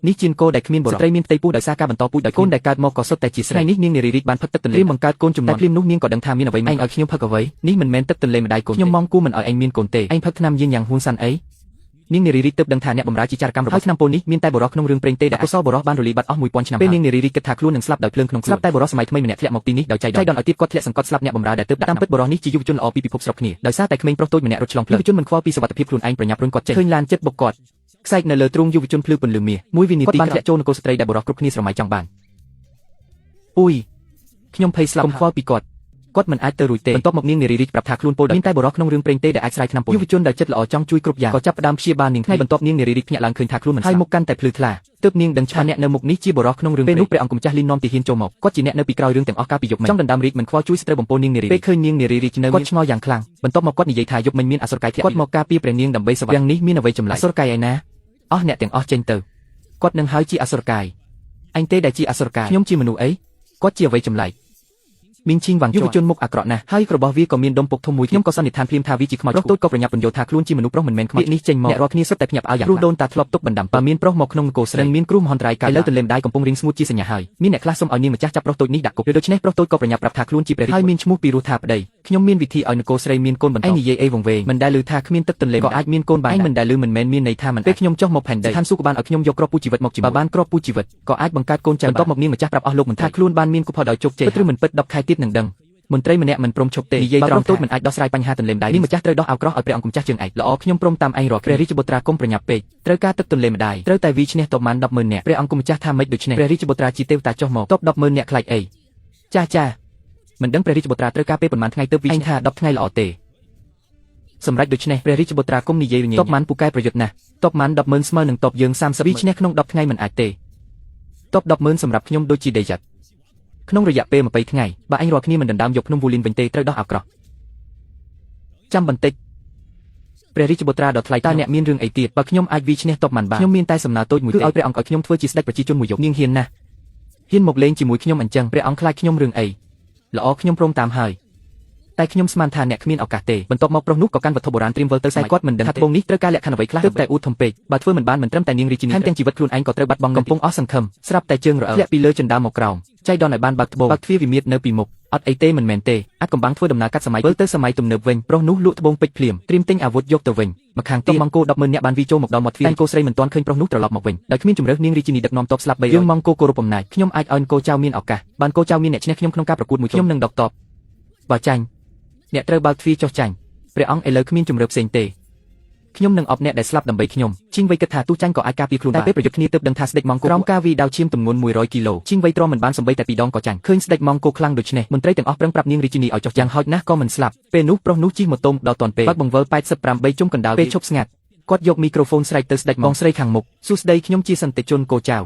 នេះជាកូនដែលគ្មានបរិស្ត្រីមានផ្ទៃពោះដោយសារការបន្តពូជដោយកូនដែលកើតមកក៏សុទ្ធតែជាស្រីនេះនាងនារីរីកបានផឹកទឹកទន្លេបង្កើតកូនចំនួនភ្លាមនោះនាងក៏ដឹងថាមានអ្វីមិនឲ្យខ្ញុំផឹកអ្វីនេះមិនមែនទឹកទន្លេម្ដាយកូនខ្ញុំមងគូមិនឲ្យឯងមានកូនទេឯងផឹកថ្នាំយាងយ៉ាងហ៊ូនសាន់អីនាងនារីរីកទើបដឹងថាអ្នកបម្រើជាចារកម្មរបស់ឆ្នាំពោនេះមានតែបរិសក្នុងរឿងព្រេងទេដែលអកុសលបរិសបានរលាយបាត់អស់1000ឆ្នាំពេលនាងនារីរីកគិតថាខ្លួននឹងស្លាប់ដោយភ្លើងក្នុងខ្លួនស្លាប់តែបរិសសម័យថ្មីម្នាក់ធ្លាក់មកទីនេះដោយចៃដន្យឲ្យទៀតគាត់ធ្លាក់សង្កត់ស្លាប់អ្នកបម្រើដែលទើបដាក់តាមពិតបរិសនេះជាយុវជនល្អពីពិភពស្រុកគ្នាដោយសារតែក្មេងប្រុសតូចម្នាក់រត់ឆ្លងភ្លើងយុវជនមិនខ្វល់ពីសុវត្ថិភាពខ្លួនឯងប្រញាប់រុញគាត់ចេញឃើញឡានចិត្តបុកគាត់ខ្សែកនៅលើទ្រូងយុវជនភ្លឺពន្លឺមាសមួយវិនាទីគាត់បានធ្លាក់ចូលនគរស្ត្រីដែលបរិសគ្រប់គ្នាស្រមៃចង់បានអ៊ុយខ្ញុំភ័យស្លាប់កុំខ្វល់ពីគាត់មិនអាចទៅរួចទេបន្ទាប់មកនាងនារីរីកប្រាប់ថាខ្លួនពោលមានតែបរិសក្នុងរឿងព្រេងទេដែលអាចស្រាយឆ្នាំពោយុវជនដែលចិត្តល្អចង់ជួយគ្រប់យ៉ាងក៏ចាប់ផ្ដើមព្យាបាលនាងថ្ងៃបន្ទាប់នាងនារីរីកភ្ញាក់ឡើងឃើញថាខ្លួនមិនហើយមុខកាន់តែភ្លឺថ្លាទើបនាងដឹងថាអ្នកនៅមុខនេះជាបរិសក្នុងរឿងពេលនោះព្រះអង្គម្ចាស់លីននាំទាហានចូលមកគាត់ជាអ្នកនៅពីក្រោយរឿងទាំងអស់កាលពីយប់មិញចង់ដណ្ដើមរាជមិនខ្វល់ជួយស្ត្រីបំពន់នាងនារីពេលឃើញនាងនារីរីកនៅគាត់ឆ្ងល់យ៉ាងខ្លាំងបន្ទាប់មកគាត់និយាយថាយប់មិញមានអសុរកាយធ្លាក់គាត់មកការពារព្រះនាងដើម្បីសវយ៉ាងនេះមានអ្វីចម្លែកអសុរកាយឯណាអស់អ្នកទាំងអស់ចេញទៅគាត់នឹងហើយជាអសុរកាយអញទេដែលជាអសុរកាយខ្ញុំជាមនុស្សអីគាត់ជាអ្វីចម្លែកមីងឈីងវ៉ាងយុវជនមុខអាក្រក់ណាស់ហើយរបស់វាក៏មានដុំពុកធំមួយខ្ញុំក៏សន្និដ្ឋានភ្លាមថាវាជាខ្មោចប្រុសតូចក៏ប្រញាប់ពន្យល់ថាខ្លួនជាមនុស្សប្រុសមិនមែនខ្មោចនេះចេញមកអ្នករាល់គ្នាសុទ្ធតែភ្ញាក់ផ្អើលយ៉ាងព្រោះដូនតាធ្លាប់ទុកបណ្ដាំបើមានប្រុសមកក្នុងនគរស្រីមានគ្រោះមហន្តរាយកើតឥឡូវទន្លេម្ដាយកំពុងរៀងស្ងួតជាសញ្ញាហើយមានអ្នកខ្លះសុំឲ្យនាងម្ចាស់ចាប់ប្រុសតូចនេះដាក់គុកដូច្នេះប្រុសតូចក៏ប្រញាប់ប្រាប់ថាខ្លួនជាព្រះរាជហើយមានឈ្មោះពីរោះថាប្តីខ្ញុំមានវិធីឲ្យនគរស្រីមានកូនបន្តឯងនិយាយអីវង្វេងមិនដែលឮថាគ្មានទឹកទន្លេក៏អាចមានកូនបានឯងមិនដែលឮមិនមែនមានន័យថាមិនពេលខ្ញុំចុះមកផែនដីឋានសួគ៌បានឲ្យខ្ញុំយកគ្រាប់ពូជីវិតមកជាមួយបើបានគ្រាប់ពូជីវិតក៏អាចបង្កើតកូនចៅបន្ទាប់មកនាងម្ចាស់ប្រាប់អស់លោកមិនថាខ្លួនបានមានគុផលដោយជោគជ័យពិតឬមិនពិត10ខែទៀតនឹងដឹងមន្ត្រីម្នាក់មិនព្រមឈប់ទេនិយាយត្រង់តូចមិនអាចដោះស្រាយបញ្ហាទន្លេម្ដាយនេះម្ចាស់ត្រូវដោះឲ្យក្រោះឲ្យព្រះអង្គម្ចាស់ជើងឯកល្អខ្ញុំព្រមតាមឯងរកព្រះរាជបុត្រាគុំប្រញាប់ពេកត្រូវការទឹកទន្លេម្ដាយត្រូវតែវាឈ្នះតបបាន100000នាក់ព្រះអង្គម្ចាស់ថាម៉េចដូច្នេះព្រះរាជបុត្រាជាទេវតាចុះមកតប100000នាក់ខ្លាចអីចាមិនដឹងព្រះរាជបុត្រាត្រូវការពេលប៉ុន្មានថ្ងៃទៅវាឯងថា10ថ្ងៃល្អទេសម្រាប់ដូច្នេះព្រះរាជបុត្រាគុំនិយាយរញ៉េតបបានពូកែប្រយុទ្ធណាស់តបបាន100000ស្មើនឹងតបយើង30វាឈ្នះក្នុង10ថ្ងៃមិនអាចទេតប100000សម្រាប់ខ្ញុំដូចជាដេយ៉ាត់ក្នុងរយៈពេល20ថ្ងៃបើអញរាល់គ្នាមិនដណ្ដើមយកភ្នំវូលីនវិញទេត្រូវដោះអាក្រោះចាំបន្តិចព្រះរាជបុត្រាដ៏ថ្លៃតើអ្នកមានរឿងអីទៀតបើខ្ញុំអាចវាឈ្នះតបបានខ្ញុំមានតែសំណើតូចមួយគឺឲ្យព្រះអង្គឲ្យខ្ញុំធ្វើជាស្ដេចប្រជាជនមួយយប់នាងហ៊ានណាស់ហ៊ានមកលេងជាមួយខ្ញុំអញ្ចឹងព្រះអង្គខ្លាចខ្ញុំរឿងអីល្អខ្ញុំព្រមតាមហើយតែខ្ញុំស្មានថាអ្នកគ្មានឱកាសទេបន្ទាប់មកប្រុសនោះក៏កាន់វត្ថុបុរាណត្រៀមវិលទៅខ្សែគាត់មិនដឹងថាត្បូងនេះត្រូវការលក្ខខណ្ឌអ្វីខ្លះទើបតែអ៊ូធំពេកបើធ្វើមិនបានមិនត្រឹមតែនាងរាជិនីថែមទាំងជីវិតខ្លួនឯងក៏ត្រូវបាត់បង់កំពុងអស់សង្ឃឹមស្រាប់តែជើងរអិលធ្លាក់ពីលើជណ្ដើរមកក្រោមចៃដន្យឲ្យបានបើកត្បូងបើកទ្វារវិមាត្រនៅពីមុខអត់អីទេមិនមែនទេអាចកំបាំងធ្វើដំណើរកាត់សម័យវិលទៅសម័យទំនើបវិញប្រុសនោះលក់ត្បូងពេជ្រភ្លាមត្រៀមទិញអាវុធយកទៅវិញម្ខាងទៀតម៉ង់គោ100000នាក់បានវាចូលមកដល់មាត់ទ្វារតែគោស្រីមិនទាន់ឃើញប្រុសនោះត្រឡប់មកវិញដោយគ្មានជំរឿសនាងរាជិនីដឹកនាំតបស្លាប់300យើងម៉ង់គោគោរពអំណាចខ្ញុំអាចឲ្យគោចៅមានឱកាសបានគោចៅមានអ្នកឈ្នះខ្ញុំក្នុងការប្រកួតមួយខ្ញុំនឹងដកតបបើចាញ់អ្នកត្រូវបើកទ្វារចុះចាញ់ព្រះអង្គឥឡូវគ្មានជំរឿផ្សេងទេខ្ញុំនឹងអបអ្នកដែលស្លាប់ដើម្បីខ្ញុំជីងវៃគិតថាទូចាញ់ក៏អាចការពារខ្លួនតែពេលប្រយុទ្ធគ្នាទើបដឹងថាស្ដេចម៉ង់គោក្រោមការវាយដាវឈាមទម្ងន់100គីឡូជីងវៃទ្រាំមិនបានសម្បីតែ2ដងក៏ចាញ់ឃើញស្ដេចម៉ង់គោខ្លាំងដូច្នេះមន្ត្រីទាំងអស់ប្រឹងប្រាប់នាងរាជិនីឲ្យចុះយ៉ាងហោចណាស់ក៏មិនស្លាប់ពេលនោះប្រុសនោះជិះម៉ូតូដល់តាន់ពេកបើកបង្វិល88ជុំកណ្ដាលពេលឈប់ស្ងាត់គាត់យកមីក្រូហ្វូនស្រែកទៅស្ដេចម៉ង់ស្រីខាងមុខសួស្ដីខ្ញុំជាសន្តិជនគោចៅ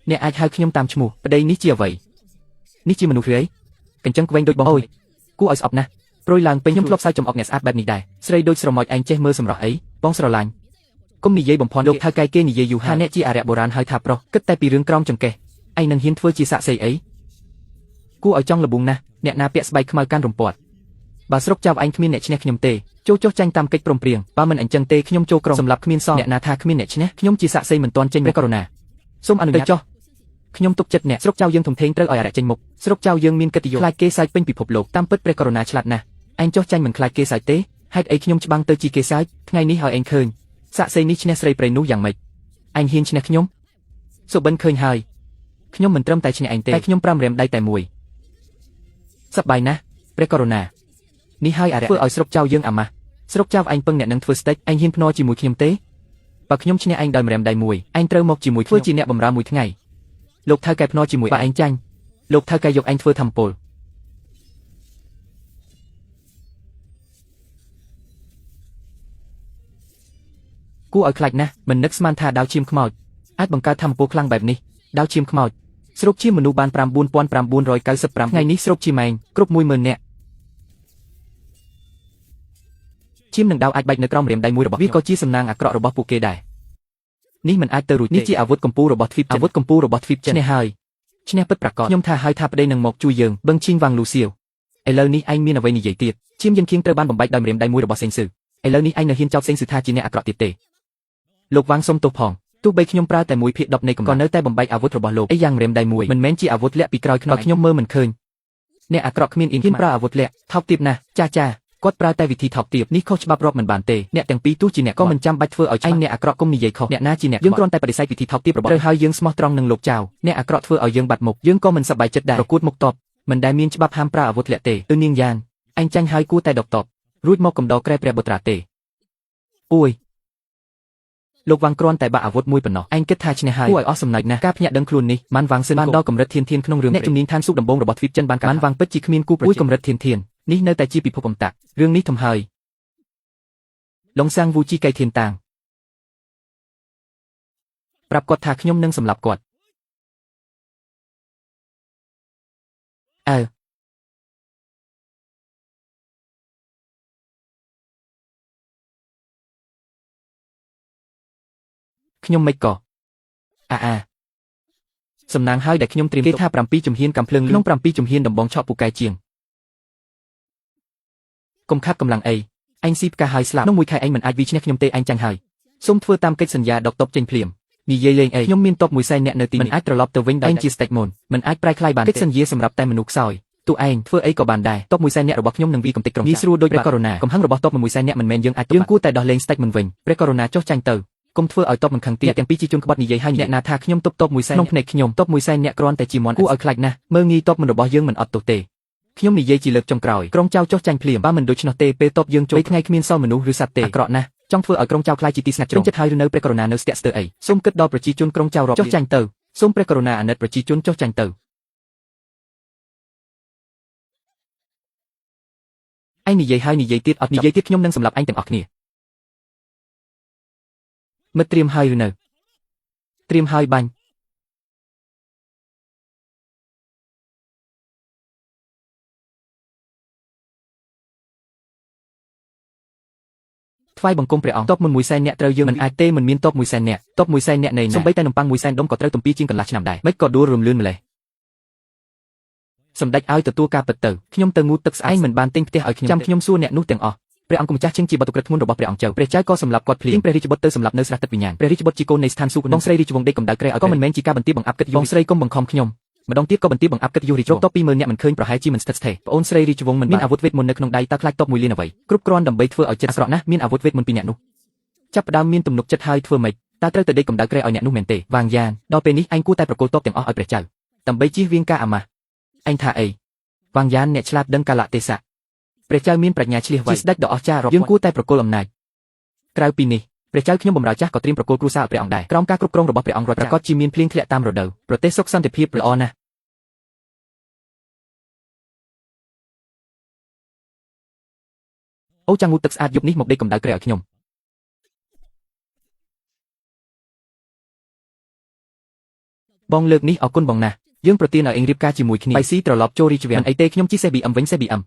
អ្នកអាចហៅខ្ញុំតាមឈ្មោះប្តីនេះជាអ្វីនេះជាមនុស្សឬអីកញ្ចឹងក្វែងដូចបងអូយគួរឲ្យស្អប់ណាស់ព្រួយឡើងពេញខ្ញុំធ្លាប់សើចចំអកអ្នកស្អាតបែបនេះដែរស្រីដូចស្រមោចឯងចេះមើលសម្រស់អីបងស្រឡាញ់គុំនិយាយបំផន់លោកថៅកែគេនិយាយយូរហើយអ្នកជាអារក្សបុរាណហើយថាប្រុសគិតតែពីរឿងក្រោមចង្កេះឯងនឹងហ៊ានធ្វើជាសាក់សីអីគួរឲ្យចង់លបួងណាស់អ្នកណាពាក់ស្បែកខ្មៅកាន់រំពាត់បើស្រុកចៅឯងគ្មានអ្នកឈ្នះខ្ញុំទេចូលចុះចាញ់តាមកិច្ចព្រមព្រៀងបើមិនអញ្ចឹងទេខ្ញុំចូលក្រុមសម្រាប់គ្មានសោះអ្នកណាថាគ្មានអ្នកឈ្នះខ្ញុំជាសាក់សីមិនទាន់ចេញព្រះករុណាសូមអនុញ្ញាតចុះខ្ញុំទុកចិត្តអ្នកស្រុកចៅយើងធំធេងត្រូវឲ្យអារក្សចេញមុខស្រុកចៅយើងមានកិត្តិយសខ្លាចគេសាច់ពេញពិភពលោកតាមពិតព្រះករុណាឆ្លាតណាស់ឯងចុះចាញ់មិនខ្លាចគេសាច់ទេហេតុអីខ្ញុំច្បាំងទៅជាគេសាច់ថ្ងៃនេះឲ្យឯងឃើញសាក់សីនេះឈ្នះស្រីព្រៃនោះយ៉ាងម៉េចឯងហ៊ានឈ្នះខ្ញុំសុបិនឃើញហើយខ្ញុំមិនត្រឹមតែឈ្នះឯងទេតែខ្ញុំ5រាមដៃតែមួយសប្បាយណាស់ព្រះករុណានេះហើយអារក្សធ្វើឲ្យស្រុកចៅយើងអាម៉ាស់ស្រុកចៅឯងពឹងអ្នកនឹងធ្វើស្ដេចឯងហ៊ានភ្នាល់ជាមួយខ្ញុំទេបើខ្ញុំឈ្នះឯងដោយម្រាមដៃមួយឯងត្រូវមកជាមួយធ្វើជាអ្នកបម្រើមួយថ្ងៃលោកថៅកែភ្នាល់ជាមួយបើឯងចាញ់លោកថៅកែយកឯងធ្វើធម្មពលគួរឲ្យខ្លាចណាស់មិននឹកស្មានថាដាវឈាមខ្មោចអាចបង្កើតធម្មពលខ្លាំងបែបនេះដាវឈាមខ្មោចស្រុកជាមនុស្សបាន99,995ថ្ងៃនេះស្រុកជាម៉ែងគ្រប់10000នាក់ឈាមនឹងដាវអាចបែកនៅក្រោមរាមដៃមួយរបស់វាក៏ជាសំណាងអាក្រក់របស់ពួកគេដែរនេះមិនអាចទៅរួចនេះជាអាវុធកម្ពុជារបស់ទ្វីបអាវុធកម្ពុជារបស់ទ្វីបឈ្នះហើយឈ្នះពិតប្រាកដខ្ញុំថាហើយថាប្តីនឹងមកជួយយើងបឹងឈីងវ៉ាងលូសៀវឥឡូវនេះឯងមានអ្វីនិយាយទៀតឈាមយើងគៀងត្រូវបានបំបែកដោយរាមដៃមួយរបស់សេងស៊ឺឥឡូវនេះឯងនៅហ៊ានចោទសេងស៊ឺថាជាអ្នកអាក្រក់ទៀតទេលោកវ៉ាងសុំទោសផង ទោះបីខ្ញុំប្រើតែ1ភាគ10នៃកម្លាំងក៏នៅតែបំបែកអាវុធរបស់លោកអីយ៉ាងរឹមដៃមួយមិនមែនជាអាវុធលាក់ពីក្រោយខ្នងខ្ញុំមើលមិនឃើញអ្នកអាក្រក់គ្មានអ៊ីនហ៊ានប្រើអាវុធលាក់ថោកទាបណាស់ចាគាត់ប្រើតែវិធីថោកទាបនេះខុសច្បាប់រាប់មិនបានទេអ្នកទាំងពីរទោះជាអ្នកក៏មិនចាំបាច់ធ្វើឲ្យឯងអ្នកអាក្រក់គុំនិយាយខុសអ្នកណាជាអ្នកយើងគ្រាន់តែបដិសេធវិធីថោកទាបរបស់ត្រូវហើយយើងស្មោះត្រង់នឹងលោកចៅអ្នកអាក្រក់ធ្វើឲ្យយើងបាត់មុខយើងក៏មិនសប្បាយចិត្តដែរប្រកួតមុខតបមិនដែលមានច្បាប់ហាមប្រើអាវុធលាក់ទេនាងយ៉ាងអញចាញ់ហើយគួរតែដកតបរួចមកកំដរក្រែព្រះបុត្រាទេអូយលោកវាងគ្រាន់តែបាក់អាវុធមួយប៉ុណ្ណោះឯងគិតថាឈ្នះហើយគួរឲ្យអស់សំណើចណាស់ការភ្ញាក់ដឹងខ្លួននេះម៉ាន់វាងសិនបានដល់កម្រិតធានក្នុងរឿងអ្នកជំនាញឋានសុខដំបងរបស់ទ្វីបចិនបានម៉ាន់វាងពិតជាគ្មានគូប្រជែងកម្រិតធាននេះនៅតែជាពិភពអមតៈរឿងនេះធំហើយឡុងសាំងវូជីកៃធានតាងប្រាប់គាត់ថាខ្ញុំនឹងសម្លាប់គាត់ខ្ញុំមិនក៏សំណាងហើយដែលខ្ញុំត្រៀមគេថា7ជំហានកំភ្លើងក្នុង7ជំហានដំបងឆក់ពូកែជាងកុំខាត់កម្លាំងអីអញស៊ីផ្កាហើយស្លាប់ក្នុងមួយខែអញមិនអាចវាឈ្នះខ្ញុំទេអញចាញ់ហើយសូមធ្វើតាមកិច្ចសន្យាដកតបចេញភ្លាមនិយាយលេងអីខ្ញុំមានតបមួយសែនអ្នកនៅទីនេះមិនអាចត្រឡប់ទៅវិញដោយឯងជាស្តេចមូនមិនអាចប្រែក្លាយបានកិច្ចសន្យាសម្រាប់តែមនុស្សខ្សោយទូឯងធ្វើអីក៏បានដែរតបមួយសែនអ្នករបស់ខ្ញុំនឹងវាកំទេចក្រុងងាយស្រួលដូចព្រះករុណាកំហឹងរបស់តបមួយសែនអ្នកមិនមែនយើងអាចយើងគួរតែដោះលែងស្តេចមិនវិញព្រះករុណាចុះចាញ់ទៅកុំធ្វើឲ្យតបមិនខឹងទៀតទាំងពីរជាជនក្បត់និយាយហើយអ្នកណាថាខ្ញុំតបមួយសែនក្នុងភ្នែកខ្ញុំតបមួយសែនអ្នកគ្រាន់តែជាមន់គួរឲ្យខ្លាចណាស់មើលងាយតបមិនរបស់យើងមិនអត់ទោសទេខ្ញុំនិយាយជាលើកចុងក្រោយក្រុងចៅចុះចាញ់ភ្លាមបើមិនដូច្នោះទេពេលតបយើងចូលថ្ងៃគ្មានសល់មនុស្សឬសត្វទេអាក្រក់ណាស់ចង់ធ្វើឲ្យក្រុងចៅខ្លាចជាទីស្ងាត់ជ្រុងចិត្តហើយឬនៅព្រះករុណានៅស្ទាក់ស្ទើរអីសូមគិតដល់ប្រជាជនក្រុងចៅរាប់ចុះចាញ់ទៅសូមព្រះករុណាអាណិតប្រជាជនចុះចាញ់ទៅឯងនិយាយហើយនិយាយទៀតអត់និយាយទៀតខ្ញុំនឹងសម្លាប់ឯងទាំងអស់គ្នាមិត្តត្រៀមហើយឬនៅត្រៀមហើយបាញ់ថ្វាយបង្គំព្រះអង្គតបមួយសែនអ្នកត្រូវយើងមិនអាចទេមិនមានតបមួយសែនអ្នកតបមួយសែនអ្នកនៃសំបីតែនំប៉័ងមួយសែនដុំក៏ត្រូវទំពីជាងកន្លះឆ្នាំដែរមិនក៏ដួលរំលឿនម្លេះសម្ដេចឲ្យទទួលការពិតទៅខ្ញុំទៅងូតទឹកស្អាតមិនបានទិញផ្ទះឲ្យខ្ញុំចាំខ្ញុំសួរអ្នកនោះទាំងអស់ព្រះអង្គម្ចាស់ឈិងជាបុត្រក្រិតធ្ងន់របស់ព្រះអង្គចៅព្រះចៅក៏សម្លាប់គាត់ភ្លាមព្រះរាជបុត្រទៅសម្លាប់នៅស្រះទឹកវិញ្ញាណព្រះរាជបុត្រជាកូននៃស្ថានសួគ៌បងស្រីរាជវង្សដេកកម្ដៅក្រែឲ្យក៏មិនមែនជាការបន្ទាបបង្អាប់គិតបងស្រីកុំបង្ខំខ្ញុំម្ដងទៀតក៏បន្ទាបបង្អាប់គិតយុះរាជវង្សតបពីមើលអ្នកមិនឃើញប្រហែលជាមិនស្ថិតស្ថេរប្អូនស្រីរាជវង្សមិនមានអាវុធវេទមន្តនៅក្នុងដៃតើខ្លាចតបមួយលានអ្វីគ្រប់គ្រាន់ដើម្បីធ្វើឲ្យចិត្តអាក្រក់ណាស់មានអាវុធវេទមន្តពីអ្នកនោះចាប់ផ្ដើមមានទំនុកចិត្តហើយធ្វើម៉េចតើត្រូវទៅដេកកម្ដៅក្រែឲ្យអ្នកនោះមែនទេវាងយ៉ាងដល់ពេលនេះអញគួរតែប្រគល់តបទាំងអស់ឲ្យព្រះចៅដើម្បីជៀសវាងការអាម៉ាស់អញថាអីវាងយ៉ាងអ្នកឆ្លាតដឹងកាលៈទេសៈព្រះចៅមានប្រាជ្ញាឆ្លៀសវៃជាស្ដេចដ៏អស្ចារ្យរាប់យើងគួរតែប្រគល់អំណាចក្រៅពីនេះព្រះចៅខ្ញុំបម្រើចាស់ក៏ត្រៀមប្រគល់គ្រួសារឲ្យព្រះអង្គដែរក្រោមការគ្រប់គ្រងរបស់ព្រះអង្គរដ្ឋប្រកាសជាមានភ្លៀងធ្លាក់តាមរដូវប្រទេសសុខសន្តិភាពល្អណាស់អូចាំងូតទឹកស្អាតយប់នេះមកដេកកម្ដៅក្រែឲ្យខ្ញុំបងលើកនេះអរគុណបងណាស់យើងប្រទានឲ្យអេងរៀបការជាមួយគ្នាបៃស៊ីត្រឡប់ចូលរាជវាំងអីទេខ្ញុំជិះសេះ BM វិញសេះ BM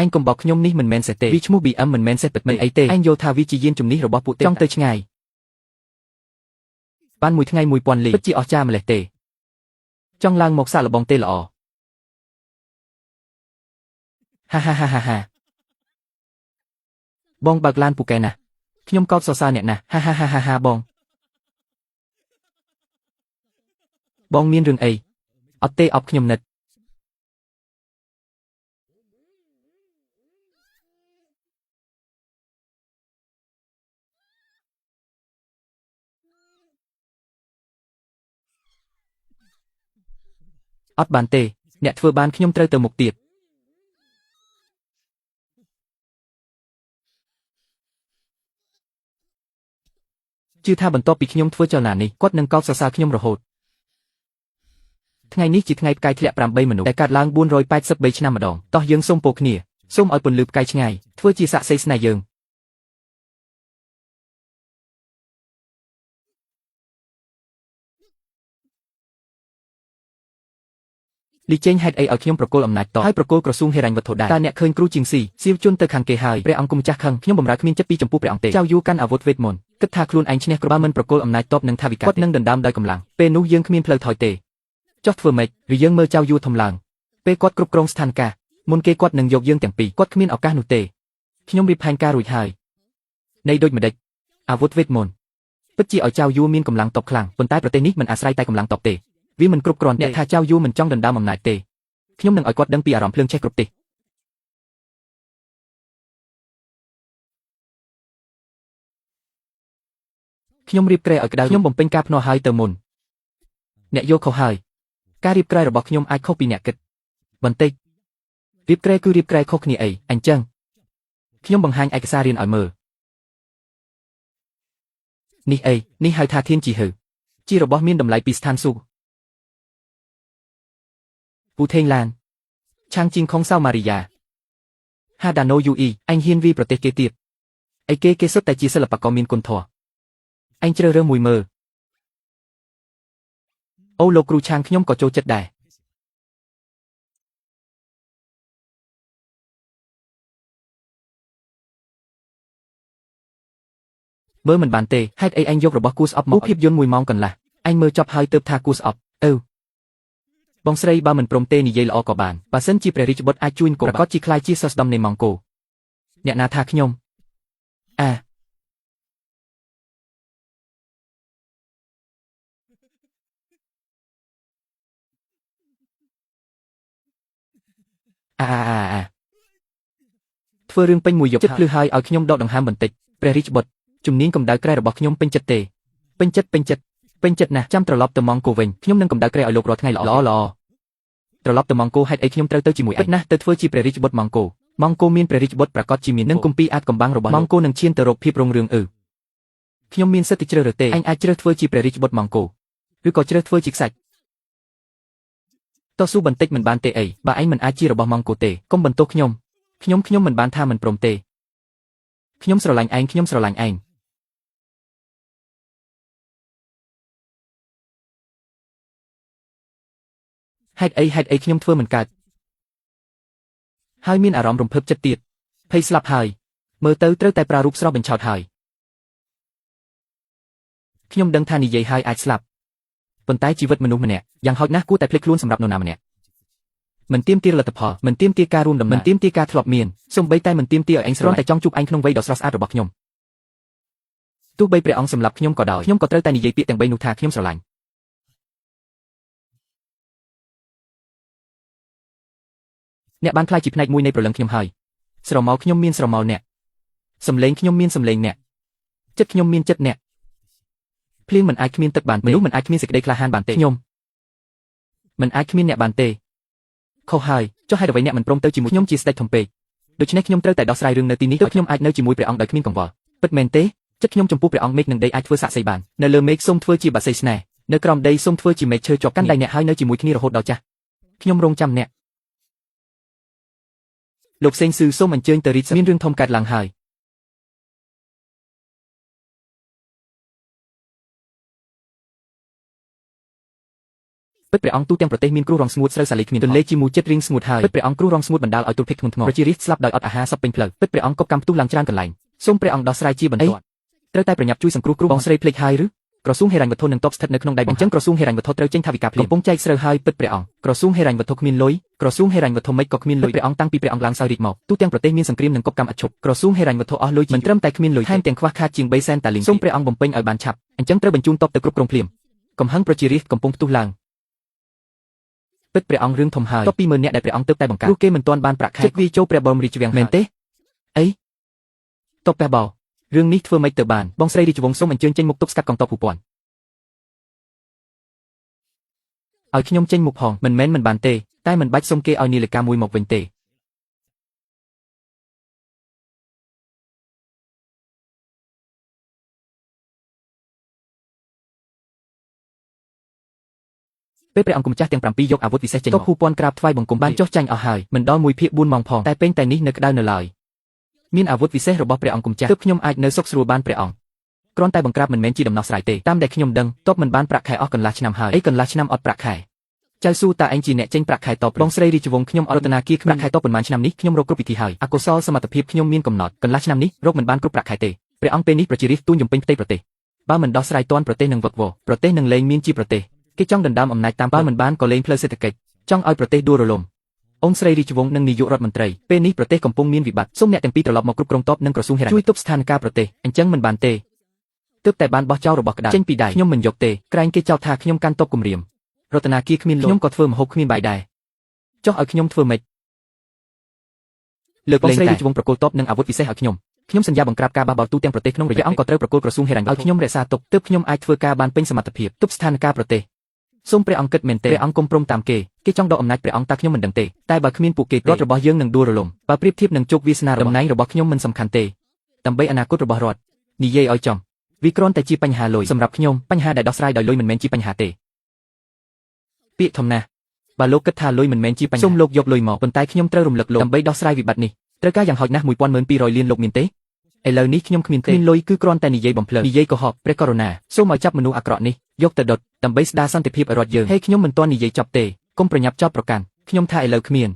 អញកុំបោកខ្ញុំនេះមិនមែនសេះទេវាឈ្មោះ BM មិនមែនសេះពិតមិនអីទេអញយល់ថាវាជាយានជំនិះរបស់ពួកទេចង់ទៅឆ្ងាយបានមួយថ្ងៃ1000លីពិតជាអស្ចារ្យម្លេះទេចង់ឡើងមកសាកល្បងទេល្អហាបងបើកឡានពូកែណាស់ខ្ញុំកោតសរសើរអ្នកណាស់ហាបងមានរឿងអីអត់ទេអបខ្ញុំនិតអត់បានទេអ្នកធ្វើបានខ្ញុំត្រូវទៅមុខទៀតជឿថាបន្ទាប់ពីខ្ញុំធ្វើចលនានេះគាត់នឹងកោតសរសើរខ្ញុំរហូតថ្ងៃនេះជាថ្ងៃផ្កាយធ្លាក់8មនុស្សដែលកើតឡើង483ឆ្នាំម្ដងតោះយើងសូមពោគ្នាសូមឲ្យពន្លឺផ្កាយឆ្ងាយធ្វើជាសាក្សីស្នេហ៍យើងលីចេងហេតុអីឲ្យខ្ញុំប្រគល់អំណាចតហើយប្រគល់ក្រសួងហិរញ្ញវត្ថុដែរតើអ្នកឃើញគ្រូជាងស៊ីសៀវជន់ទៅខាងគេហើយព្រះអង្គគុំចាស់ខឹងខ្ញុំបំរើគ្មានចិត្តពីចំពោះព្រះអង្គទេចៅយូកាន់អាវុធវេទមន្តគិតថាខ្លួនឯងឈ្នះក៏បើមិនប្រគល់អំណាចតបនឹងថាវិការគាត់នឹងដណ្ដើមដោយកម្លាំងពេលនោះយើងគ្មានផ្លូវថយទេចុះធ្វើម៉េចឬយើងមើលចៅយូធំឡើងពេលគាត់គ្រប់គ្រងស្ថានភាពមុនគេគាត់នឹងយកយើងទាំងពីរគាត់គ្មានឱកាសនោះទេខ្ញុំរៀបផែនការរួចហើយនៃដូចម្ដេច អាវុធវេទមន្តពិតជាឲ្យចៅយួរមានកម្លាំងតបខ្លាំងប៉ុន្តែប្រទេសនេះមិនអាស្រ័យតែកម្លាំងតបទេវាមិនគ្រប់គ្រាន់ទេអ្នកថាចៅយួរមិនចង់ដណ្ដើមអំណាចទេខ្ញុំនឹងឲ្យគាត់ដឹងពីអារម្មណ៍ភ្លើងឆេះគ្រប់ទេសខ្ញុំរៀបក្រែឲ្យក្តៅខ្ញុំបំពេញការភ្នាល់ហើយទៅមុនអ្នកយកខុសហើយការរៀបក្រែរបស់ខ្ញុំអាចខុសពីអ្នកគិតបន្តិចរៀបក្រែគឺរៀបក្រែខុសគ្នាអីអញ្ចឹងខ្ញុំបង្ហាញឯកសាររៀនឲ្យមើលនេះអីនេះហៅថាធានជីហឺជារបស់មានតម្លៃពីស្ថានសួគ៌ពូថេងឡានឆាងជីងខុងសៅម៉ារីយ៉ាហាដាណូយូអ៊ីអញហ៊ានវាយប្រទេសគេទៀតអីគេសុទ្ធតែជាសិល្បករមានគុណធម៌អញជ្រើសរើសមួយមើលអូលោកគ្រូឆាងខ្ញុំក៏ចូលចិត្តដែរមើលមិនបានទេហេតុអីអញយករបស់គូស្អប់មកភាពយន្ត1 ម៉ោងកន្លះអញមើលចប់ហើយទើបថាគូស្អប់បងស្រីបើមិនព្រមទេនិយាយល្អក៏បានបើសិនជាព្រះរាជបុត្រអាចជួយកូនប្រកាសជាខ្លាយជាសស្ដំនៃម៉ង់កូអ្នកណាថាខ្ញុំធ្វើរឿងពេញមួយយប់ចិត្តភ្លឺហើយឲ្យខ្ញុំដកដង្ហើមបន្តិចព្រះរាជបុត្រជំនាញកម្ដៅក្រែរបស់ខ្ញុំពេញចិត្តទេពេញចិត្តណាស់ចាំត្រឡប់ទៅម៉ង់កូវិញខ្ញុំនឹងកម្ដៅក្រែឲ្យលោករាល់ថ្ងៃល្អត្រឡប់ទៅម៉ង់កូហេតុអីខ្ញុំត្រូវទៅជាមួយឯងណាស់ទៅធ្វើជាព្រះរាជបុត្រម៉ង់កូមានព្រះរាជបុត្រប្រកាសជាមាននឹងគម្ពីរអាថ៌កំបាំងរបស់ម៉ង់កូនឹងឈានទៅរកភាពរុងរឿងខ្ញុំមានសិទ្ធិជ្រើសរើសទេអញអាចជ្រើសធ្វើជាព្រះរាជបុត្រម៉ង់កូឬក៏ជ្រើសធ្វើជាខ្សាច់តស៊ូបន្តិចមិនបានទេអីបើឯងមិនអាចជារបស់ម៉ង់កូទេកុំបន្ទោសខ្ញុំមិនបានថាមិនព្រមទេខ្ញុំស្រឡាញ់ឯងហេតុអីខ្ញុំធ្វើមិនកើតហើយមានអារម្មណ៍រំភើបចិត្តទៀតភ័យស្លាប់ហើយមើលទៅត្រូវតែប្រើរូបស្រស់បញ្ឆោតហើយខ្ញុំដឹងថានិយាយហើយអាចស្លាប់ប៉ុន្តែជីវិតមនុស្សម្នាក់យ៉ាងហោចណាស់គួរតែភ្លេចខ្លួនសម្រាប់នរណាម្នាក់មិនទាមទារលទ្ធផលមិនទាមទារការរួមដំណើរមិនទាមទារការធ្លាប់មានសូម្បីតែមិនទាមទារឲ្យឯងស្រន់តែចង់ជួបឯងក្នុងវ័យដ៏ស្រស់ស្អាតរបស់ខ្ញុំទោះបីព្រះអង្គសម្លាប់ខ្ញុំក៏ដោយខ្ញុំក៏ត្រូវតែនិយាយពាក្យទាំង3នោះថាខ្ញុំស្រឡាញ់អ្នកបានខ្លាយជាផ្នែកមួយនៃព្រលឹងខ្ញុំហើយស្រមោលខ្ញុំមានស្រមោលអ្នកសម្លេងខ្ញុំមានសម្លេងអ្នកចិត្តខ្ញុំមានចិត្តអ្នកភ្លៀងមិនអាចគ្មានទឹកបានមនុស្សមិនអាចគ្មានសេចក្តីក្លាហានបានទេខ្ញុំមិនអាចគ្មានអ្នកបានទេខុសហើយចុះហេតុអ្វីអ្នកមិនព្រមទៅជាមួយខ្ញុំជាស្ដេចធំពេកដូច្នេះខ្ញុំត្រូវតែដោះស្រាយរឿងនៅទីនេះទើបខ្ញុំអាចនៅជាមួយព្រះអង្គដោយគ្មានកង្វល់ពិតមែនទេចិត្តខ្ញុំចំពោះព្រះអង្គមេឃនិងដីអាចធ្វើសាក្សីបាននៅលើមេឃសូមធ្វើជាបក្សីស្នេហ៍នៅក្រោមដីសូមធ្វើជាមេឃឈើជាប់កាន់ដៃអ្នកហើយនៅជាមួយគ្នារហូតដល់ចាស់ខ្ញុំរងចាំអ្នកលោកសេងស៊ឺសូមអញ្ជើញទៅរីកមានរឿងធំកើតឡើងហើយពិតព្រះអង្គទូទាំងប្រទេសមានគ្រោះរងស្ងួតស្រូវសាលីគ្មានទន្លេជាមួយចិត្តរៀងស្ងួតហើយពិតព្រះអង្គគ្រោះរងស្ងួតបណ្ដាលឲ្យទូលភិក្ខធ្ងន់ធ្ងរប្រជារាស្ត្រស្លាប់ដោយអត់អាហារសពពេញផ្លូវពិតព្រះអង្គកប់កម្មផ្ទុះឡើងច្រើនកន្លែងសូមព្រះអង្គដោះស្រាយជាបន្ទាន់ត្រូវតែប្រញាប់ជួយសង្គ្រោះគ្រូបងស្រីភ្លេចហើយឬក្រសួងហិរញ្ញវត្ថុនឹងតបស្ថិតនៅក្នុងដៃអញ្ចឹងក្រសួងហិរញ្ញវត្ថុត្រូវចេញថវិកាភ្លាមកំពុងចែកស្រូវហើយពិតព្រះអង្គក្រសួងហិរញ្ញវត្ថុគ្មានលុយក្រសួងហិរញ្ញវត្ថុមិនក៏គ្មានលុយព្រះអង្គតាំងពីព្រះអង្គឡើងសោយរាជមកទូទាំងប្រទេសមានសង្គ្រាមនិងកប់កម្មឥតឈប់ក្រសួងហិរញ្ញវត្ថុអស់លុយមិនត្រឹមតែគ្មានលុយថែមទាំងខ្វះខាតជាង3សែនតាលីងសូមព្រះអង្គបំពេញឲ្យបានឆាប់អញ្ចឹងត្រូវបញ្ជូនតបទៅគ្រប់គ្រងភ្លាមកំហឹងប្រជារាស្ត្រកំពុងផ្ទុះឡើងពិតព្រះអង្គរឿងធំហើយតបពី10000នាក់ដែលព្រះអង្គទើបតែបង្កើតព្រោះគេមិនទាន់បានប្រាក់ខែចិត្តវាចូលព្រះបរមរាជវាំងមែនទេអីតបបេះបោរឿងនេះធ្វើម៉េចទៅបានបងស្រីរាជវង្សសូមអញ្ជើញចេញមុខទប់ស្កាត់កងទ័ពភូពាន់ឲ្យខ្ញុំចេញមុខផងមិនមែនមិនបានទេតែមិនបាច់សុំគេឲ្យនាឡិកាមួយមកវិញទេពេលព្រះអង្គម្ចាស់ទាំង7យកអាវុធពិសេសចេញមកទ័ពភូពាន់ក្រាបថ្វាយបង្គំបានចុះចាញ់អស់ហើយមិនដល់1/4 ម៉ោងផងតែពេញតែនេះនៅក្តៅនៅឡើយមានអាវុធពិសេសរបស់ព្រះអង្គម្ចាស់ទើបខ្ញុំអាចនៅសុខស្រួលបានព្រះអង្គគ្រាន់តែបង្ក្រាបមិនមែនជាដំណោះស្រាយទេតាមដែលខ្ញុំដឹងទ័ពមិនបានប្រាក់ខែអស់កន្លះឆ្នាំហើយកន្លះឆ្នាំអត់ប្រាក់ខែចៅស៊ូតាឯងជាអ្នកចេញប្រាក់ខែតបបងស្រីរាជវង្សខ្ញុំអរតនាគារប្រាក់ខែតបប៉ុន្មានឆ្នាំនេះខ្ញុំរកគ្រប់វិធីហើយអកុសលសមត្ថភាពខ្ញុំមានកំណត់កន្លះឆ្នាំនេះរកមិនបានគ្រប់ប្រាក់ខែទេព្រះអង្គពេលនេះប្រជារាស្ត្រទូនយំពេញផ្ទៃប្រទេសបើមិនដោះស្រាយទាន់ប្រទេសនឹងវឹកវរប្រទេសនឹងលែងមានជាប្រទេសគេចង់ដណ្ដើមអំណាចតាមបើមិនបានក៏លែងផ្លូវសេដ្ឋកិច្ចចង់ឲ្យប្រទេសដួលរលំអង្គស្រីរាជវង្សនិងនាយករដ្ឋមន្ត្រីពេលនេះប្រទេសកំពុងមានវិបត្តិសូមអ្នកទាំងពីរត្រឡប់មកគ្រប់គ្រងទ័ពនិងក្រសួងហិរញ្ញជួយទប់ស្ថានភាពប្រទេសអញ្ចឹងមិនបានទេ ទើបតែបានបោះចោលរបស់ក្តារចេញពីដៃខ្ញុំមិនយកទេក្រែងគេចោទថាខ្ញុំកាន់តបគំរាមរតនាគារគ្មានលុយខ្ញុំក៏ធ្វើម្ហូបគ្មានបាយដែរចុះឲ្យខ្ញុំធ្វើម៉េចលើកលែងតែរាជវង្សប្រគល់តបនឹងអាវុធពិសេសឲ្យខ្ញុំសន្យាបង្ក្រាបការបះបោរទូទាំងប្រទេសក្នុងរយៈអង្គក៏ត្រូវប្រគល់ក្រសួងហិរញ្ញវត្ថុឲ្យខ្ញុំរក្សាទុកទើបខ្ញុំអាចធ្វើការបានពេញសមត្ថភាពទប់ស្ថានភាពប្រទេសសូមព្រះអង្គគិតមែនទេព្រះអង្គគុំព្រមតាមគេចង់ដកអំណាចព្រះអង្គតែខ្ញុំមិនដឹងទេតែបើគ្មានពួកគេរដ្ឋរបស់យើងនឹងដួលរលំបើប្រៀបធៀបនឹងជោគវាសនាតំណែងរបស់ខ្ញុំមិនសំខាន់ទេដើម្បីអនាគតរបស់រដ្ឋនិយាយឲ្យចំវាគ្រាន់តែជាបញ្ហាលុយសម្រាប់ខ្ញុំបញ្ហាដែលដោះស្រាយដោយលុយមិនមែនជាបញ្ហាទេពាក្យធំណាស់បើលោកគិតថាលុយមិនមែនជាបញ្ហាសូមលោកយកលុយមកប៉ុន្តែខ្ញុំត្រូវរំលឹកលោកដើម្បីដោះស្រាយវិបត្តិនេះត្រូវការយ៉ាងហោចណាស់ 1200 លានលោកមានទេឥឡូវនេះខ្ញុំគ្មានទេគ្មានលុយគឺគ្រាន់តែនិយាយបំភ្លើនិយាយកុហកព្រះករុណាសូមឲ្យចាប់មនុស្សអាក្រក់នេះយកទៅដុតដើម្បីស្ដារសន្តិភាពឲ្យរដ្ឋយើងហើយខ្ញុំមិនទាន់និយាយចប់ទេកុំប្រញាប់ចោទប្រកាន់ខ្ញុំថាឥឡូវគ្មាន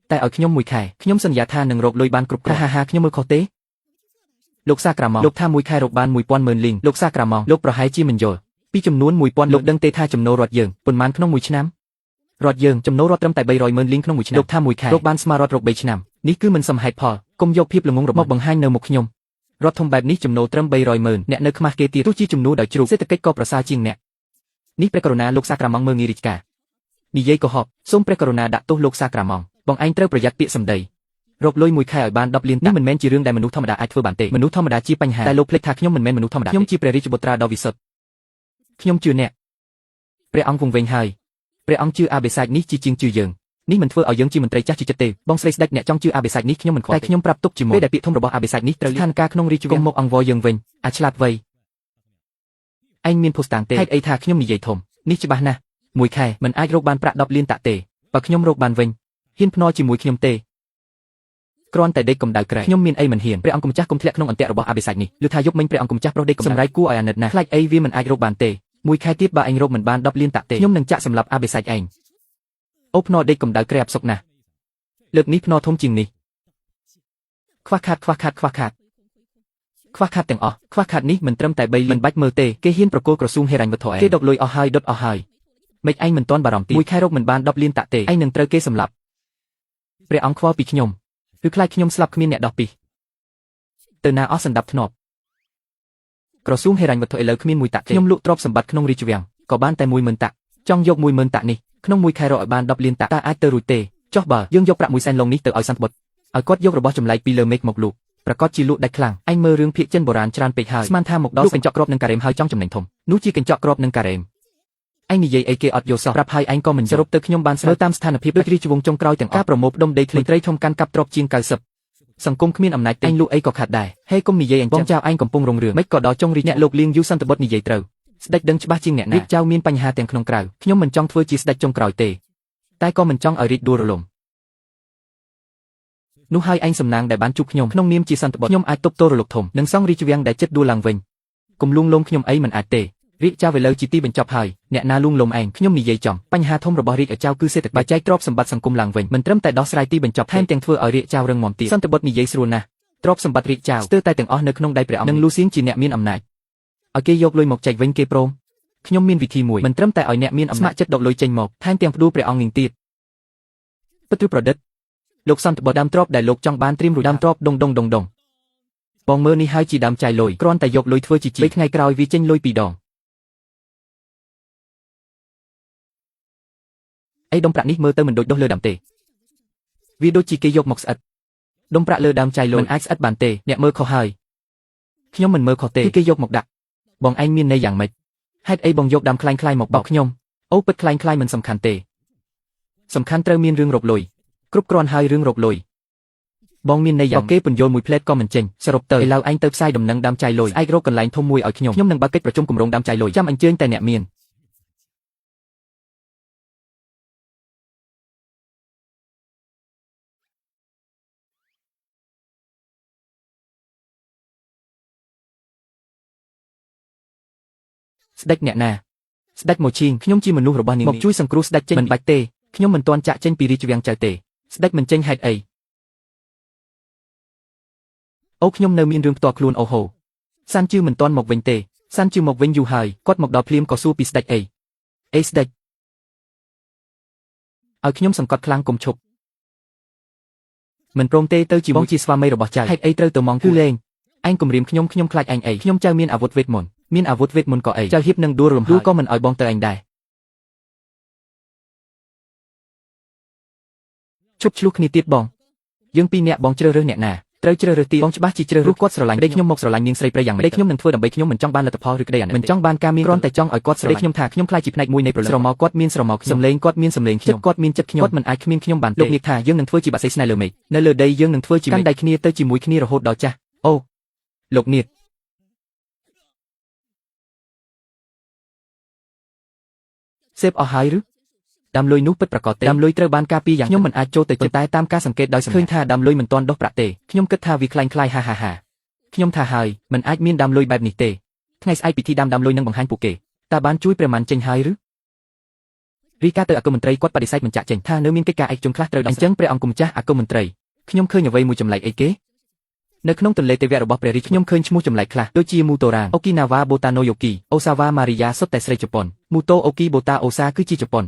តែឲ្យខ្ញុំ1 ខែខ្ញុំសន្យាថានឹងរកលុយបានគ្រប់គ្រាន់ហាខ្ញុំមើលខុសទេលោកសាក្រាម៉ង់លោកថា1 ខែរកបាន 1000 លានលោកសាក្រាម៉ង់លោកប្រហែលជាមិនយល់ពីចំនួន 1000លោកដឹងទេថាចំណូលរដ្ឋយើងប៉ុន្មានក្នុង1ឆ្នាំរដ្ឋយើងចំណូលរដ្ឋត្រឹមតែ 300,000 លានក្នុង1ឆ្នាំលោកថា1 ខែរកបានស្មើរដ្ឋរក3ឆ្នាំនេះគឺមិនសមហេតុផលកុំយកភាពល្ងងរបស់បង្ហាញនៅមុខខ្ញុំរដ្ឋធំបែបនេះចំណូលត្រឹម 300,000 អ្នកនៅខ្មាស់គេទៀតទោះជាជំនួសដោយជ្រូកសេដ្ឋកិច្ចក៏ប្រសើរជាងអ្នកនេះព្រះករុណាលោកសាក្រាម៉ង់មើងងាយរាជការនិយាយកុហកសូមព្រះករុណាដាក់ទោសលោកសាក្រាម៉ង់បងឯងត្រូវប្រយ័ត្នពាក្យសម្ដីរកលុយ1 ខែឲ្យបាន10 លាននេះមិនមែនជារឿងដែលមនុស្សធម្មតាអាចធ្វើបានទេមនុស្សធម្មតាជាបញ្ហាតែលោកភ្លេចថាខ្ញុំមិនមែនមនុស្សធម្មតាខ្ញុំជាព្រះរាជបុត្រាដ៏វិសុទ្ធខ្ញុំជឿអ្នកព្រះអង្គគង់វែងហើយព្រះអង្គជឿអាបិសាចនេះជាជាងជឿយើងនេះមិនធ្វើឲ្យយើងជាមន្ត្រីចាស់ជឿចិត្តទេបងស្រីស្ដេចអ្នកចង់ជឿអាបិសាចនេះខ្ញុំមិនខ្វល់តែខ្ញុំប្រាប់ទុកជាមុនពេលដែលពាក្យធំរបស់អាបិសាចនេះត្រូវស្ថានភាពក្នុងរាជវង្សមកអង្វរយើងវិញអាឆ្លាតវៃឯងមានភស្តុតាងទេហេតុអីថាខ្ញុំនិយាយធំនេះច្បាស់ណាស់1 ខែមិនអាចរកបានប្រាក់10 លានតាក់ទេបើខ្ញុំរកបានវិញហ៊ានភ្នាល់ជាមួយខ្ញុំទេគ្រាន់តែដេកកម្ដៅក្រែខ្ញុំមានអីមិនហ៊ានព្រះអង្គម្ចាស់កុំធ្លាក់ក្នុងអន្ទាក់របស់អាបិសាចនេះឬថាយប់មិញព្រះអង្គម្ចាស់ប្រុសដេកកម្ដៅសម្រាប់គួរឲ្យអាណិតណាស់ខ្លាចអីវាមិនអាចរកបានទេ1 ខែទៀតបើឯងរកមិនបាន10 លានតាក់ទេខ្ញុំនឹងចាក់សម្លាប់អាបិសាចឯងអូភ្នាល់ដេកកម្ដៅក្រែអផ្សុកណាស់លើកនេះភ្នាល់ធំជាងនេះខ្វះខាតទាំងអស់ខ្វះខាតនេះមិនត្រឹមតែ3 លានមិនបាច់មើលទេគេហ៊ានប្រគល់ក្រសួងហិរញ្ញវត្ថុឯងគេដកលុយអស់ហើយដុតអស់ហើយមិនឯងមិនទាន់បារម្ភទី1 ខែរកមិនបាន10 លានតាក់ទេឯងនឹងត្រូវគេសម្លាប់ព្រះអង្គខ្វល់ពីខ្ញុំគឺខ្លាចខ្ញុំស្លាប់គ្មានអ្នកដោះពីទៅណាអស់សន្តាប់ធ្នាប់ក្រសួងហិរញ្ញវត្ថុឥឡូវគ្មាន1 តាក់ទេខ្ញុំលក់ទ្រព្យសម្បត្តិក្នុងរាជវាំងក៏បានតែ 10,000 តាក់ចង់យក 10,000 តាក់នេះក្នុង1 ខែរកឲ្យបាន10 លានតាក់តើអាចទៅរួចទេចុះបើយើងយកប្រាក់1 សែនឡុងនេះទៅឲ្យសន្តិបុត្រឲ្យគាត់យកររបស់ចម្លែកពីលើមេឃមកលក់ប្រកាសជាលក់ដាច់ខ្លាំងឯងមើលរឿងភាគចិនបុរាណច្រើនពេកហើយស្មានថាមកដល់កញ្ចក់គ្រាប់នឹងការ៉េមហើយចង់ចំណេញធំនោះជាកញ្ចក់គ្រាប់នឹងការ៉េមឯងនិយាយអីគេអត់យល់សោះប្រាប់ហើយឯងក៏មិនសរុបទៅខ្ញុំបានស្មើតាមស្ថានភាពដូចរាជវង្សចុងក្រោយទាំងអស់ការប្រមូលផ្ដុំដីធ្លីត្រីធំកាន់កាប់ទ្រព្យជាង90សង្គមគ្មានអំណាចទេឯងលក់អីក៏ខាតដែរហេកុំនិយាយអញ្ចឹងបងចៅឯងកំពុងរងរឿងមិនក៏ដល់ចុងរាជអ្នកលោកលៀងយូសន្តិបុត្រនិយាយត្រូវស្ដេចដឹងច្បាស់ជាងអ្នកណារាជចៅមានបញ្ហាទាំងក្នុងក្រៅខ្ញុំមិនចង់ធ្វើជាស្ដេចចុងក្រោយទេតែក៏មិនចង់ឲ្យរាជដួលរលំនោះហើយឯងសំណាងដែលបានជួបខ្ញុំក្នុងនាមជាសន្តិបុត្រខ្ញុំអាចទប់ទល់រលកធំនិងសង់រាជវាំងដែលចិត្តដួលឡើងវិញកុំលួងលោមខ្ញុំអីមិនអាចទេរាជចៅឥឡូវជាទីបញ្ចប់ហើយអ្នកណាលួងលោមឯងខ្ញុំនិយាយចំបញ្ហាធំរបស់រាជចៅគឺសេដ្ឋកិច្ចបើចែកទ្រព្យសម្បត្តិសង្គមឡើងវិញមិនត្រឹមតែដោះស្រាយទីបញ្ចប់ថែមទាំងធ្វើឲ្យរាជចៅរឹងមាំទៀតសន្តិបុត្រនិយាយស្រួលណាស់ទ្រព្យសម្បត្តិរាជចៅស្ទើរតែទាំងអស់នៅក្នុងដៃព្រះអង្គនិងលូសៀងជាអ្នកមានអំណាចឲ្យគេយកលុយមកចែកវិញគេព្រមខ្ញុំមានវិធីមួយមិនត្រឹមតែឲ្យអ្នកមានអំណាចចិត្តដកលុយចេញមកថែមទាំងផ្ដួលព្រះអង្គនឹងទៀតពិតឬប្រឌិតលោកសន្តិបុត្រដើមទ្រព្យដែលលោកចង់បានត្រៀមរួចដើមទ្រព្យដងបងមើលនេះហើយជាដើមចាយលុយគ្រាន់តែយកលុយធ្វើជាជីថ្ងៃក្រោយវាចេញលុយ2 ដងអីដុំប្រាក់នេះមើលទៅមិនដូចដុះលើដើមទេវាដូចជាគេយកមកស្អិតដុំប្រាក់លើដើមចាយលុយមិនអាចស្អិតបានទេអ្នកមើលខុសហើយខ្ញុំមិនមើលខុសទេគេយកមកដាក់បងឯងមានន័យយ៉ាងម៉េចហេតុអីបងយកដើមខ្លែងមកបោកខ្ញុំអូពិតខ្លែងមិនសំខាន់ទេសំខាន់ត្រូវមានរឿងរកលុយគ្រប់គ្រាន់ហើយរឿងរកលុយបងមានន័យយ៉ាងគេបញ្យល់មួយផ្លែតក៏មិនចេញសរុបទៅឥឡូវឯងទៅផ្សាយដំណឹងដើមចាយលុយឯករកកន្លែងធំមួយឲ្យខ្ញុំនឹងបើកកិច្ចប្រជុំគម្រោងដើមចាយលុយចាំអញ្ជើញតែអ្នកមានស្ដេចអ្នកណាស្ដេចមកឈៀងខ្ញុំជាមនុស្សរបស់នាងមកជួយសង្គ្រោះស្ដេចចេញមិនបាច់ទេខ្ញុំមិនទាន់ចាក់ចេញពីរាជវាំងចៅទេស្ដេចមិនចេញហេតុអីអូខ្ញុំនៅមានរឿងផ្ទាល់ខ្លួនអូហូសាន់ជឿមិនទាន់មកវិញទេសាន់ជឿមកវិញយូរហើយគាត់មកដល់ភ្លាមក៏សួរពីស្ដេចអីស្ដេចឲ្យខ្ញុំសង្កត់ខ្លាំងកុំឈប់មិនព្រមទេទៅជាបងជាស្វាមីរបស់ចៅហេតុអីត្រូវទៅមកគឺលេងឯងគំរាមខ្ញុំខ្លាចឯងអីខ្ញុំចៅមានអាវុធវេទមន្ត មានអាវុធវេទមន្តក៏អីចៅហៀបនឹងដួលរំហើយក៏មិនឲ្យបងទៅអញដែរជប់ឆ្លោះគ្នាទៀតបងយើងពីរនាក់បងជ្រើសរើសអ្នកណាត្រូវជ្រើសរើសទីបងច្បាស់ជាជ្រើសរើសគាត់ស្រឡាញ់ដេកខ្ញុំមកស្រឡាញ់នាងស្រីព្រៃយ៉ាងម៉េចខ្ញុំនឹងធ្វើដើម្បីខ្ញុំមិនចង់បានលទ្ធផលឬក្តីអាណិតមិនចង់បានការមានគ្រាន់តែចង់ឲ្យគាត់ស្រឡាញ់ខ្ញុំថាខ្ញុំខ្លាចជាផ្នែកមួយនៃប្រលឹងស្រមោលគាត់មានស្រមោលខ្ញុំសម្លេងគាត់មានសម្លេងខ្ញុំចិត្តគាត់មានចិត្តខ្ញុំគាត់មិនអាចគ្មានខ្ញុំបានទេលោកនាងថាយើងនឹងធ្វើជាបាក់សីស្នេហ៍លើមេឃនៅលើដីយើងនឹងធ្វើជាកាន់ដៃគ្នាទៅជាមួយគ្នារហូតដល់ចាស់អូលោកនាងសេពអស់ហើយឬដើមលុយនោះពិតប្រាកដទេដើមលុយត្រូវបានការពារយ៉ាងខ្ញុំមិនអាចចូលទៅចិត្តតែតាមការសង្កេតដោយឃើញថាដើមលុយមិនទាន់ដុះប្រាក់ទេខ្ញុំគិតថាវាคล้ายហាហាខ្ញុំថាហើយមិនអាចមានដើមលុយបែបនេះទេថ្ងៃស្អែកពិធីដាំដើមលុយនឹងបង្ហាញពួកគេតើបានជួយព្រះម៉ាន់ចេញហើយឬរីកាទៅអគ្គមន្ត្រីគាត់បដិសេធមិនចាក់ចេញថានៅមានកិច្ចការឯកជនខ្លះត្រូវដល់អញ្ចឹងព្រះអង្គម្ចាស់អគ្គមន្ត្រីខ្ញុំឃើញអ្វីមួយចម្លែកអីគេនៅក្នុងទន្លេទេវៈរបស់ព្រះរាជខ្ញុំឃើញឈ្មោះចម្លែកខ្លះដូចជាមូតូរ៉ាងអូគីណាវ៉ាបូតាណូយ៉ូគីអូសាវ៉ាម៉ារីយ៉ាសុទ្ធតែស្រីជប៉ុនមូតូអូគីបូតាអូសាគឺជាជប៉ុន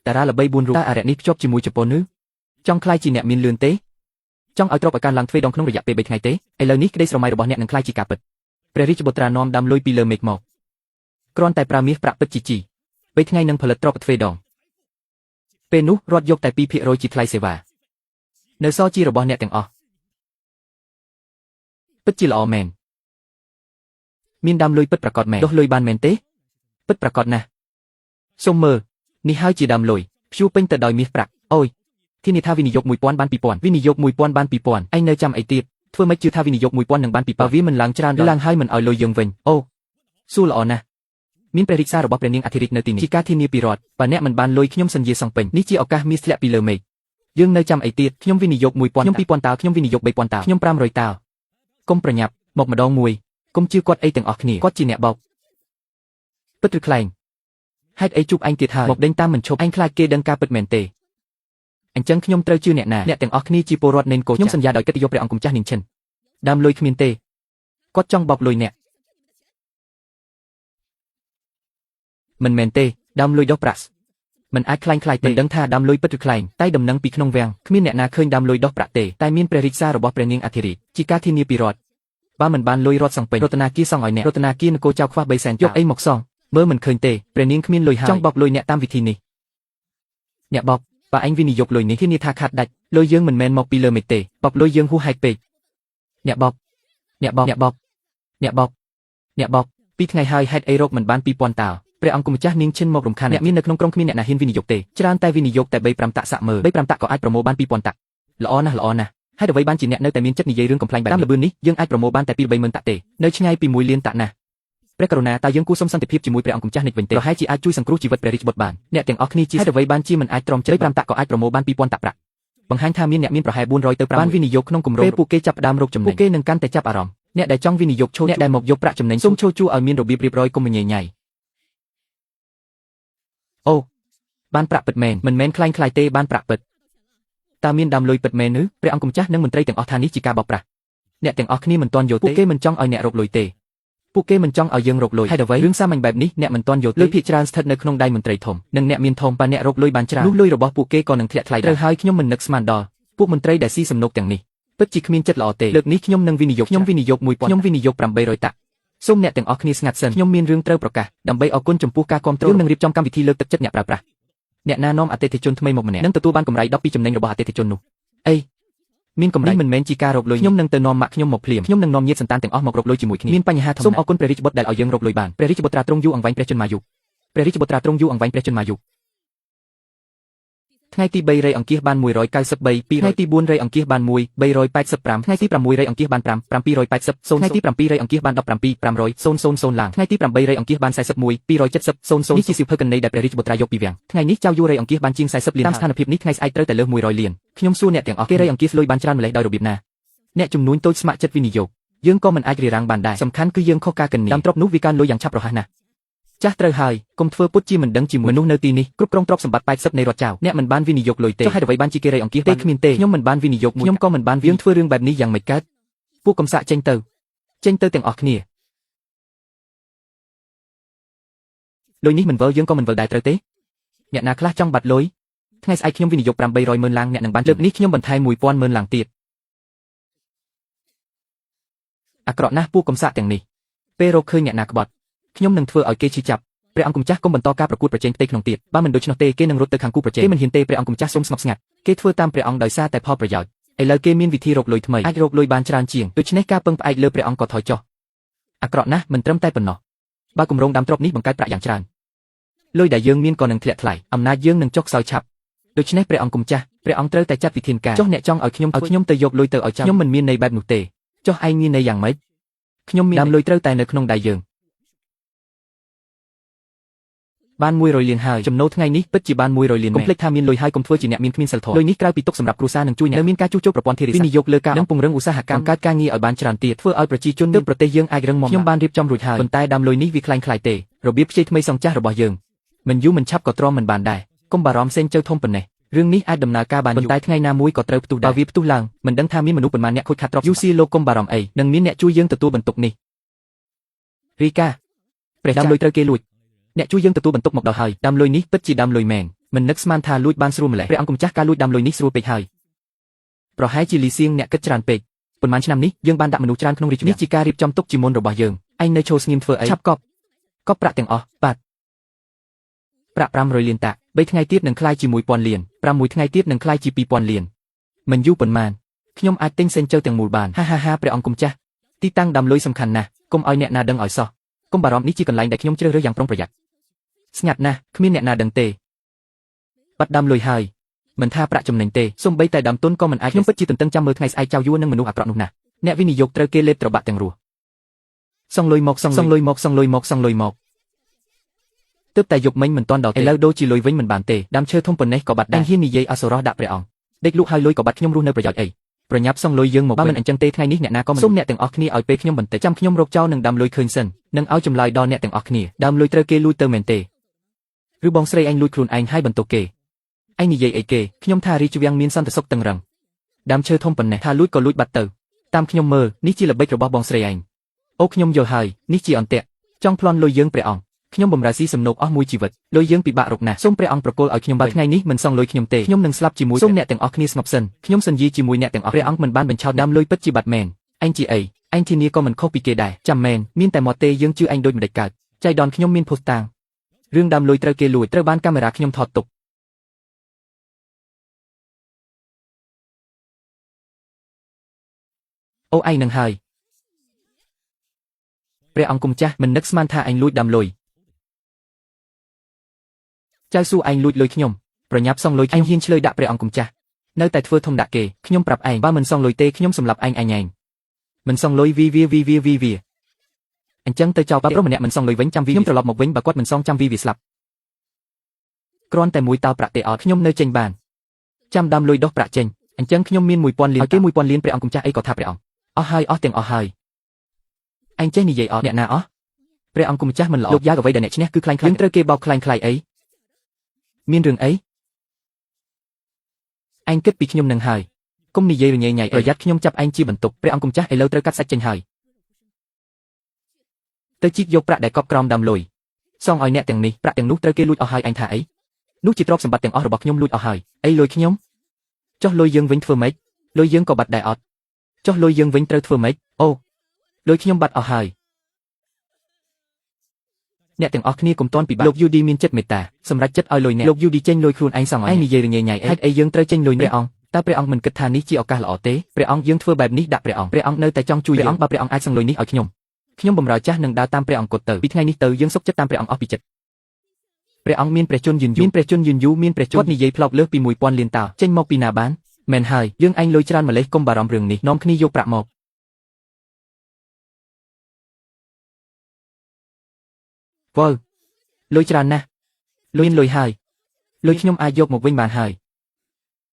តារាល្បី4រូបតើអរិយនេះភ្ជាប់ជាមួយជប៉ុនឬចង់ខ្លាយជាអ្នកមានលឿនទេចង់ឲ្យទ្រព្យឲ្យកើនឡើងទ្វេដងក្នុងរយៈពេល3ថ្ងៃទេឥឡូវនេះក្តីស្រមៃរបស់អ្នកនឹងខ្លាយជាការពិតព្រះរាជបុត្រានាំដើមលុយពីលើមេឃមកគ្រាន់តែប្រើមាសប្រាក់ពិតជី3ថ្ងៃនឹងផលិតទ្រព្យទ្វេដងពេលនោះរដ្ឋយកតែ 2% ជាថ្លៃសេវានៅសល់ជារបស់អ្នកទាំងអស់ពិតជាល្អមែនមានដើមលុយពិតប្រាកដមែនដុះលុយបានមែនទេពិតប្រាកដណាស់សូមមើលនេះហើយជាដើមលុយព្យួរពេញទៅដោយមាសប្រាក់អូយធានាថាវិនិយោគ 1000 បាន 2000វិនិយោគ 1000 បាន 2000ឯងនៅចាំអីទៀតធ្វើម៉េចជឿថាវិនិយោគ 1000 នឹងបាន 2000បើវាមិនឡើងច្រើនឡើងហើយមិនឲ្យលុយយើងវិញអូសួរល្អណាស់មានព្រះរាជសាររបស់ព្រះនាងអធិរាជនៅទីនេះជាការធានាពីរដ្ឋបើអ្នកមិនបានលុយខ្ញុំសន្យាសងពេញនេះជាឱកាសមាសធ្លាក់ពីលើមេឃយើងនៅចាំអីទៀតខ្ញុំវិនិយោគ 1000 ខ្ញុំ 2000 តើខ្ញុំវិនិយោគ 3000 តើខ្ញុំ500តើកុំប្រញាប់មកម្ដងមួយកុំជឿគាត់អីទាំងអស់គ្នាគាត់ជាអ្នកបោកពិតឬខ្លែងហេតុអីជួបអញទៀតហើយមកដេញតាមមិនឈប់អញខ្លាចគេដឹងការពិតមែនទេអញ្ចឹងខ្ញុំត្រូវជឿអ្នកណាអ្នកទាំងអស់គ្នាជាពលរដ្ឋនេនកោខ្ញុំសន្យាដោយកិត្តិយសព្រះអង្គម្ចាស់នាងឈិនដើមលុយគ្មានទេគាត់ចង់បោកលុយអ្នកមិនមែនទេដើមលុយដុះប្រាក់មិនអាចខ្លាយទេមិនដឹងថាដើមលុយពិតឬខ្លែងតែដំណឹងពីក្នុងវាំងគ្មានអ្នកណាឃើញដើមលុយដុះប្រាក់ទេតែមានព្រះរាជសាររបស់ព្រះនាងអធិរាជជាការធានាពីរដ្ឋបើមិនបានលុយរដ្ឋសងពេញរតនាគារសងឲ្យអ្នករតនាគារនគរចៅខ្វះ3សែនយកអីមកសងមើលមិនឃើញទេព្រះនាងគ្មានលុយហើយចង់បោកលុយអ្នកតាមវិធីនេះអ្នកបោកបើឯងវិនិយោគលុយនេះធានាថាខាតដាច់លុយយើងមិនមែនមកពីលើមេឃទេបោកលុយយើងហួសហេតុពេកអ្នកបោក2ថ្ងៃហើយហេតុអីរកមិនបាន 2000 តើព្រះអង្គម្ចាស់នាងឈិនមករំខានអ្នកមាននៅក្នុងក្រុមគ្មានអ្នកណាហ៊ានវិនិយោគទេច្រើនតែវិនិយោគតែ 3-5 តាក់សាក់មើល 3-5 តាក់ក៏អាចប្រមូលបាន 2000 តាក់ល្អណាស់ហេតុអ្វីបានជាអ្នកនៅតែមានចិត្តនិយាយរឿងកំ pl ែងបែបតាមលបឿននេះយើងអាចប្រមូលបានតែ 2-30000 តាក់ទេនៅឆ្ងាយពី1លានតាក់ណាស់ព្រះករុណាតើយើងគួរសុំសន្តិភាពជាមួយព្រះអង្គម្ចាស់នេះវិញទេប្រហែលជាអាចជួយសង្គ្រោះជីវិតព្រះរាជបុត្របានអ្នកទាំងអស់គ្នាជាហេតុអ្វីបានជាមិនអាចទ្រាំជ្រៃ5តាក់ក៏អាចប្រមូលបាន 2000 តាក់ប្រាក់បង្ហាញថាមានអ្នកមានប្រហែល400ទៅ500បានវិនិយោគក្នុងគម្រោងពេលពួកគេចាប់ផ្ដើមរកចំណេញពួកគេនឹងកាន់តែចាប់អារម្មណ៍អ្នកដែលចង់វិនិយោគឈោអ្នកដែលមកយកប្រាក់ចំណេញសូមឈោជួឲ្យមានរបៀបរៀបរយកុំញ៉ៃញ៉ៃអូបានប្រាក់ពិតមែនមិនមែនខ្លាញ់ទេបានប្រាក់ពិតតើមានដើមលុយពិតមែនឬព្រះអង្គម្ចាស់និងមន្ត្រីទាំងអស់ថានេះជាការបោកប្រាស់អ្នកទាំងអស់គ្នាមិនទាន់យល់ទេពួកគេមិនចង់ឲ្យអ្នករកលុយទេពួកគេមិនចង់ឲ្យយើងរកលុយហេតុអ្វីរឿងសាមញ្ញបែបនេះអ្នកមិនទាន់យល់ទេលុយភាគច្រើនស្ថិតនៅក្នុងដៃមន្ត្រីធំនិងអ្នកមានធំបើអ្នករកលុយបានច្រើននោះលុយរបស់ពួកគេក៏នឹងធ្លាក់ថ្លៃត្រូវហើយខ្ញុំមិននឹកស្មានដល់ពួកមន្ត្រីដែលស៊ីសំណុកទាំងនេះពិតជាគ្មានចិត្តល្អទេលើកនេះខ្ញុំនឹងវិនិយោគខ្ញុំវិនិយោគ 1000ខ្ញុំវិនិយោគ 800 តាក់សូមអ្នកទាំងអស់គ្នាស្ងាត់សិនខ្ញុំមានរឿងត្រូវប្រកាសដើម្បីអរគុណចំពោះការគាំទ្រនិងរៀបចំកម្មវិធីលើកទឹកចិត្តអ្នកប្រើប្រាស់អ្នកណានាំអតិថិជនថ្មីមកម្នាក់នឹងទទួលបានកម្រៃ10ពីចំណេញរបស់អតិថិជននោះអីមានកម្រៃមិនមែនជាការរកលុយខ្ញុំនឹងទៅនាំម៉ាក់ខ្ញុំមកភ្លាមខ្ញុំនឹងនាំញាតិសន្តានទាំងអស់មករកលុយជាមួយគ្នាមានបញ្ហាធំសូមអរគុណព្រះរាជបុត្រដែលឲ្យយើងរកលុយបានព្រះរាជបុត្រាទ្រង់យូរអង្វែងព្រះជន្មាយុព្រះរាជបុត្រាទ្រង់យូរអង្វែងព្រះជន្មាយុថ្ងៃទី3រៃអង្គាសបាន193 2ថ្ងៃទី4រៃអង្គាសបាន1 385ថ្ងៃទី6រៃអង្គាសបាន5 780ថ្ងៃទី7រៃអង្គាសបាន17 500ឡើងថ្ងៃទី8រៃអង្គាសបាន41 270នេះជាសៀវភៅកណីដែលព្រះរាជបុត្រាយកពីវាំងថ្ងៃនេះចៅយូររៃអង្គាសបានជាង40លានតាមស្ថានភាពនេះថ្ងៃស្អែកត្រូវតែលើស100លានខ្ញុំសួរអ្នកទាំងអស់គេរៃអង្គាសលុយបានច្រើនម្លេះដោយរបៀបណាអ្នកចំនួនតូចស្ម័គ្រចិត្តវិនិយោគយើងក៏មិនអាចរារាំងបានដែរសំខាន់គឺយើងខុសការកណីតាមទ្រព្យនោះវាកើនលុយយ៉ាងឆាប់រហ័សណាស់ចាស់ត្រូវហើយកុំធ្វើពុតជាមិនដឹងជាមួយមនុស្សនៅទីនេះគ្រប់គ្រងទ្រព្យសម្បត្តិ80នៃរដ្ឋចៅអ្នកមិនបានវិនិយោគលុយទេចុះហេតុអ្វីបានជាគេរៃអង្គាសទេគ្មានទេខ្ញុំមិនបានវិនិយោគខ្ញុំក៏មិនបានយើងធ្វើរឿងបែបនេះយ៉ាងម៉េចកើតពួកកំសាកចេញទៅទាំងអស់គ្នាលុយនេះមិនវិលយើងក៏មិនវិលដែរត្រូវទេអ្នកណាខ្លះចង់បាត់លុយថ្ងៃស្អែកខ្ញុំវិនិយោគ800,000 ឡើងអ្នកនឹងបានលើកនេះខ្ញុំបន្ថែម 1000,000 ឡើងទៀតអាក្រក់ណាស់ពួកកំសាកទាំងនេះពេលរកឃើញអ្នកណាក្បត់ ខ្ញុំនឹងធ្វើឲ្យគេឈឺចាប់ព្រះអង្គម្ចាស់កុំបន្តការប្រកួតប្រជែងផ្ទៃក្នុងទៀតបើមិនដូច្នោះទេគេនឹងរត់ទៅខាងគូប្រជែងគេមិនហ៊ានទេព្រះអង្គម្ចាស់សូមស្ងប់ស្ងាត់គេធ្វើតាមព្រះអង្គដោយសារតែផលប្រយោជន៍ឥឡូវគេមានវិធីរកលុយថ្មីអាចរកលុយបានច្រើនជាងដូច្នេះការពឹងផ្អែកលើព្រះអង្គក៏ថយចុះអាក្រក់ណាស់មិនត្រឹមតែប៉ុណ្ណោះបើគម្រោងដាំទ្រព្យនេះបង្កើតប្រាក់យ៉ាងច្រើនលុយដែលយើងមានក៏នឹងធ្លាក់ថ្លៃអំណាចយើងនឹងចុះខ្សោយឆាប់ដូច្នេះព្រះអង្គម្ចាស់ព្រះអង្គត្រូវតែចាត់វិធានការចុះអ្នកចង់ឲ្យខ្ញុំទៅយកលុយទៅឲ្យខ្ញុំមិនមានន័យបែបនោះទេចុះឯងមានន័យយ៉ាងម៉េចខ្ញុំមានដើមលុយត្រូវតែនៅក្នុងដៃយើងបាន100លានហើយចំណូលថ្ងៃនេះពិតជាបាន100លានកុំភ្លេចថាមានលុយហើយកុំធ្វើជាអ្នកមានគ្មានសិលធម៌លុយនេះក្រៅពីទុកសម្រាប់គ្រួសារនិងជួយអ្នកនៅមានការជួសជុលប្រព័ន្ធធារាសាស្ត្រវិនិយោគលើការនិងពង្រឹងឧស្សាហកម្មបង្កើតការងារឲ្យបានច្រើនទៀតធ្វើឲ្យប្រជាជននៅប្រទេសយើងអាចរឹងមាំខ្ញុំបានរៀបចំរួចហើយប៉ុន្តែដើមលុយនេះវាคล้ายៗទេរបៀបខ្ចីថ្មីសង់ចាស់របស់យើងមិនយូរមិនឆាប់ក៏ទ្រាំមិនបានដែរកុំបារម្ភសេងជើធំប៉ុណ្ណេះរឿងនេះអាចដំណើរការបានយូរប៉ុន្តែថ្ងៃណាមួយក៏ត្រូវផ្ទុះដែរបើវាផ្ទុះឡើងមិនដឹងថាមានមនុស្សប៉ុន្មានអ្នកខូចខាតទ្រព្យUCលោកកុំបារម្ភអីនឹងមានអ្នកជួយយើងទទួលបន្ទុកនេះរីកាព្រះដើមលុយត្រូវគេលួចអ្នកជួយយើងទទួលបន្ទុកមកដល់ហើយដើមលុយនេះពិតជាដើមលុយមែនមិននឹកស្មានថាលួចបានស្រួលម្ល៉េះព្រះអង្គម្ចាស់ការលួចដើមលុយនេះស្រួលពេកហើយប្រហែលជាលីសៀងអ្នកគិតច្រើនពេកប៉ុន្មានឆ្នាំនេះយើងបានដាក់មនុស្សច្រើនក្នុងរាជវាំងនេះជាការរៀបចំទុកជាមុនរបស់យើងឯងនៅឈរស្ងៀមធ្វើអីឆាប់កប់ប្រាក់ទាំងអស់បាទប្រាក់500លានតា3ថ្ងៃទៀតនឹងក្លាយជា1000លាន6ថ្ងៃទៀតនឹងក្លាយជា2000លានមិនយូរប៉ុន្មានខ្ញុំអាចទិញសេនជើទាំងមូលបានហាព្រះអង្គម្ចាស់ទីតាំងដើមលុយសំខាន់ណាស់កុំឲ្យអ្នកណាដឹងឲ្យសោះកុំបារម្ភនេះជាកន្លែងដែលខ្ញុំជ្រើសរើសយ៉ាងប្រុងប្រយ័ត្នស្ងាត់ណាស់គ្មានអ្នកណាដឹងទេបាត់ដើមលុយហើយមិនថាប្រាក់ចំណេញទេសូម្បីតែដើមទុនក៏មិនអាចខ្ញុំពិតជាទន្ទឹងចាំមើលថ្ងៃស្អែកចៅយួននិងមនុស្សអាក្រក់នោះណាអ្នកវិនិយោគត្រូវគេលេបត្របាក់ទាំងរស់សងលុយមកទើបតែយប់មិញមិនទាន់ដល់ទេឥឡូវដូរជាលុយវិញមិនបានទេដើមឈើធំប៉ុណ្ណេះក៏បាត់ដែរហ៊ាននិយាយអសុរោះដាក់ព្រះអង្គដេកលក់ហើយលុយក៏បាត់ខ្ញុំរស់នៅប្រយោជន៍អីប្រញាប់សងលុយយើងមកបើមិនអញ្ចឹងទេថ្ងៃនេះអ្នកណាក៏មិនសូមអ្នកទាំងអស់គ្នាឲ្យពេលខ្ញុំបន្តិចចាំខ្ញុំរកចោលនឹងដើមលុយឃើញសិននឹងឲ្យចម្លើយដល់អ្នកទាំងអស់គ្នាដើមលុយត្រូវគេលួចទៅមែនទេឬបងស្រីឯងលួចខ្លួនឯងហើយបន្ទោសគេឯងនិយាយអីគេខ្ញុំថារាជវាំងមានសន្តិសុខតឹងរឹងដើមឈើធំប៉ុណ្ណេះថាលួចក៏លួចបាត់ទៅតាមខ្ញុំមើលនេះជាល្បិចរបស់បងស្រីឯងអូខ្ញុំយល់ហើយនេះជាអន្ទាក់ចង់ប្លន់លុយយើងព្រះអង្គខ្ញុំបំរើស៊ីសំណូកអស់មួយជីវិតលុយយើងពិបាករកណាស់សូមព្រះអង្គប្រគល់ឲ្យខ្ញុំបើថ្ងៃនេះមិនសងលុយខ្ញុំទេខ្ញុំនឹងស្លាប់ជាមួយសូមអ្នកទាំងអស់គ្នាស្ងប់សិនខ្ញុំសន្យាជាមួយអ្នកទាំងអស់ព្រះអង្គមិនបានបញ្ឆោតដើមលុយពិតជាបាត់មែនឯងជាអីឯងធានាក៏មិនខុសពីគេដែរចាំមែនមានតែមកទេយើងជឿឯងដូចម្ដេចកើតចៃដន្យខ្ញុំមានភស្តុតាងរឿងដើមលុយត្រូវគេលួចត្រូវបានកាមេរ៉ាខ្ញុំថតទុកអូឯងនឹងហើយព្រះអង្គម្ចាស់មិននឹកស្មានថាឯងលួចដើមលុយចៅសួរឯងលួចលុយខ្ញុំប្រញាប់សងលុយឯងហ៊ានឆ្លើយដាក់ព្រះអង្គម្ចាស់នៅតែធ្វើធំដាក់គេខ្ញុំប្រាប់ឯងបើមិនសងលុយទេខ្ញុំសម្លាប់ឯងមិនសងលុយវីអញ្ចឹងទៅចោលបើប្រុសម្នាក់មិនសងលុយវិញចាំវីខ្ញុំត្រឡប់មកវិញបើគាត់មិនសងចាំវីស្លាប់គ្រាន់តែមួយតោប្រាក់ទេអត់ខ្ញុំនៅចេញបានចាំដើមលុយដោះប្រាក់ចេញអញ្ចឹងខ្ញុំមាន1000លានឲ្យគេ1000លានព្រះអង្គម្ចាស់អីក៏ថាព្រះអង្គអស់ហើយអស់ទាំងអស់ហើយឯងចេះនិយាយអត់អ្នកណាអស់ព្រះអង្គម្ចាស់មិនល្អលោកយ៉ាងអ្វីដែលអ្នកឈ្នះគឺខ្លាញ់យើងត្រូវគេបោកខ្លាញ់អីមានរឿងអីឯងគិតពីខ្ញុំនឹងហើយកុំនិយាយរញ៉េញ៉ៃប្រយ័ត្នខ្ញុំចាប់ឯងជាបន្ទុកព្រះអង្គម្ចាស់ឥឡូវត្រូវកាត់សាច់ចេញហើយទៅជីកយកប្រាក់ដែលកប់ក្រោមដើមលុយសងឲ្យអ្នកទាំងនេះប្រាក់ទាំងនោះត្រូវគេលួចអស់ហើយឯងថាអីនោះជាទ្រព្យសម្បត្តិទាំងអស់របស់ខ្ញុំលួចអស់ហើយអីលុយខ្ញុំចុះលុយយើងវិញធ្វើម៉េចលុយយើងក៏បាត់ដែរអត់ចុះលុយយើងវិញត្រូវធ្វើម៉េចអូលុយខ្ញុំបាត់អស់ហើយអ្នកទាំងអស់គ្នាកុំតន់ពិបាកលោកយូឌីមានចិត្តមេត្តាសម្រាប់ចិត្តឲ្យលុយអ្នកលោកយូឌីចេញលុយខ្លួនឯងសងឲ្យឯងនិយាយរញ៉េញ៉ៃហេតុអីយើងត្រូវចេញលុយព្រះអង្គតើព្រះអង្គមិនគិតថានេះជាឱកាសល្អទេព្រះអង្គយើងធ្វើបែបនេះដាក់ព្រះអង្គនៅតែចង់ជួយព្រះអង្គបើព្រះអង្គអាចសងលុយនេះឲ្យខ្ញុំបម្រើចាស់នឹងដើរតាមព្រះអង្គគត់ទៅពីថ្ងៃនេះទៅយើងសុខចិត្តតាមព្រះអង្គអស់ពីចិត្តព្រះអង្គមានព្រះជន្មយឺនយូរគាត់និយាយផ្លោកលើសពី1000លានតោចេញមកពីណាបានមែនហើយយើងឯងលុយច្រើនម្លេះកុំបារម្ភរឿងនេះនាំគ្នាយកប្រាក់មកវ៉ៅលុយច្រើនណាស់លុយហើយលុយខ្ញុំអាចយកមកវិញបានហើយ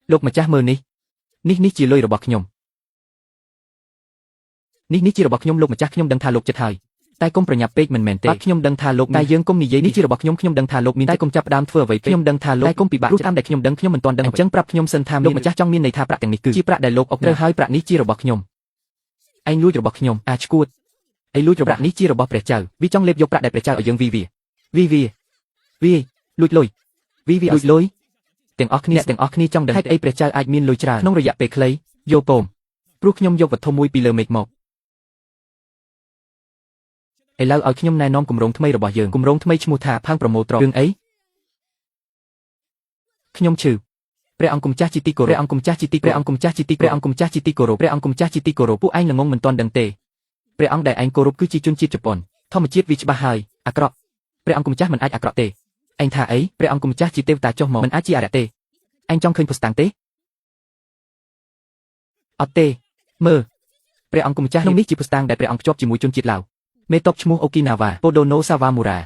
លោកម្ចាស់មើលនេះជាលុយរបស់ខ្ញុំនេះជារបស់ខ្ញុំលោកម្ចាស់ខ្ញុំដឹងថាលោកចិត្តហើយតែកុំប្រញាប់ពេកមិនមែនទេខ្ញុំដឹងថាលោកតែយើងកុំនិយាយនេះជារបស់ខ្ញុំដឹងថាលោកមានតែកុំចាប់ផ្ដើមធ្វើអ្វីពេកខ្ញុំដឹងថាលោកតែកុំពិបាកព្រោះតាមដែលខ្ញុំដឹងខ្ញុំមិនទាន់ដឹងអញ្ចឹងប្រាប់ខ្ញុំសិនថាលោកម្ចាស់ចង់មានន័យថាប្រាក់ទាំងនេះគឺជាប្រាក់ដែលលោកអុកត្រូវហើយប្រាក់នេះជារបស់ខ្ញុំឯងលួចរបស់ខ្ញុំឈួតឯងលួចប្រាក់នេះជារបស់ព្រះចៅវាចង់លេបយកប្រាក់ដែលព្រះចៅឲ្យយើងវីលួចលុយទាំងអស់គ្នាចង់ដឹងហេតុអីព្រះចៅអាចមានលុយច្រើនក្នុងរយៈពេលខ្លីយកពោមព្រោះខ្ញុំយកវត្ថុមួយពីលើមេឃមក ឥឡូវឲ្យខ្ញុំណែនាំគម្រោងថ្មីរបស់យើងគម្រោងថ្មីឈ្មោះថាផាំងប្រម៉ូត្ររឿងអីខ្ញុំឈឺព្រះអង្គម្ចាស់ជាទីគោរពព្រះអង្គម្ចាស់ជាទីព្រះអង្គម្ចាស់ជាទីព្រះអង្គម្ចាស់ជាទីគោរពព្រះអង្គម្ចាស់ជាទីគោរពពួកឯងល្ងងមិនទាន់ដឹងទេព្រះអង្គដែលឯងគោរពគឺជាជនជាតិជប៉ុនធម្មជាតិវាច្បាស់ហើយអាក្រក់ព្រះអង្គម្ចាស់មិនអាចអាក្រក់ទេឯងថាអីព្រះអង្គម្ចាស់ជាទេវតាចុះមកមិនអាចជាអរិយទេឯងចង់ឃើញភស្តុតាងទេអត់ទេមើលព្រះអង្គម្ចាស់ក្នុងនេះជាភស្តុតាងដែលព្រះអង្គភ្ជាប់ជាមួយជនជាតិឡាវមេតបឈ្មោះអូគីណាវ៉ាប៉ូដូណូសាវ៉ាមូរ៉ា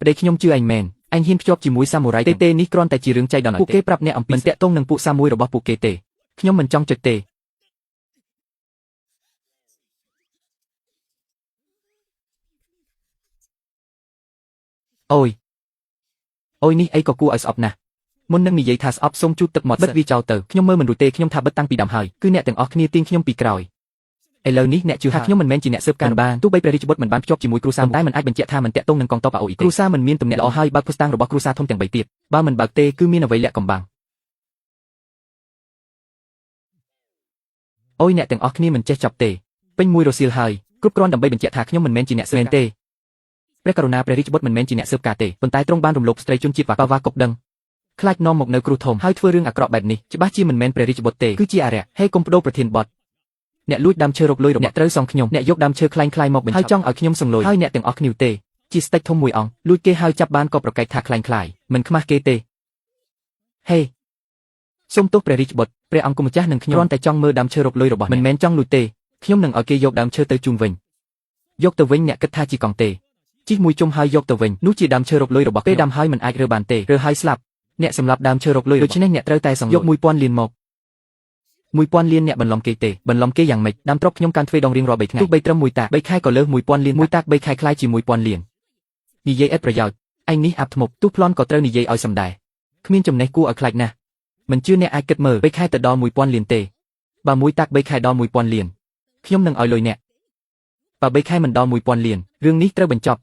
ប្តីខ្ញុំជឿឯងមែនឯងហ៊ានភ្ជាប់ជាមួយសាមូរ៉ៃទេនេះគ្រាន់តែជារឿងចៃដន្យពួកគេប្រាប់អ្នកអំពីមិនតាក់ទងនឹងពួកសាមួយរបស់ពួកគេទេខ្ញុំមិនចង់ចុចទេអូយនេះអីក៏គួរឲ្យស្អប់ណាស់មុននឹងនិយាយថាស្អប់សូមជូតទឹកមាត់បិទវាចោលទៅខ្ញុំមើលមិនរួចទេខ្ញុំថាបិទតាំងពីដើមហើយគឺអ្នកទាំងអស់គ្នាទាញខ្ញុំពីក្រោយឥឡូវនេះអ្នកជឿថាខ្ញុំមិនមែនជាអ្នកស៊ើបការបានទោះបីព្រះរាជបុត្រមិនបានភ្ជាប់ជាមួយគ្រូសាតែមិនអាចបញ្ជាក់ថាមិនតាក់ទងនឹងកងទ័ព AOI ទេគ្រូសាមិនមានទំនាក់ល្អហើយបើកភស្តុតាងរបស់គ្រូសាធំទាំង3ទៀតបើមិនបើកទេគឺមានអ្វីលាក់កំបាំងអូយអ្នកទាំងអស់គ្នាមិនចេះចប់ទេពេញមួយរសៀលហើយគ្រប់គ្រាន់ដើម្បីបញ្ជាក់ថាខ្ញុំមិនមែនជាអ្នកស៊ើបការទេព្រះករុណាព្រះរាជបុត្រមិនមែនជាអ្នកស៊ើបការទេប៉ុន្តែទ្រង់បានរំលោភស្ត្រីជនជាតិវ៉ាកុបដឹងខ្លាចនាំមកនៅគ្រូធំហើយធ្វើរឿងអាក្រក់បែបនេះច្បាស់ជាមិនមែនព្រះរាជបុត្រទេគឺជាអរិយហេកុំបដូរប្រធានបទអ្នកលួចដើមឈើរកលុយរបស់អ្នកត្រូវសងខ្ញុំអ្នកយកដើមឈើខ្លែងមកបញ្ឆោតហើយចង់ឲ្យខ្ញុំសងលុយហើយអ្នកទាំងអស់គ្នាទេជាស្ដេចធំមួយអង្គលួចគេហើយចាប់បានក៏ប្រកែកថាខ្លែងមិនខ្មាស់គេទេហេសូមទោសព្រះរាជបុត្រព្រះអង្គម្ចាស់នឹងខ្ញុំគ្រាន់តែចង់មើលដើមឈើរកលុយរបស់មិនមែនចង់លួចទេខ្ញុំនឹងឲ្យគេយកដើមឈើទៅជូនវិញយកទៅវិញអ្នកគិតថាជាកង់ទេជីកមួយជុំហើយយកទៅវិញនោះជាដើមឈើរកលុយរបស់ពេលដាំហើយមិនអាចរើបានទេរើហើយស្លាប់អ្នកសម្លាប់ដើមឈើរកលុយដូច្នេះអ្នកត្រូវតែសងយក 1000 លានមក 1000 លានអ្នកបន្លំគេទេបន្លំគេយ៉ាងម៉េចដាំទ្រព្យខ្ញុំកាន់ទ្វេដងរៀងរាល់3ថ្ងៃទោះបីត្រឹម1តា3ខែក៏លើស 1000 លាន1តា3ខែខ្លាយជា 1000 លាននិយាយឥតប្រយោជន៍ឯងនេះអាប់ធ្មប់ទោះប្លន់ក៏ត្រូវនិយាយឲ្យសំដែរគ្មានចំណេះគួរឲ្យខ្លាចណាស់មិនជឿអ្នកអាចគិតមើល3ខែទៅដល់ 1000 លានទេបើ1តា3ខែដល់ 1000 លានខ្ញុំនឹងឲ្យលុយអ្នកបើ3ខែមិនដល់ 1000 លានរឿងនេះត្រូវបញ្ចប់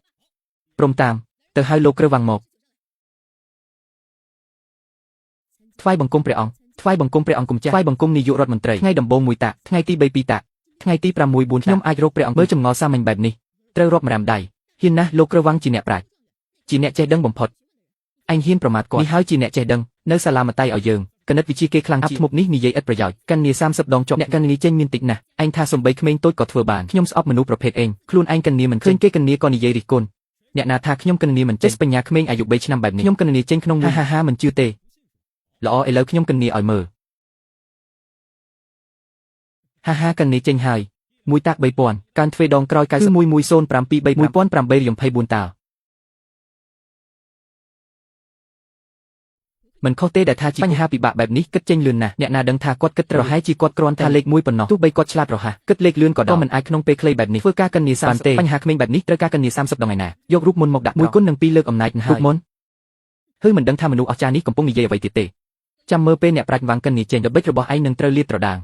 ព្រមតាមទៅហៅលោកក្រឹវវាំងមកថ្វាយបង្គំព្រះអង្គថ្វាយបង្គំព្រះអង្គម្ចាស់ថ្វាយបង្គំនាយករដ្ឋមន្ត្រីថ្ងៃដំបូង1តាថ្ងៃទី3 2តាថ្ងៃទី6 4ខ្ញុំអាចរកព្រះអង្គមើលចម្ងល់សាមញ្ញបែបនេះត្រូវរាប់ម្រាមដៃហ៊ានណាស់លោកក្រឹវវាំងជាអ្នកប្រាជ្ញជាអ្នកចេះដឹងបំផុតឯងហ៊ានប្រមាថគាត់នេះហើយជាអ្នកចេះដឹងនៅសាលាមតៃឲ្យយើងគណិតវិទ្យាគេខ្លាំងអាប់ធ្មប់នេះនិយាយឥតប្រយោជន៍កញ្ញា30ដងជាប់អ្នកកញ្ញាចេញមានតិចណាស់ឯងថាសំបីក្មេងតូចក៏ធ្វើបានខ្ញុំស្អប់មនុស្សប្រភេទឯងខ្លួនឯងកញ្ញាមិនឃើញគេកញ្ញាក៏និយាយរិះគន់អ្នកណាថាខ្ញុំកញ្ញាមិនចេះបញ្ញាក្មេងអាយុ3ឆ្នាំបែបនេះខ្ញុំកញ្ញាចេញក្នុងហាមិនជឿទេល្អឥឡូវខ្ញុំកញ្ញាឲ្យមើលកញ្ញាចេញហើយ1តាក់ 3000ការទ្វេដងក្រោយ911073 1824តាមិនខុសទេដែលថាជាបញ្ហាពិបាកបែបនេះគិតចេញលឿនណាស់អ្នកណាដឹងថាគាត់គិតត្រូវប្រហែលជាគាត់គ្រាន់តែលេខ1ប៉ុណ្ណោះទោះបីគាត់ឆ្លាតរហ័សគិតលេខលឿនក៏ដោយមិនអាចក្នុងពេលខ្លីបែបនេះធ្វើការកញ្ញា30ទេបញ្ហាក្មេងបែបនេះត្រូវការកញ្ញា30ដងឯណាយករូបមុនមកដាក់1គុណនឹង2លើកអំណាចហើយរូបមុនហើយមិនដឹងថាមនុស្សអស្ចារ្យនេះកំពុងនិយាយអ្វីទៀតទេចាំមើលពេលអ្នកប្រាជ្ញវាំងកញ្ញាចេញល្បិចរបស់ឯងនឹងត្រូវលាតត្រដាង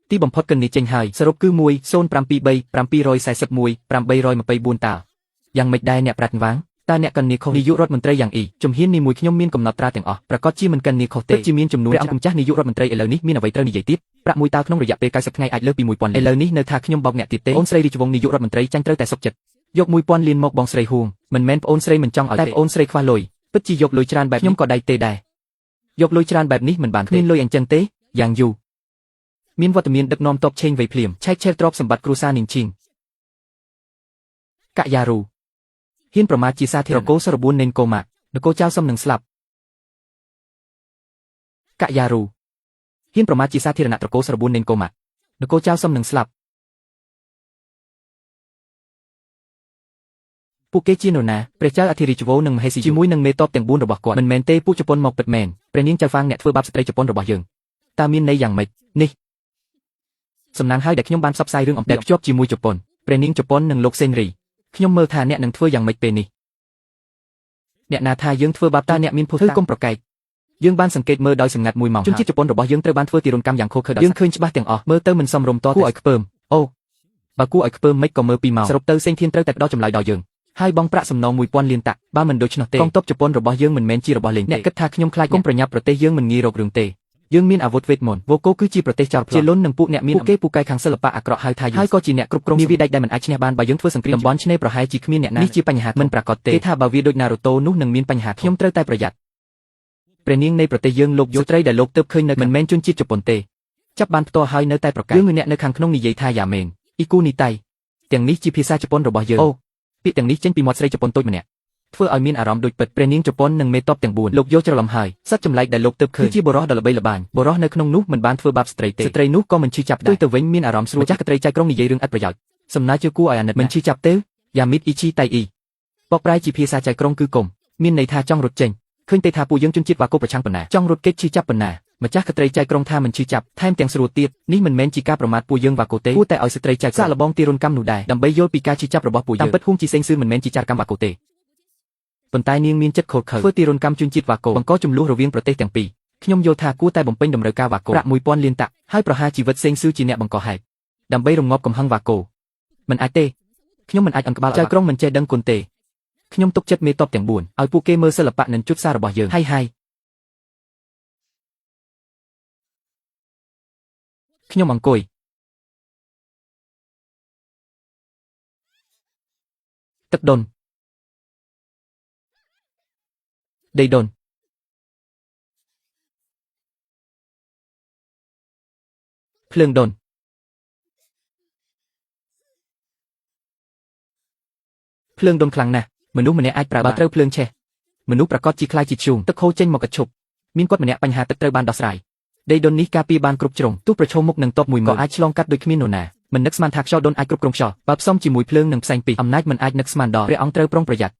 ទីបំផុតកញ្ញាចេញហើយសរុបគឺ1073 741 824តាយ៉ាងម៉េចដែរអ្នកប្រាជ្ញវាំងតើអ្នកកញ្ញាខុសនាយករដ្ឋមន្ត្រីយ៉ាងអ៊ីជំហាននេះមួយខ្ញុំមានកំណត់ត្រាទាំងអស់ប្រកាសជាមិនកញ្ញាខុសទេជាមានចំនួនព្រះអង្គម្ចាស់នាយករដ្ឋមន្ត្រីឥឡូវនេះមានអ្វីត្រូវនិយាយទៀតប្រាក់មួយតើក្នុងរយៈពេល90ថ្ងៃអាចលើសពី 1000 លានឥឡូវនេះនៅថាខ្ញុំបោកអ្នកទៀតទេអូនស្រីរាជវង្សនាយករដ្ឋមន្ត្រីចាញ់ត្រូវតែសុខចិត្តយក 1000 លានមកបងស្រីហួងមិនមែនប្អូនស្រីមិនចង់ឲ្យតែប្អូនស្រីខ្វះលុយពិតជាយកលុយច្រើនបែបខ្ញុំក៏ដៃទេដែរយកលុយច្រើនបែបនេះមិនបានគ្មានលុយអញ្ចឹងទេយ៉ាងយូរមានវត្តមានដឹកនាំតបឆេងវៃភ្លាមឆែកឆេរទ្រព្យសម្បត្តិគ្រួសារនាងឈីងកាយ៉ារូហ៊ានប្រមាថជាសាធារណៈនគរសរ4នេនកូម៉ានគរចៅសំនឹងស្លាប់កាយ៉ារូហ៊ានប្រមាថជាសាធារណៈនគរសរ4នេនកូម៉ានគរចៅសំនឹងស្លាប់ពួកគេជានរណាព្រះចៅអធិរាជវង្សនិងមហេសីជាមួយនឹងមេតបទាំង4របស់គាត់មិនមែនទេពួកជប៉ុនមកពិតមែនព្រះនាងចៅហ្វាងអ្នកធ្វើបាបស្ត្រីជប៉ុនរបស់យើងតើមានន័យយ៉ាងម៉េចនេះសំណាងហើយដែលខ្ញុំបានផ្សព្វផ្សាយរឿងអំពីភ្ជាប់ជាមួយជប៉ុនព្រះនាងជប៉ុននិងលោកសេនរីខ្ញុំមើលថាអ្នកនឹងធ្វើយ៉ាងម៉េចពេលនេះអ្នកណាថាយើងធ្វើបាបតើអ្នកមានភ័ស្តុតាងកុំប្រកែកយើងបានសង្កេតមើលដោយសម្ងាត់1ម៉ោងជនជាតិជប៉ុនរបស់យើងត្រូវបានធ្វើទារុណកម្មយ៉ាងឃោរឃៅដល់យើងឃើញច្បាស់ទាំងអស់មើលទៅមិនសមរម្យតគួរឲ្យខ្ពើមអូបើគួរឲ្យខ្ពើមមិនក៏មើល2ម៉ោងសរុបទៅសេងធានត្រូវតែផ្ដល់ចម្លើយដល់យើងហើយបងប្រាក់សំណង 1000 លានតាក់បើមិនដូច្នោះទេកងទ័ពជប៉ុនរបស់យើងមិនមែនជារបស់លេងអ្នកគិតថាខ្ញុំខ្លាចកុំប្រញាប់ប្រទេសយើងមិនងាយរករឿងទេ យើងមានអាវុធវេទមន្តវូកូគឺជាប្រទេសចោរជាលុននឹងពួកអ្នកមានពួកគេពូកែខាងសិល្បៈអាក្រក់ហៅថាហើយក៏ជាអ្នកគ្រប់គ្រងវាដាច់ដែលមិនអាចឈ្នះបានបើយើងធ្វើសង្គ្រាមតំបន់ឆ្នេរប្រហែលជាគ្មានអ្នកណានេះជាបញ្ហាមិនប្រាកដទេគេថាបើវាដូចណារូតូនោះនឹងមានបញ្ហាខ្ញុំត្រូវតែប្រយ័ត្នព្រះនាងនៃប្រទេសយើងលោកយកស្ត្រីដែលលោកទើបឃើញនៅមិនមែនជនជាតិជប៉ុនទេចាប់បានផ្ទាល់ហើយនៅតែប្រកាសយើងអ្នកនៅខាងក្នុងនិយាយថាយ៉ាមែនអ៊ីគូនីតៃទាំងនេះជាភាសាជប៉ុនរបស់យើងអូពាក្យទាំងនេះចេញពីមាត់ស្រីជប៉ុនតូចម្នាក់ធ្វើឲ្យមានអារម្មណ៍ដូចពិតព្រះនាងជប៉ុននិងមេតបទាំង4លោកយកច្រឡំហើយសត្វចម្លែកដែលលោកទើបឃើញជាបុរសដ៏ល្បីល្បាញបុរសនៅក្នុងនោះមិនបានធ្វើបាបស្ត្រីទេស្ត្រីនោះក៏មិនឈឺចាប់ដែរទៅវិញមានអារម្មណ៍ស្រួលចាស់កត្រីចៅក្រុងនិយាយរឿងឥតប្រយោជន៍សំណើជឿគួរឲ្យអាណិតមិនឈឺចាប់ទេយ៉ាមីតអ៊ីឈីតៃអ៊ីបកប្រែជាភាសាចៅក្រុងគឺគុំមានន័យថាចង់រត់ចេញឃើញទេថាពួកយើងជនជាតិវ៉ាកូប្រឆាំងប៉ុណ្ណាចង់រត់គេចឈឺចាប់ប៉ុណ្ណាម្ចាស់កត្រីចៅក្រុងថាមិនឈឺចាប់ថែមទាំងស្រួលទៀតនេះមិនមែនជាការប្រមាថពួកយើងវ៉ាកូទេគួរតែឲ្យស្ត្រីចៅសាកល្បងទីរុនកម្មនោះដែរដើម្បីយល់ពីការឈឺចាប់របស់ពួកយើងតាមពិតហួងជីសេងសឿនមិនមែនជាចារកម្មវ៉ាកូទេប៉ុន្តែនាងមានចិត្តខូចខើធ្វើទីរុនកម្មជនជាតិវ៉ាកូបង្កចំនួនរវាងប្រទេសទាំងពីរខ្ញុំយល់ថាគួរតែបំពេញតម្រូវការវ៉ាកូប្រាក់ 1000 លានតាក់ហើយប្រហារជីវិតសេងសឿជាអ្នកបង្កហេតុដើម្បីរងាប់កំហឹងវ៉ាកូមិនអាចទេខ្ញុំមិនអាចអង្ក្បាលចៅក្រុងមិនចេះដឹងគុណទេខ្ញុំទុកចិត្តមេតបទាំង4ឲ្យពួកគេមើលសិល្បៈនិងជុតសាររបស់យើងហើយខ្ញុំអង្គុយទឹកដុនដីដុនភ្លើងដុនភ្លើងដុនខ្លាំងណាស់មនុស្សម្នាក់អាចប្រើបើត្រូវភ្លើងឆេះមនុស្សប្រកាសជាខ្លាចជាធ្យូងទឹកហូរចេញមកកញ្ឈប់មានគាត់ម្នាក់បញ្ហាទឹកត្រូវបានដោះស្រាយដីដុននេះការពារបានគ្រប់ជ្រុងទោះប្រឈមមុខនឹងតបមួយក៏អាចឆ្លងកាត់ដោយគ្មាននរណាមិននឹកស្មានថាខ្យល់ដុនអាចគ្រប់គ្រងខ្យល់បើផ្សំជាមួយភ្លើងនិងផ្សែងពីរអំណាចមិនអាចនឹកស្មានដល់ព្រះអង្គត្រូវប្រុងប្រយ័ត្ន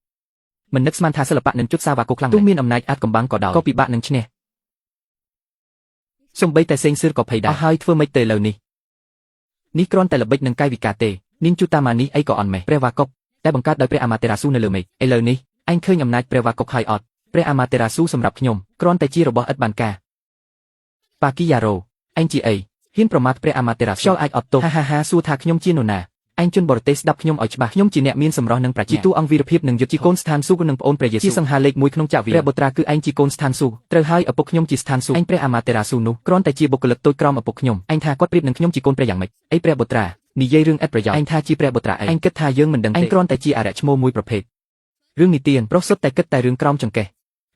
មិននឹកស្មានថាសិល្បៈនិងជុតសាវ៉ាកូខ្លាំងទោះមានអំណាចអាចកំបាំងក៏ដោយក៏ពិបាកនឹងឈ្នះសូម្បីតែសេងសឿនក៏ភ័យដែរហើយធ្វើម៉េចទៅឥឡូវនេះគ្រាន់តែល្បិចនឹងកាយវិការទេនាងជូតាម៉ានេះអីក៏អន់ម៉េះព្រះវ៉ាកុបតែបង្កើតដោយព្រះអាម៉ាតេរ៉ាស៊ូនៅលើមេឃឥឡូវនេះអញឃើញអំណាចព្រះវ៉ាកុបហើយអត់ព្រះអាម៉ាតេរ៉ាស៊ូសម្រាប់ខ្ញុំគ្រាន់តែជារបស់ឥតបានការប៉ាគីយ៉ារ៉ូអញជាអីហ៊ានប្រមាថព្រះអាម៉ាតេរ៉ាស៊ូខ្យល់អាចអត់ទោសហាសួរថាខ្ញុំជានរណាអញជនបរទេសស្ដាប់ខ្ញុំឲ្យច្បាស់ខ្ញុំជាអ្នកមានសម្រស់និងប្រាជ្ញាជាទូអង្គវីរភាពនិងយុទ្ធជាកូនស្ថានស៊ូនិងប្អូនព្រះយេស៊ូជាសង្ហាលេខ1ក្នុងចក្រវាលព្រះបុត្រាគឺឯងជាកូនស្ថានស៊ូត្រូវហើយឪពុកខ្ញុំជាស្ថានស៊ូឯងព្រះអាម៉ាតេរ៉ាស៊ូនោះគ្រាន់តែជាបុគ្គលិកតូចក្រោមឪពុកខ្ញុំឯងថាគាត់ប្រៀបនឹងខ្ញុំជាកូនព្រះយ៉ាងម៉េចអីព្រះបុត្រានិយាយរឿងឥតប្រយោជន៍ឯងថាជាព្រះបុត្រាឯងគិតថាយើងមិនដឹងទេឯងគ្រាន់តែជាអរិយឈ្មោះមួយប្រភេទរឿងនិទានប្រុសសុទ្ធតែគិតតែរឿងក្រោមចង្កេះ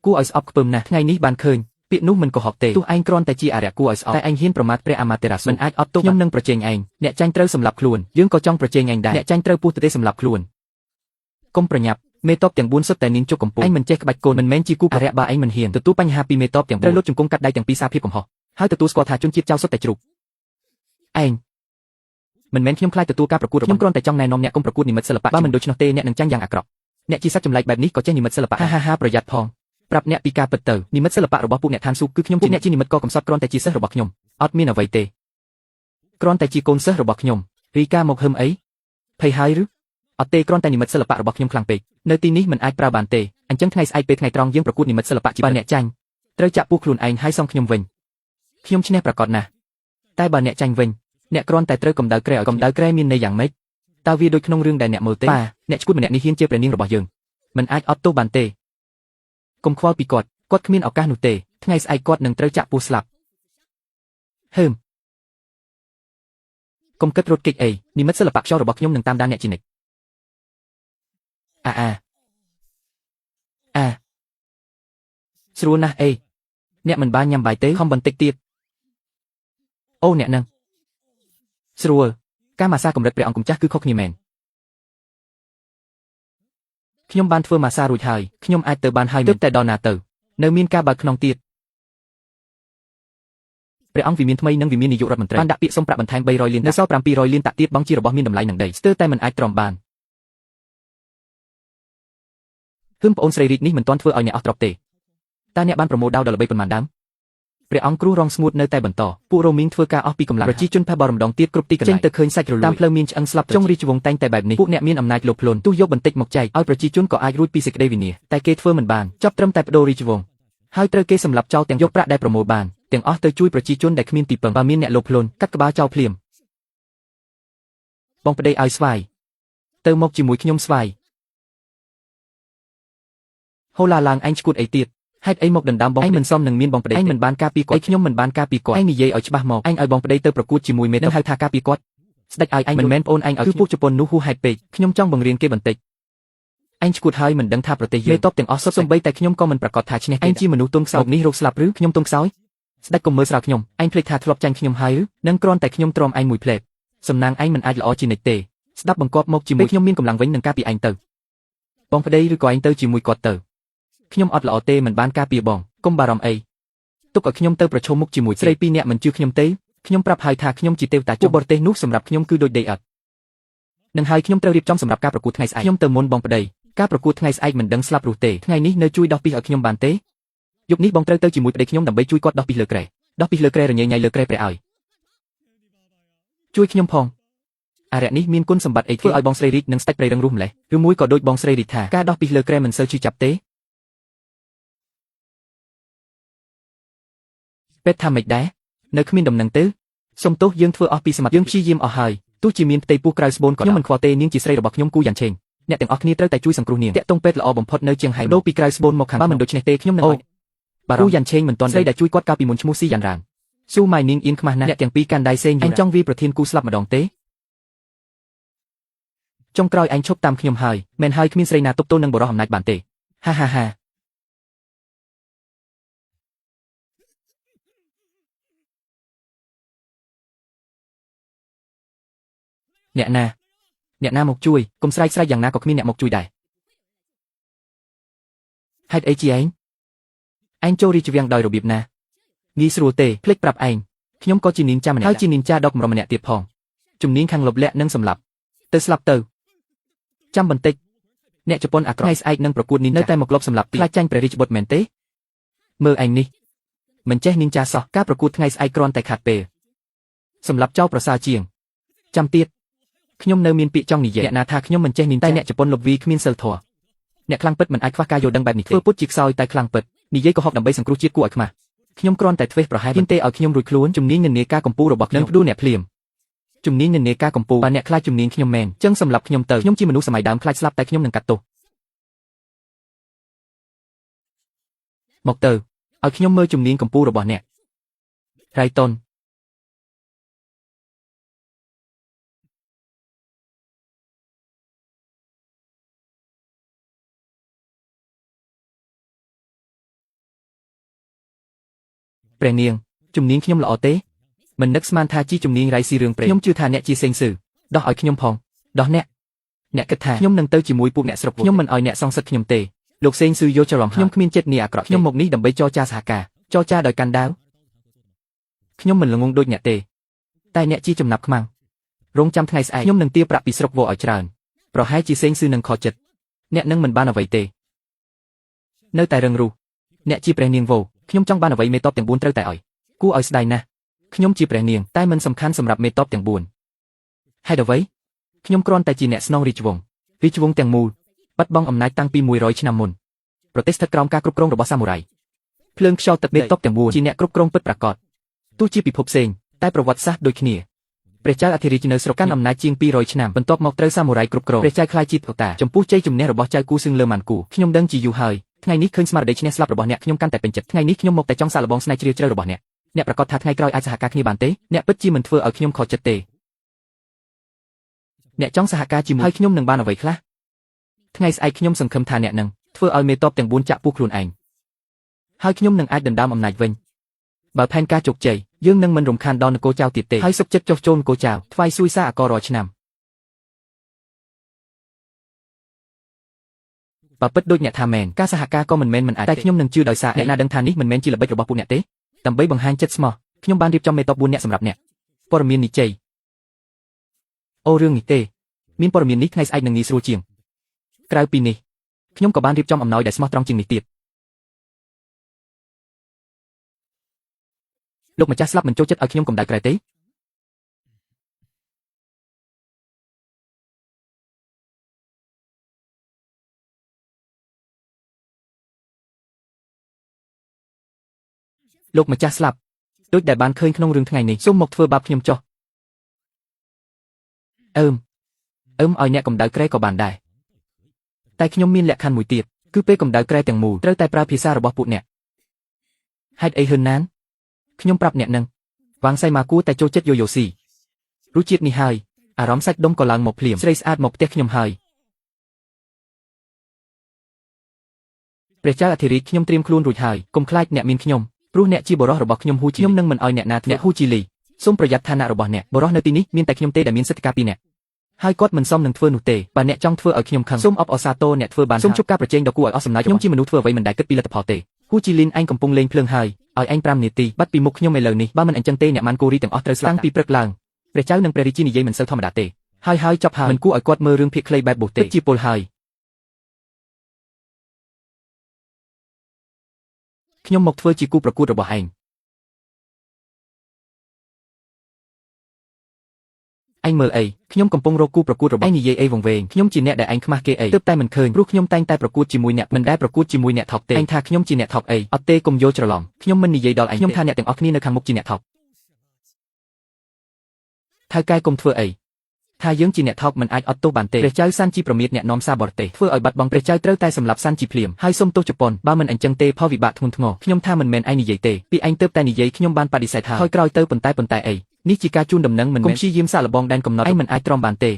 គួរឲ្យស្អប់ខ្ពើមណាស់ថ្ងៃនេះបានឃើញពាក្យនោះមិនកុហកទេទោះឯងគ្រាន់តែជាអរិយគួរឲ្យស្អប់តែឯងហ៊ានប្រមាថព្រះអាម៉ាតេរ៉ាស៊ូមិនអាចអត់ទោសខ្ញុំនឹងប្រជែងឯងអ្នកចាញ់ត្រូវសម្លាប់ខ្លួនយើងក៏ចង់ប្រជែងឯងដែរអ្នកចាញ់ត្រូវពុះទៅទេសម្លាប់ខ្លួនកុំប្រញាប់មេតបទាំង4សុទ្ធតែនាងជុកកំពុងឯងមិនចេះក្បាច់កូនមិនមែនជាគូអរិយបើឯងមិនហ៊ានទទួលបញ្ហាពីមេតបទាំង4ត្រូវលុតជង្គង់កាត់ដៃទាំងពីរសារភាពកំហុសហើយទទួលស្គាល់ថាជនជាតិចៅសុទ្ធតែជ្រូកឯងមិនមែនខ្ញុំខ្លាចទទួលការប្រកួតរបស់ខ្ញុំគ្រាន់តែចង់ណែនាំអ្នកកុំប្រកួតនិមិត្តសិល្បៈបើមិនដូច្នោះទេអ្នកនឹងចាញ់យ៉ាងអាក្រក់អ្នកជាសត្វចម្លែកបែបនេះក៏ចេះនិមិត្តសិល្បៈហាប្រយ័ត្នផងប្រាប់អ្នកពីការពិតទៅនិមិត្តសិល្បៈរបស់ពួកអ្នកឋានស៊ូគឺខ្ញុំជាអ្នកជានិមិត្តក៏កំសត់គ្រាន់តែជាសិស្សរបស់ខ្ញុំអត់មានអ្វីទេគ្រាន់តែជាកូនសិស្សរបស់ខ្ញុំរីកាមកហឹមអីភ័យហើយឬអត់ទេគ្រាន់តែនិមិត្តសិល្បៈរបស់ខ្ញុំខ្លាំងពេកនៅទីនេះមិនអាចប្រើបានទេអញ្ចឹងថ្ងៃស្អែកពេលថ្ងៃត្រង់យើងប្រកួតនិមិត្តសិល្បៈជាបើអ្នកចាញ់ត្រូវចាក់ពោះខ្លួនឯងហើយសងខ្ញុំវិញខ្ញុំឈ្នះប្រកបណាស់តែបើអ្នកចាញ់វិញអ្នកគ្រាន់តែត្រូវកម្ដៅក្រែឲ្យកម្ដៅក្រែមានន័យយ៉ាងម៉េចតើវាដូចក្នុងរឿងដែលអ្នកមើលទេប៉ាអ្នកឈួតម្នាក់នេះហ៊ានជាព្រះនាងរបស់យើងមិនអាចអត់ទោសបានទេកុំខ្វល់ពីគាត់គ្មានឱកាសនោះទេថ្ងៃស្អែកគាត់នឹងត្រូវចាក់ពោះស្លាប់កុំគិតរត់គេចអីនិមិត្តសិល្បៈខ្យល់របស់ខ្ញុំនឹងតាមដានអ្នកជានិច្ចស្រួលណាស់អីអ្នកមិនបានញ៉ាំបាយទេខំបន្តិចទៀតអូអ្នកនឹងស្រួលការម៉ាសាកម្រិតព្រះអង្គម្ចាស់គឺខុសគ្នាមែនខ្ញុំបានធ្វើម៉ាសារួចហើយខ្ញុំអាចទៅបានហើយទើបតែដល់ណាទៅនៅមានការបើកខ្នងទៀតព្រះអង្គវិមានថ្មីនិងវិមាននាយករដ្ឋមន្ត្រីបានដាក់ពាក្យសុំប្រាក់បន្ថែម300លាននៅសល់700លានតាក់ទៀតបង់ជារបស់មានតម្លៃនឹងដីស្ទើរតែមិនអាចទ្រាំបានប្អូនស្រីរីកនេះមិនទាន់ធ្វើឲ្យអ្នកអស់ទ្រព្យទេតើអ្នកបានប្រមូលដាវដល់ល្បីប៉ុន្មានដើមព្រះអង្គគ្រូរងស្ងួតនៅតែបន្តពួករ៉ូមីងធ្វើការអស់ពីកម្លាំងប្រជាជនផេះបរម្ដងទៀតគ្រប់ទីកន្លែងចេញទៅឃើញសាច់រលួយតាមផ្លូវមានឆ្អឹងស្លាប់ចុងរាជវង្សតែងតែបែបនេះពួកអ្នកមានអំណាចលោភលន់ទោះយកបន្តិចមកចែកឲ្យប្រជាជនក៏អាចរួចពីសេចក្តីវិនាសតែគេធ្វើមិនបានចប់ត្រឹមតែបដូររាជវង្សហើយត្រូវគេសម្លាប់ចោលទាំងយកប្រាក់ដែលប្រមូលបានទាំងអស់ទៅជួយប្រជាជនដែលគ្មានទីពឹងបើមានអ្នកលោភលន់កាត់ក្បាលចោលភ្លាមបងប្តីឲ្យស្វាយទៅមកជាមួយខ្ញុំស្វាយហូឡាឡើងឯងឈួតអីទៀត ហេតុអីមកដណ្ដើមបងឯងមិនសមនឹងមានបងប្តីឯងមិនបានការពីគាត់ឯងខ្ញុំមិនបានការពីគាត់ឯងនិយាយឲ្យច្បាស់មកឯងឲ្យបងប្តីទៅប្រកួតជាមួយមេតបហៅថាការពីគាត់ស្ដេចឲ្យឯងមិនមែនប្អូនឯងឲ្យគឺពួកជប៉ុននោះហួសហេតុពេកខ្ញុំចង់បង្រៀនគេបន្តិចឯងឈួតហើយមិនដឹងថាប្រទេសយើងមេតបទាំងអស់សុទ្ធសំបីតែខ្ញុំក៏មិនប្រកាសថាឈ្នះឯងជាមនុស្សទន់ខ្សោយនេះរកស្លាប់ឬខ្ញុំទន់ខ្សោយស្ដេចកុំមើលស្រាលខ្ញុំឯងភ្លេចថាធ្លាប់ចាញ់ខ្ញុំហើយឬនឹងគ្រាន់តែខ្ញុំទ្រាំឯងមួយផ្លែតសំណាងឯងមិនអាចល្អជានិច្ចទេស្ដាប់បង្គាប់មកជាមួយខ្ញុំមានកម្លាំងវិញនឹងការពីឯងទៅបងប្តីឬក៏ឯងទៅជាមួយគាត់ទៅខ្ញុំអត់ល្អទេមិនបានការពីបងកុំបារម្ភអីទុកឲ្យខ្ញុំទៅប្រឈមមុខជាមួយស្រីពីរនាក់មិនជឿខ្ញុំទេខ្ញុំប្រាប់ហើយថាខ្ញុំជាទេវតាជួបបរទេសនោះសម្រាប់ខ្ញុំគឺដូចដីឥដ្ឋនឹងហើយខ្ញុំត្រូវរៀបចំសម្រាប់ការប្រកួតថ្ងៃស្អែកខ្ញុំទៅមុនបងប្តីការប្រកួតថ្ងៃស្អែកមិនដឹងស្លាប់រស់ទេថ្ងៃនេះនៅជួយដោះពីឲ្យខ្ញុំបានទេយប់នេះបងត្រូវទៅជាមួយប្តីខ្ញុំដើម្បីជួយគាត់ដោះពីលើគ្រែដោះពីលើគ្រែរញ៉ៃញ៉ៃលើគ្រែព្រះឲ្យជួយខ្ញុំផងអរិយនេះមានគុណសម្បត្តិអីធ្វើឲ្យបងស្រីរីកនិងស្ដេចព្រៃរឹងរស់ម្លេះឬមួយក៏ដូចបងស្រីរីកថាការដោះពីលើគ្រែមិនសូវជឿចាប់ទេពេទ្យថាម៉េចដែរនៅគ្មានដំណឹងទេសុំទោសយើងធ្វើអស់ពីសមត្ថយើងព្យាយាមអស់ហើយទោះជាមានផ្ទៃពោះក្រៅស្បូនក៏ខ្ញុំមិនខ្វល់ទេនាងជាស្រីរបស់ខ្ញុំគូយ៉ាងឆេងអ្នកទាំងអស់គ្នាត្រូវតែជួយសង្គ្រោះនាងតាក់ទងពេទ្យល្អបំផុតនៅជាងហៃដូពីក្រៅស្បូនមកខាងបើមិនដូច្នេះទេខ្ញុំនឹងបារម្ភយ៉ាងឆេងមិនទាន់ស្រីដែលជួយគាត់កាលពីមុនឈ្មោះស៊ីយ៉ាងរានស៊ូម៉ៃនាងអៀនខ្មាស់ណាស់អ្នកទាំងពីរកាន់ដៃសេងឯងចង់វាប្រធានគូស្លាប់ម្ដងទេចុងក្រោយឯងឈប់តាមខ្ញុំហើយមែនហើយគ្មានស្រីណាទប់ទល់នឹងបរិះអំណាចបានទេហាហាហាអ្នកណាមកជួយកុំស្រែកយ៉ាងណាក៏គ្មានអ្នកមកជួយដែរហេតុអីជាឯងចូលរីជវាំងដោយរបៀបណាងាយស្រួលទេភ្លេចប្រាប់ឯងខ្ញុំក៏ជានីនចាម្នាក់ហើយជានីនចាដកកម្រម្នាក់ទៀតផងជំនាញខាងលបលាក់និងសម្លាប់ទៅស្លាប់ទៅចាំបន្តិចអ្នកជប៉ុនអាក្រក់ថ្ងៃស្អែកនឹងប្រកួតនីននៅតែមកលបសម្លាប់ទីខ្លាចចាញ់ព្រះរាជបុត្រមែនទេមើលឯងនេះមិនចេះនីនចាសោះការប្រកួតថ្ងៃស្អែកគ្រាន់តែខាត់ពេលសម្លាប់ចោលប្រសើរជាងចាំទៀតខ្ញុំនៅមានពាក្យចង់និយាយអ្នកណាថាខ្ញុំមិនចេះនីនតែអ្នកជប៉ុនលបវីគ្មានសិលធម៌អ្នកខ្លាំងពិតមិនអាចខ្វះការយល់ដឹងបែបនេះទេធ្វើពុតជាខ្សោយតែខ្លាំងពិតនិយាយកុហកដើម្បីសង្គ្រោះជាតិគួរឲ្យខ្មាស់ខ្ញុំគ្រាន់តែធ្វេសប្រហែលហ៊ានទេឲ្យខ្ញុំរួចខ្លួនជំនាញនិន្នាការកម្ពុជារបស់ខ្ញុំផ្ដួលអ្នកភ្លាមជំនាញនិន្នាការកម្ពុជាបើអ្នកខ្លាចជំនាញខ្ញុំមែនចឹងសម្រាប់ខ្ញុំទៅខ្ញុំជាមនុស្សសម័យដើមខ្លាចស្លាប់តែខ្ញុំនឹងកាត់ទោសមកទៅឲ្យខ្ញុំមើលជំនាញកម្ពុជារបស់អ្នករៃតុនព្រះនាងជំនាញខ្ញុំល្អទេមិននឹកស្មានថាជាជំនាញរៃស៊ីរឿងព្រេងខ្ញុំជឿថាអ្នកជាសេងស៊ឺដោះឲ្យខ្ញុំផងដោះអ្នកគិតថាខ្ញុំនឹងទៅជាមួយពួកអ្នកស្រុកខ្ញុំមិនឲ្យអ្នកសងសឹកខ្ញុំទេលោកសេងស៊ឺយកច្រឡំខ្ញុំគ្មានចិត្តនីអាក្រក់ខ្ញុំមកនេះដើម្បីចរចាសហការចរចាដោយកាន់ដាវខ្ញុំមិនល្ងងដូចអ្នកទេតែអ្នកជាចំណាប់ខ្មាំងរងចាំថ្ងៃស្អែកខ្ញុំនឹងទារប្រាក់ពីស្រុកវឲ្យច្រើនប្រហែលជាសេងស៊ឺនឹងខកចិត្តអ្នកនឹងមិនបានអ្វីទេនៅតែរឹងរូសអ្នកជាព្រះនាងវខ្ញុំចង់បានអ្វីមេតបទាំង4ត្រូវតែឲ្យគួរឲ្យស្ដាយណាស់ខ្ញុំជាព្រះនាងតែមិនសំខាន់សម្រាប់មេតបទាំង4ហេតុអ្វីខ្ញុំគ្រាន់តែជាអ្នកស្នងរាជវង្សទាំងមូលបាត់បង់អំណាចតាំងពី100ឆ្នាំមុនប្រទេសស្ថិតក្រោមការគ្រប់គ្រងរបស់សាមូរ៉ៃភ្លើងខ្យល់ទឹកមេតបទាំង4ជាអ្នកគ្រប់គ្រងពិតប្រាកដទោះជាពិភពផ្សេងតែប្រវត្តិសាស្ត្រដូចគ្នាព្រះចៅអធិរាជនៅស្រុកកាន់អំណាចជាង200ឆ្នាំបន្ទាប់មកត្រូវសាមូរ៉ៃគ្រប់គ្រងព្រះចៅខ្លាចជាតាចំពោះជ័យជំនះរបស់ចៅគូសឹងលើម៉ាន់គូខ្ញុំដឹងជាយូរហើយថ្ងៃនេះឃើញស្មារតីឈ្នះស្លាប់របស់អ្នកខ្ញុំកាន់តែពេញចិត្តថ្ងៃនេះខ្ញុំមកតែចង់សាកល្បងស្នេហ៍ជ្រាលជ្រៅរបស់អ្នកប្រកាសថាថ្ងៃក្រោយអាចសហការគ្នាបានទេអ្នកពិតជាមិនធ្វើឲ្យខ្ញុំខកចិត្តទេអ្នកចង់សហការជាមួយហើយខ្ញុំនឹងបានអ្វីខ្លះថ្ងៃស្អែកខ្ញុំសង្ឃឹមថាអ្នកនឹងធ្វើឲ្យមេតបទាំង4ចាក់ពោះខ្លួនឯងហើយខ្ញុំនឹងអាចដណ្ដើមអំណាចវិញបើផែនការជោគជ័យយើងនឹងមិនរំខានដល់នគរចៅទៀតទេហើយសុខចិត្តចុះចូលនគរចៅថ្វាយសួយសារអាកររាល់ឆ្នាំបើពិតដូចអ្នកថាមែនការសហការក៏មិនមែនមិនអាចតែខ្ញុំនឹងជឿដោយសារអ្នកណាដឹងថានេះមិនមែនជាល្បិចរបស់ពួកអ្នកទេដើម្បីបង្ហាញចិត្តស្មោះខ្ញុំបានរៀបចំមេតប4នាក់សម្រាប់អ្នកព័ត៌មាននេះជ័យអូរឿងនេះទេមានព័ត៌មាននេះថ្ងៃស្អែកនឹងងាយស្រួលជាងក្រៅពីនេះខ្ញុំក៏បានរៀបចំអំណោយដែលស្មោះត្រង់ជាងនេះទៀតលោកម្ចាស់ស្លាប់មិនចូលចិត្តឲ្យខ្ញុំកម្ដៅក្រែទេលោកម្ចាស់ស្លាប់ដូចដែលបានឃើញក្នុងរឿងថ្ងៃនេះសូមមកធ្វើបាបខ្ញុំចុះឲ្យអ្នកកម្ដៅក្រែក៏បានដែរតែខ្ញុំមានលក្ខខណ្ឌមួយទៀតគឺពេលកម្ដៅក្រែទាំងមូលត្រូវតែប្រើភាសារបស់ពួកអ្នក ហេតុអីហ៊ឺនណានខ្ញុំប្រាប់អ្នកនឹងវ៉ាងសៃម៉ាគួរតែចូលចិត្តយោស៊ីរសជាតិនេះហើយអារម្មណ៍សាច់ដុំក៏ឡើងមកភ្លាមស្រីស្អាតមកផ្ទះខ្ញុំហើយព្រះចៅអធិរាជខ្ញុំត្រៀមខ្លួនរួចហើយកុំខ្លាចអ្នកមានខ្ញុំព្រោះអ្នកជាបរិសរបស់ខ្ញុំហ៊ូជីខ្ញុំនឹងមិនអោយអ្នកណាអ្នកហ៊ូជីលីសូមប្រយ័ត្នឋានៈរបស់អ្នកបរិសនៅទីនេះមានតែខ្ញុំទេដែលមានសិទ្ធិការពីអ្នកហើយគាត់មិនសមនឹងធ្វើនោះទេបើអ្នកចង់ធ្វើឲ្យខ្ញុំខឹងសូមអបអរសាទរអ្នកធ្វើបានសូមជប់ការប្រជែងដ៏គួរឲ្យអស់សំណើចខ្ញុំជាមនុស្សធ្វើអ្វីមិនដែលគិតពីលទ្ធផលទេហ៊ូជីលីនឯងកំពុងលេងភ្លើងហើយឲ្យឯង5នាទីបាត់ពីមុខខ្ញុំឥឡូវនេះបើមិនអញ្ចឹងទេអ្នកម៉ាន់កូរីទាំងអស់ត្រូវស្លាប់ពីព្រឹកឡើងព្រះចៅនិងព្រះរាជានិយាយមិនសូវធម្មតាទេហើយចប់ហើយមិនគួរឲ្យគាត់មើលរឿងភាគខ្លីបែបបុះទេពិតជាពលហើយខ្ញុំមកធ្វើជាគូប្រកួតរបស់ឯងឯងមើលអីខ្ញុំកំពុងរកគូប្រកួតរបស់ឯងនិយាយអីវង្វេងខ្ញុំជាអ្នកដែលឯងខ្មាស់គេអីទើបតែមិនឃើញព្រោះខ្ញុំតែងតែប្រកួតជាមួយអ្នកមិនដែលប្រកួតជាមួយអ្នកថប់ទេឯងថាខ្ញុំជាអ្នកថប់អីអត់ទេកុំយល់ច្រឡំខ្ញុំមិននិយាយដល់ឯងខ្ញុំថាអ្នកទាំងអស់គ្នានៅខាងមុខជាអ្នកថប់ថៅកែកុំធ្វើអីថាយើងជាអ្នកថប់មិនអាចអត់ទោសបានទេព្រះចៅសាន់ជីប្រមាថអ្នកនាំសារបរទេសធ្វើឲ្យបាត់បង់ព្រះចៅត្រូវតែសម្លាប់សាន់ជីភ្លាមហើយសុំទោសជប៉ុនបើមិនអញ្ចឹងទេផលវិបាកធ្ងន់ធ្ងរខ្ញុំថាមិនមែនឯងនិយាយទេពីឯងទើបតែនិយាយខ្ញុំបានបដិសេធថាហើយក្រោយទៅប៉ុន្តែអីនេះជាការជូនដំណឹងមិនមែនព្យាយាមសាកល្បងដែនកំណត់ឯងមិនអាចទ្រាំបានទេ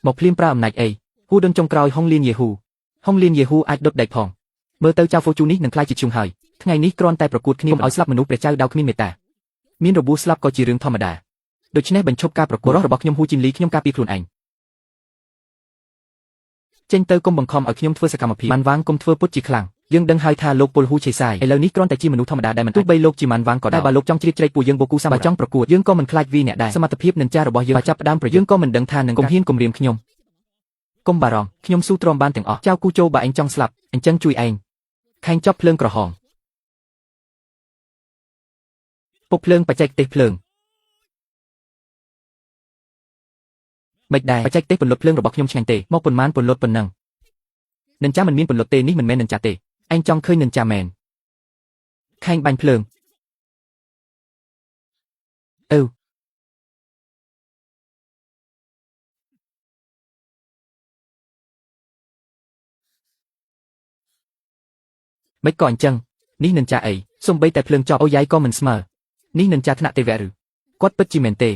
មកភ្លាមប្រើអំណាចអីហ៊ូដុនចុងក្រោយហុងលៀនយេហ៊ូអាចដុតដែកផងមើលទៅចៅហ្វូជូនេះនឹងខ្លាចជាឈុងហើយថ្ងៃនេះគ្រាន់តែប្រកួតគ្នាឲ្យស្លាប់មនុស្សព្រះចៅដៅគ្មានមេត្តាមានរបួសស្លាប់ក៏ជារឿងធម្មតាដូច្នេះបញ្ឈប់ការប្រកួតរបស់ខ្ញុំហ៊ូជីនលីខ្ញុំការពារខ្លួនឯងចេញទៅកុំបង្ខំឲ្យខ្ញុំធ្វើសកម្មភាពម៉ាន់វ៉ាងកុំធ្វើពុតជាខ្លាំងយើងដឹងហើយថាលោកពលហ៊ូឆេសាយឥឡូវនេះគ្រាន់តែជាមនុស្សធម្មតាដែលមិនទោះបីលោកជាម៉ាន់វ៉ាងក៏ដោយបើលោកចង់ជ្រៀតជ្រែកពួកយើងបូគូសាបើចង់ប្រកួតយើងក៏មិនខ្លាចវីអ្នកដែរសមត្ថភាពនិន្ចារបស់យើងបើចាប់ផ្ដើមប្រយើងក៏មិនដឹងថានឹងកុំហ៊ានគំរាមខ្ញុំកុំបារម្ភខ្ញុំស៊ូទ្រាំបានទាំងអស់ចៅគូជោបើឯងចង់ស្លាប់អញ្ចឹងជួយឯងខែងចប់ភ្លើងក្រហមពុកភ្លើងបច្ចេកទេសភ្លើងមិនដែរបច្ចេកទេសពន្លត់ភ្លើងរបស់ខ្ញុំឆ្ងាញ់ទេមកប៉ុន្មានពន្លត់ប៉ុណ្ណឹងនិនចាមិនមានពន្លត់ទេនេះមិនមែននិនចាទេឯងចង់ឃើញនិនចាមែនខែងបាញ់ភ្លើងមិនក៏អញ្ចឹងនេះនិនចាអីសំបីតែភ្លើងចប់អូយ៉ៃក៏មិនស្មើនេះនិនចាថ្នាក់ទេវៈឬគាត់ពិតជាមែនទេ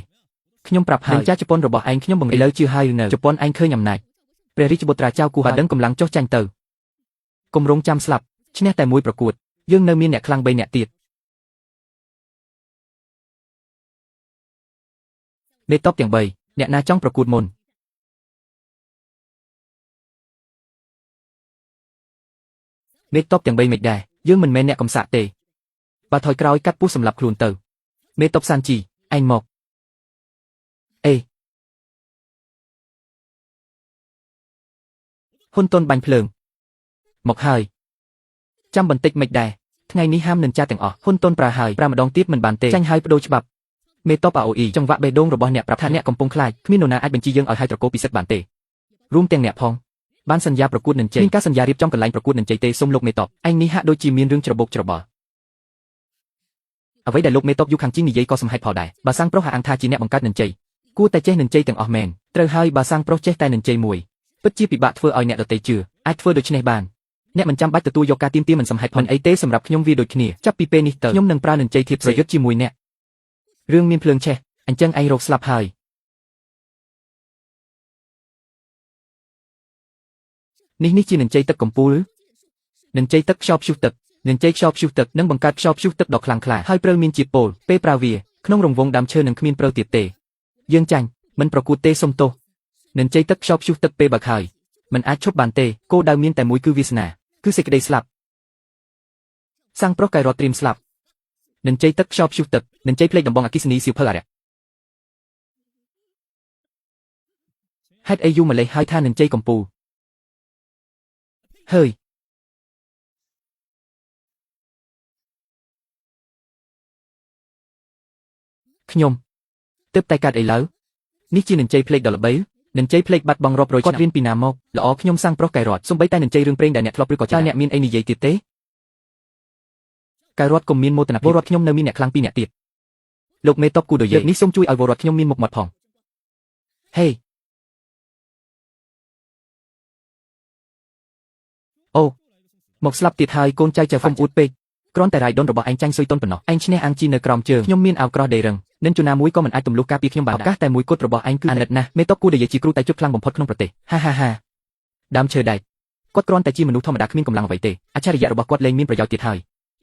ខ្ញុំប្រាប់ហើយនិនចាជប៉ុនរបស់ឯងខ្ញុំបង្រៀនឥឡូវជឿហើយឬនៅជប៉ុនឯងឃើញអំណាចព្រះរាជបុត្រាចៅគូបាដឹងកម្លាំងចុះចាញ់ទៅគម្រោងចាំស្លាប់ឈ្នះតែមួយប្រកួតយើងនៅមានអ្នកខ្លាំង3អ្នកទៀតមេតបទាំង3អ្នកណាចង់ប្រកួតមុនមេតបទាំង3មិនដែរយើងមិនមែនអ្នកកំសាកទេបើថយក្រោយកាត់ពោះសម្លាប់ខ្លួនទៅមេតបសាន់ជីឯងមកអេហ៊ុនតុនបាញ់ភ្លើងមកហើយចាំបន្តិចមិនដែរថ្ងៃនេះហាមនិនចាទាំងអស់ហ៊ុនតុនប្រើហើយ5ម្ដងទៀតមិនបានទេចាញ់ហើយបដូរច្បាប់មេតបអាអូអ៊ីចង្វាក់បេះដូងរបស់អ្នកប្រាប់ថាអ្នកកំពុងខ្លាចគ្មាននរណាអាចបញ្ជាយើងឲ្យហើយត្រកូលពិសិដ្ឋបានទេរួមទាំងអ្នកផងបានសន្យាប្រកួតនិនជ័យមានការសន្យារៀបចំកន្លែងប្រកួតនិនជ័យទេសូមលោកមេតបឯងនេះហាក់ដូចជាមានរឿងច្របូកច្របល់អ្វីដែលលោកមេតបយូខាងជីនិយាយក៏សមហេតុផលដែរបើសាំងប្រុសហាក់អាងថាជាអ្នកបង្កើតនិនជ័យគួរតែចេះនិនជ័យទាំងអស់មែនត្រូវហើយបើសាំងប្រុសចេះតែនិនជ័យមួយពិតជាពិបាកធ្វើឲ្យអ្នកដទៃជឿអាចធ្វើដូច្នេះបានអ្នកមិនចាំបាច់ទទួលយកការទៀមទាមិនសមហេតុផលអីទេសម្រាប់ខ្ញុំវាដូចគ្នាចាប់ពីពេលនេះទៅខ្ញុំនឹងប្រើនិនជ័យធៀបប្រយុទ្ធជាមួយអ្នករឿងមានភ្លើងឆេះអញ្ចឹងឯងរកស្លាប់ហើយនេះជានិនជ័យទឹកកំពូលនិនជ័យទឹកខ្យល់ព្យុះទឹកនិនជ័យខ្យល់ព្យុះទឹកនឹងបង្កើតខ្យល់ព្យុះទឹកដ៏ខ្លាំងក្លាហើយព្រើមានជាពលពេលប្រើវាក្នុងរង្វង់ដើមឈើនឹងគ្មានព្រើទៀតទេយើងចាញ់មិនប្រកួតទេសុំទោសនិនជ័យទឹកខ្យល់ព្យុះទឹកពេលបាក់ហើយមិនអាចឈប់បានទេគោលដៅមានតែមួយគឺវាសនាគឺសេចក្តីស្លាប់សាំងប្រុសកែរត់ត្រៀមស្លាប់និនជ័យទឹកខ្យល់ព្យុះទឹកនិនជ័យភ្លេចដំបងអគិសនីសៀវភៅអរិយហេតុអីយូរម្លេះហើយថានិនជ័យកំពូលហើយខ្ញុំទើបតែកាត់ឥឡូវនេះជានិនជ័យភ្លេចដ៏ល្បីនិនជ័យភ្លេចបាត់បង់រាប់រយឆ្នាំគាត់រៀនពីណាមកល្អខ្ញុំសាំងប្រុសកែរត់សំបីតែនិនជ័យរឿងព្រេងដែលអ្នកធ្លាប់ឬក៏ចាអ្នកមានអីនិយាយទៀតទេកែរត់កុំមានមោទនភាពវរត់ខ្ញុំនៅមានអ្នកខ្លាំងពីរអ្នកទៀតលោកមេតបគូដូយើនេះសូមជួយឲ្យវរត់ខ្ញុំមានមុខមាត់ផងហេ អូមកស្លាប់ទៀតហើយកូនចៅចៅហ្វុំអ៊ូតពេកគ្រាន់តែរាយដុនរបស់ឯងចាញ់ស៊ុយតុនប៉ុណ្ណោះឯងឈ្នះអាំងជីនៅក្រោមជើងខ្ញុំមានអាវក្រោះដីរឹងនិនជូណាមួយក៏មិនអាចទម្លុះការពារខ្ញុំបានឱកាសតែមួយគត់របស់ឯងគឺអាណិតណាស់មេតុបគូដែលជាគ្រូតែជុតខ្លាំងបំផុតក្នុងប្រទេសហាដើមឈើដែកគាត់គ្រាន់តែជាមនុស្សធម្មតាគ្មានកម្លាំងអ្វីទេអច្ឆរិយៈរបស់គាត់លែងមានប្រយោជន៍ទៀតហើ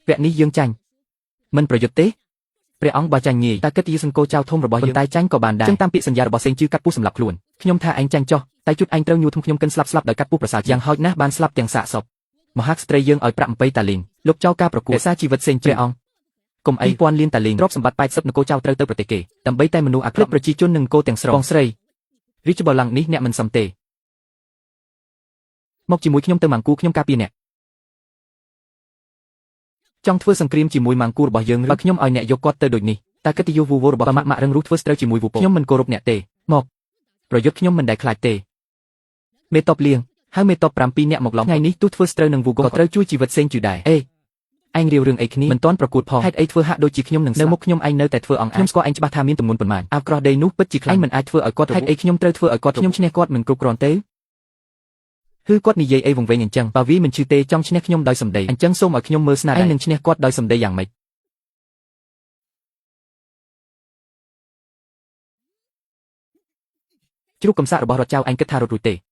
យវគ្គនេះយើងចាញ់មិនប្រយុទ្ធទេព្រះអង្គបើចាញ់ងាយតែគិតជាសង្គោចៅធំរបស់យើងតែចាញ់ក៏បានដែរចឹងតាមពាក្យសន្យារបស់សេងជឺកាត់ពូសម្លាប់ខ្លួនខ្ញុំថាឯងចាញ់ចោះតែជុតឯងត្រូវញួរធំខ្ញុំកិនស្លាប់ដោយកាត់ពូប្រសាយ៉ាងហោចណាស់បានស្លាប់ទាំងសាកសពមហាក្សត្រីយើងឲ្យប្រាក់អំពៃតាលីងលោកចៅការប្រកួតរក្សាជីវិតសេងជឺព្រះអង្គកុំអីពាន់លានតាលីងទ្រព្យសម្បត្តិ80នគរចៅត្រូវទៅប្រទេសគេដើម្បីតែមនុស្សអាក្រក់ប្រជាជននិងគោទាំងស្រុងបងស្រីរីជបឡាំងនេះអ្នកមិនសមទេមកជាមួយខ្ញុំទៅម៉ាងគូខ្ញុំការពារអ្នកចង់ធ្វើសង្គ្រាមជាមួយម៉ាងគូរបស់យើងឬខ្ញុំឲ្យអ្នកយកគាត់ទៅដូចនេះតែកិត្តិយសវូវរបស់ម៉ាក់រឹងរូសធ្វើស្ត្រូវជាមួយវូពោខ្ញុំមិនគោរពអ្នកទេមកប្រយុទ្ធខ្ញុំមិនដែលខ្លាចទេមេតបលៀងហើយមេតប7នាក់មកឡងថ្ងៃនេះទូធ្វើស្ត្រូវនឹងវូក៏ត្រូវជួយជីវិតសេងជឺដែរឯងរាវរឿងអីគ្នាមិនទាន់ប្រកួតផងហេតុអីធ្វើហាក់ដូចជាខ្ញុំនឹងនៅមុខខ្ញុំឯងនៅតែធ្វើអង្ខ្ញុំស្គាល់ឯងច្បាស់ថាមានទម្ងន់ប៉ុន្មានអាវក្រោះដីនោះពិតជាខ្លាំងឯងមិនអាចធ្វើឲ្យគាត់ហេតុអីខ្ញុំត្រូវធ្វើឲ្យគាត់ខ្ញុំឈ្នះគាត់មិនគ្រប់គ្រាន់ទេគឺគាត់និយាយអីវង្វេងអញ្ចឹងបើវាមិនឈឺទេចង់ឈ្នះខ្ញុំដោយសម្ដីអញ្ចឹងសូមឲ្យខ្ញុំមើលស្នាដៃឯងនឹងឈ្នះគាត់ដោយសម្ដីយ៉ាងម៉េចជ្រូកកំសាករបស់រដ្ឋចៅឯងគិតថារត់រួចទេ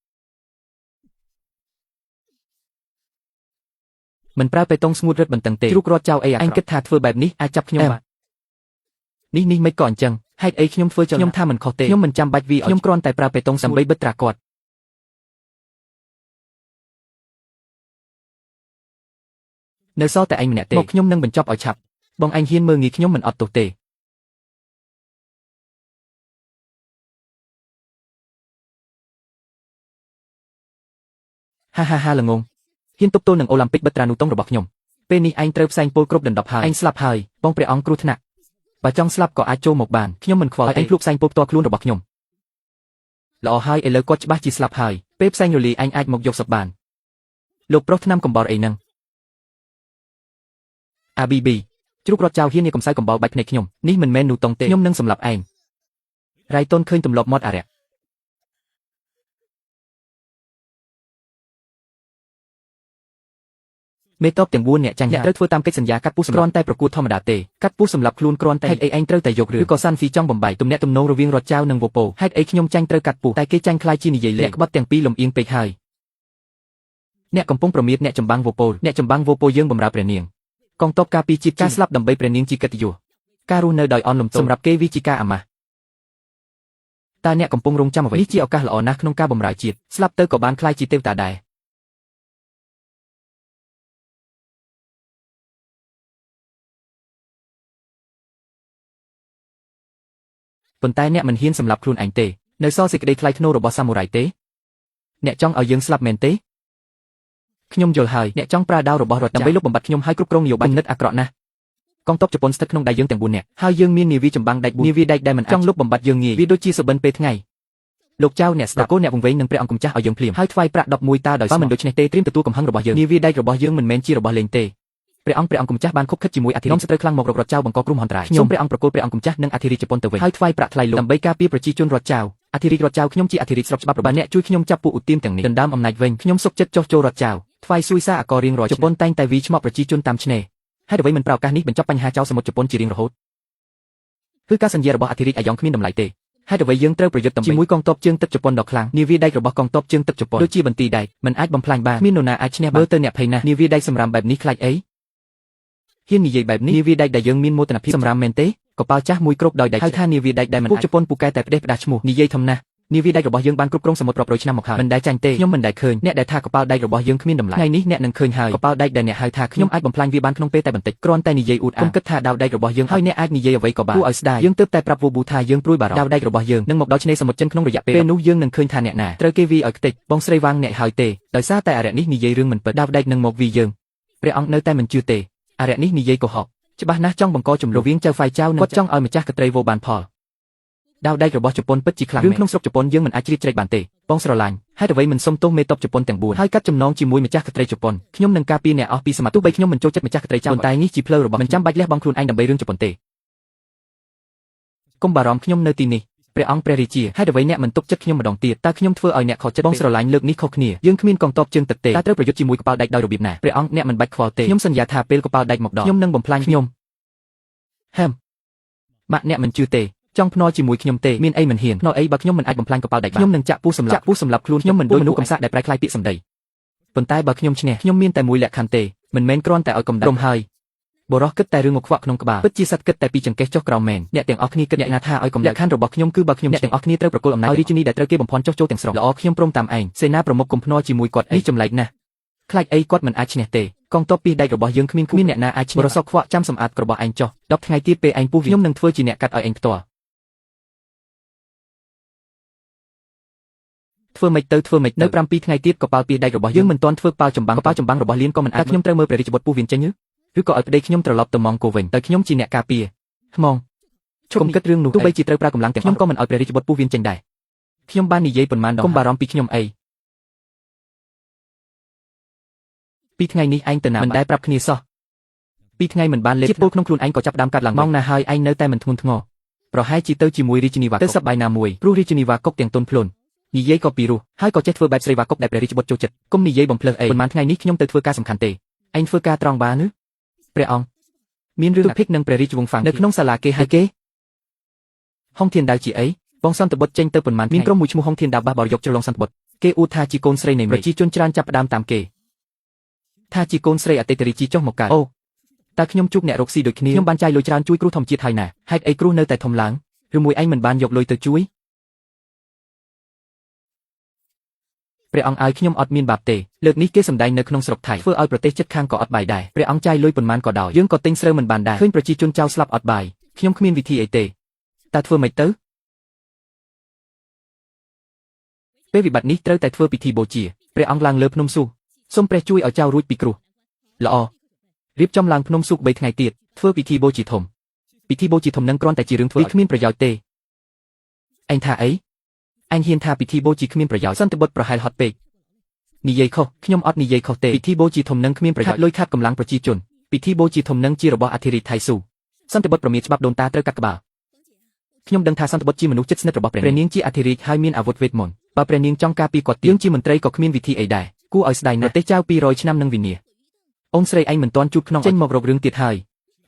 មិនប្រើបេតុងស្ងួតរឹតបន្តឹងទេជ្រូករត់ចៅអីឯងគិតថាធ្វើបែបនេះអាចចាប់ខ្ញុំបាននេះមិនក៏អញ្ចឹងហេតុអីខ្ញុំធ្វើចឹងខ្ញុំថាមិនខុសទេខ្ញុំមិនចាំបាច់វាខ្ញុំគ្រាន់តែប្រើបេតុងដើម្បីបិទត្រាគាត់នៅសល់តែឯងម្នាក់ទេមកខ្ញុំនឹងបញ្ចប់ឲ្យឆាប់បងឯងហ៊ានមើលងាយខ្ញុំមិនអត់ទោសទេហាល្ងងហ៊ានទប់ទល់នឹងអូឡ িম্প ិកបិទត្រានូតុងរបស់ខ្ញុំពេលនេះឯងត្រូវផ្សែងពលគ្រប់ដណ្ដប់ហើយឯងស្លាប់ហើយបងព្រះអង្គគ្រោះថ្នាក់បើចង់ស្លាប់ក៏អាចចូលមកបានខ្ញុំមិនខ្វល់ឯងភ្លុកផ្សែងពលផ្ទាល់ខ្លួនរបស់ខ្ញុំល្អហើយឥឡូវគាត់ច្បាស់ជាស្លាប់ហើយពេលផ្សែងរលាយឯងអាចមកយកសពបានលោកប្រុសថ្នាំកំបោរអីហ្នឹងអាប៊ីប៊ីជ្រូករត់ចៅហ៊ាននេះកំសៅកំបោរបាច់ភ្នែកខ្ញុំនេះមិនមែននូតុងទេខ្ញុំនឹងសម្លាប់ឯងរៃតុនឃើញទម្លាប់មាត់អារៈមេតបទាំង4អ្នកចាញ់អ្នកត្រូវធ្វើតាមកិច្ចសន្យាកាត់ពូសម្រាប់តែប្រកួតធម្មតាទេកាត់ពូសម្រាប់ខ្លួនគ្រាន់តែហេតុអីឯងត្រូវតែយករឿងឬក៏សាន់ហ្វីចង់បំបីទំនាក់ទំនងរវាងរដ្ឋចៅនិងវពោហេតុអីខ្ញុំចាញ់ត្រូវកាត់ពូតែគេចាញ់ខ្លាយជានិយាយលេខក្បត់ទាំងពីរលំអៀងពេកហើយអ្នកកំពុងប្រមាថអ្នកចម្បាំងវពោអ្នកចម្បាំងវពោយើងបម្រើព្រះនាងកងទ័ពការពារជាតិការស្លាប់ដើម្បីព្រះនាងជាកិត្តិយសការរស់នៅដោយអន់លំទោនសម្រាប់គេវាជាការអាម៉ាស់តែអ្នកកំពុងរងចាំអ្វីនេះជាឱកាសល្អណាស់ក្នុងការបម្រើជាតិស្លាប់ទៅក៏បានខ្លាយជាទេវតាដែរប៉ុន្តែអ្នកមិនហ៊ានសម្លាប់ខ្លួនឯងទេនៅសល់សេចក្តីថ្លៃថ្នូររបស់សាមូរ៉ៃទេអ្នកចង់ឲ្យយើងស្លាប់មែនទេខ្ញុំយល់ហើយអ្នកចង់ប្រើដាវរបស់រដ្ឋដើម្បីលុបបំបាត់ខ្ញុំឲ្យគ្រប់គ្រងនយោបាយនិតអាក្រក់ណាស់កងទ័ពជប៉ុនស្ថិតក្នុងដៃយើងទាំង4នាក់ហើយយើងមាននាវីចម្បាំងដៃ4នាវីដៃដែលមិនចង់លុបបំបាត់យើងងាយវាដូចជាសុបិនពេលថ្ងៃលោកចៅអ្នកស្ដាប់កូនអ្នកវង្វេងនឹងព្រះអង្គម្ចាស់ឲ្យយើងភ្លាមហើយថ្វាយប្រាក់11តាដោយបើមិនដូច្នេះទេត្រៀមទទួលកំហឹងរបស់យើងនាវីដៃរបស់យើងមិនមែនជារបស់លេងទេព្រះអង្គម្ចាស់បានខុបខិតជាមួយអធិរាជសត្រូវខ្លាំងមករកររដ្ឋចៅបង្កគ្រោះមហន្តរាយខ្ញុំព្រះអង្គប្រគល់ព្រះអង្គម្ចាស់និងអធិរាជជប៉ុនទៅវិញហើយថ្វាយប្រាក់ថ្លៃលោកដើម្បីការពារប្រជាជនរដ្ឋចៅអធិរាជរដ្ឋចៅខ្ញុំជាអធិរាជស្របច្បាប់របស់អ្នកជួយខ្ញុំចាប់ពួកឧទាមទាំងនេះដណ្ដើមអំណាចវិញខ្ញុំសុខចិត្តចោះចូលរដ្ឋចៅថ្វាយស៊ុយសារអករៀងរាល់ជប៉ុនតែងតែវីឆ្មក់ប្រជាជនតាមឆ្នេរហើយអ្វីមិនប្រឱកាសនេះបញ្ចប់បញ្ហាចៅសមុទ្រជប៉ុនជារៀងរហូតគឺការសន្យារបស់អធិរាជអាយ៉ងគ្មានតម្លៃទេហើយអ្វីយើងត្រូវប្រយុទ្ធជាមួយកងទ័ពជើងទឹកជប៉ុនដ៏ខ្លាំងនាវាដែករបស់កងទ័ពជើងទឹកជប៉ុនដូចជាបន្ទីដែកមិនអាចបំផ្លាញបានគ្មាននរណាអាចឈ្នះបានទៅអ្នកភ័យណាស់នាវាដែកសម្រាប់បែបនេះខ្លាចអីហ៊ាននិយាយបែបនេះនាវាដែកដែលយើងមានមោទនភាពសម្រាប់មែនទេកប៉ាល់ចាស់មួយគ្រប់ដោយដែកហៅថានាវាដែកដែលមិនអាចពួកជប៉ុនពូកែតែផ្ដេសផ្ដាស់ឈ្មោះនិយាយធំណាស់នាវាដែករបស់យើងបានគ្រប់គ្រងសមុទ្ររាប់រយឆ្នាំមកហើយមិនដែលចាញ់ទេខ្ញុំមិនដែលឃើញអ្នកដែលថាកប៉ាល់ដែករបស់យើងគ្មានតម្លៃថ្ងៃនេះអ្នកនឹងឃើញហើយកប៉ាល់ដែកដែលអ្នកហៅថាខ្ញុំអាចបំផ្លាញវាបានក្នុងពេលតែបន្តិចគ្រាន់តែនិយាយអួតអាងគិតថាដាវដែករបស់យើងហើយអ្នកអាចនិយាយអ្វីក៏បានគួរឲ្យស្ដាយយើងទើបតែប្រាប់វូប៊ូថាយើងព្រួយបារម្ភដាវដែករបស់យើងនឹងមកដល់ឆ្នេរសមុទ្រចិនក្នុងរយៈពេលនោះយើងនឹងឃើញថាអ្នកណាត្រូវគេវាឲ្យខ្ទេចបងស្រីវាងអ្នកហើយទេដោយសារតែអរិយនេះនិយាយរឿងមិនពិតដាវដែកនឹងមកវាយើងព្រះអង្គនៅតែមិនជឿទេអរិយនេះនិយាយកុហកច្បាស់ណាស់ចង់បង្កចំនួនរវាងចៅហ្វាយចៅនិងគាត់ចង់ឲ្យម្ចាស់កត្រីវោបានផលដាវដែករបស់ជប៉ុនពិតជាខ្លាំងរឿងក្នុងស្រុកជប៉ុនយើងមិនអាចជ្រៀតជ្រែកបានទេបងស្រឡាញ់ហេតុអ្វីមិនសុំទោសមេតបជប៉ុនទាំង4ហើយកាត់ចំណងជាមួយម្ចាស់កត្រីជប៉ុនខ្ញុំនឹងការពារអ្នកអស់ពីសមត្ថទោះបីខ្ញុំមិនចូលចិត្តម្ចាស់កត្រីចៅប៉ុន្តែនេះជាផ្លូវរបស់មិនចាំបាច់លះបង់ខ្លួនឯងដើម្បីរឿងជប៉ុនទេកុំបារម្ភខ្ញុំនៅទីនេះ ព្រះអង្គព្រះរាជាហើយអ្វីអ្នកមិនទុកចិត្តខ្ញុំម្ដងទៀតតើខ្ញុំធ្វើឲ្យអ្នកខកចិត្តបងស្រឡាញ់លើកនេះខុសគ្នាយើងគ្មានកងទ័ពជើងទឹកទេតើត្រូវប្រយុទ្ធជាមួយកប៉ាល់ដែកដោយរបៀបណាព្រះអង្គអ្នកមិនបាច់ខ្វល់ទេខ្ញុំសន្យាថាពេលកប៉ាល់ដែកមកដល់ខ្ញុំនឹងបំផ្លាញខ្ញុំម៉ាក់អ្នកមិនជឿទេចង់ភ្នាល់ជាមួយខ្ញុំទេមានអីមិនហ៊ានភ្នាល់អីបើខ្ញុំមិនអាចបំផ្លាញកប៉ាល់ដែកបានខ្ញុំនឹងចាក់ពូសម្លាប់ខ្លួនខ្ញុំមិនដូចមនុស្សកំសាកដែលប្រែក្លាយពាក្យសម្ដីប៉ុន្តែបើខ្ញុំឈ្នះខ្ញុំមានតែមួយលក្ខខណ្ឌទេមិនមែនគ្រាន់តែឲ្យកំដៅរំហើយបរោះគិតតែរឿងមកខ្វក់ក្នុងក្បាលពិតជាសត្វគិតតែពីចង្កេះចុះក្រោមមែនអ្នកទាំងអស់គ្នាគិតយ៉ាងណាថាឲ្យកំលក្ខខណ្ឌរបស់ខ្ញុំគឺបើខ្ញុំអ្នកទាំងអស់គ្នាត្រូវប្រគល់អំណាចឲ្យរាជធានីដែលត្រូវគេបំភាន់ចុះចូលទាំងស្រុងល្អខ្ញុំព្រមតាមឯងសេនាប្រមុខកុំភ្នាល់ជាមួយគាត់នេះចម្លែកណាស់ខ្លាចអីគាត់មិនអាចឈ្នះទេកងទ័ពពីដែករបស់យើងគ្មានអ្នកណាអាចឈ្នះបរសខ្វក់ចាំសម្អាតរបស់ឯងចុះ10ថ្ងៃទៀតពេលឯងពុះខ្ញុំនឹងធ្វើជាអ្នកកាត់ឲ្យឯងផ្ទាល់ធ្វើម៉េចនៅ7ថ្ងៃទៀតកប៉ាល់ពីដែករបស់យើងមិនទាន់ធ្វើប៉ាល់ចម្បាំងរបស់លៀនក៏មិនអាចខ្ញុំត្រូវមើលព្រះរាជបុត្រពុះវៀនចេញឬក៏ឲ្យប្តីខ្ញុំត្រឡប់ទៅម៉ង់កូវិញតែខ្ញុំជាអ្នកការពារហ្មងឈប់គិតរឿងនោះទោះបីជាត្រូវប្រើកម្លាំងទាំងខ្ញុំក៏មិនឲ្យព្រះរាជបុត្រពុះវៀនចេញដែរខ្ញុំបាននិយាយប៉ុន្មានដងកុំបារម្ភពីខ្ញុំអី2ថ្ងៃនេះឯងទៅណាមិនដែលប្រាប់គ្នាសោះ2ថ្ងៃមិនបានលេបជាតិពុលក្នុងខ្លួនឯងក៏ចាប់ដើមកាត់ឡើងម៉ោងណាហើយឯងនៅតែមិនធ្ងន់ធ្ងរប្រហែលជាទៅជាមួយរាជនីវ៉ាទៅសប្បាយណាមួយព្រោះរាជនីវ៉ាកុកទាំងទុនភ្លុននិយាយក៏ពីរោះហើយក៏ចេះធ្វើបែបស្រីវ៉ាកុកដែលព្រះរាជបុត្រចូលចិត្តគុំនិយាយបំភ្លើសអីប៉ុន្មានថ្ងៃនេះខ្ញុំទៅធ្វើការសំខាន់ទេឯងធ្វើការត្រង់បាឬព្រះអង្គមានរឿងភិកនឹងព្រះរាជវង្សហ្វាំងនៅក្នុងសាលាគេហើយគេហុងធានដាវជាអីបងសន្តិបុត្រចេញទៅប៉ុន្មានមានក្រុមមួយឈ្មោះហុងធានដាវបះបោរយកច្រឡំសន្តិបុត្រគេអួតថាជាកូនស្រីនៃប្រជាជនច្រើនចាប់ផ្ដើមតាមគេថាជាកូនស្រីអតីតរាជាចុះមកកើតអូតើខ្ញុំជួបអ្នករកស៊ីដូចគ្នាខ្ញុំបានចាយលុយច្រើនជួយគ្រូធម្មជាតិហើយណាហេតុអីគ្រូនៅតែធំឡើងឬមួយឯងមិនបានយកលុយទៅជួយព្រះអង្គឲ្យខ្ញុំអត់មានបាបទេលើកនេះគេសម្ដែងនៅក្នុងស្រុកថៃធ្វើឲ្យប្រទេសជិតខាងក៏អត់បាយដែរព្រះអង្គចាយលុយប៉ុន្មានក៏ដោយយើងក៏ទិញស្រូវមិនបានដែរឃើញប្រជាជនចៅស្លាប់អត់បាយខ្ញុំគ្មានវិធីអីទេតើធ្វើម៉េចទៅពេលវិបត្តិនេះត្រូវតែធ្វើពិធីបូជាព្រះអង្គឡើងលើភ្នំស៊ូសូមព្រះជួយឲ្យចៅរួចពីគ្រោះល្អរៀបចំឡើងភ្នំស៊ូ3ថ្ងៃទៀតធ្វើពិធីបូជាធំនឹងគ្រាន់តែជារឿងធ្វើឲ្យគ្មានប្រយោជន៍ទេឯងថាអីអញហ៊ានថាពិធីបូជាគ្មានប្រយោជន៍សន្តិបុត្រប្រហែលហត់ពេកនិយាយខុសខ្ញុំអត់និយាយខុសទេពិធីបូជាធំនឹងគ្មានប្រយោជន៍លុយខាត់កម្លាំងប្រជាជនពិធីបូជាធំនឹងជារបស់អធិរាជថៃស៊ូសន្តិបុត្រប្រមាថច្បាប់ដូនតាត្រូវកាត់ក្បាលខ្ញុំដឹងថាសន្តិបុត្រជាមនុស្សជិតស្និទ្ធរបស់ព្រះនាងជាអធិរាជហើយមានអាវុធវេទមន្តបើព្រះនាងចង់ការពារគាត់យើងជាមន្ត្រីក៏គ្មានវិធីអីដែរគួរឲ្យស្ដាយណាស់ប្រទេសចៅ200ឆ្នាំនឹងវិនាសអូនស្រីឯងមិនទាន់ជួបក្នុងចេញមករករឿងទៀតហើ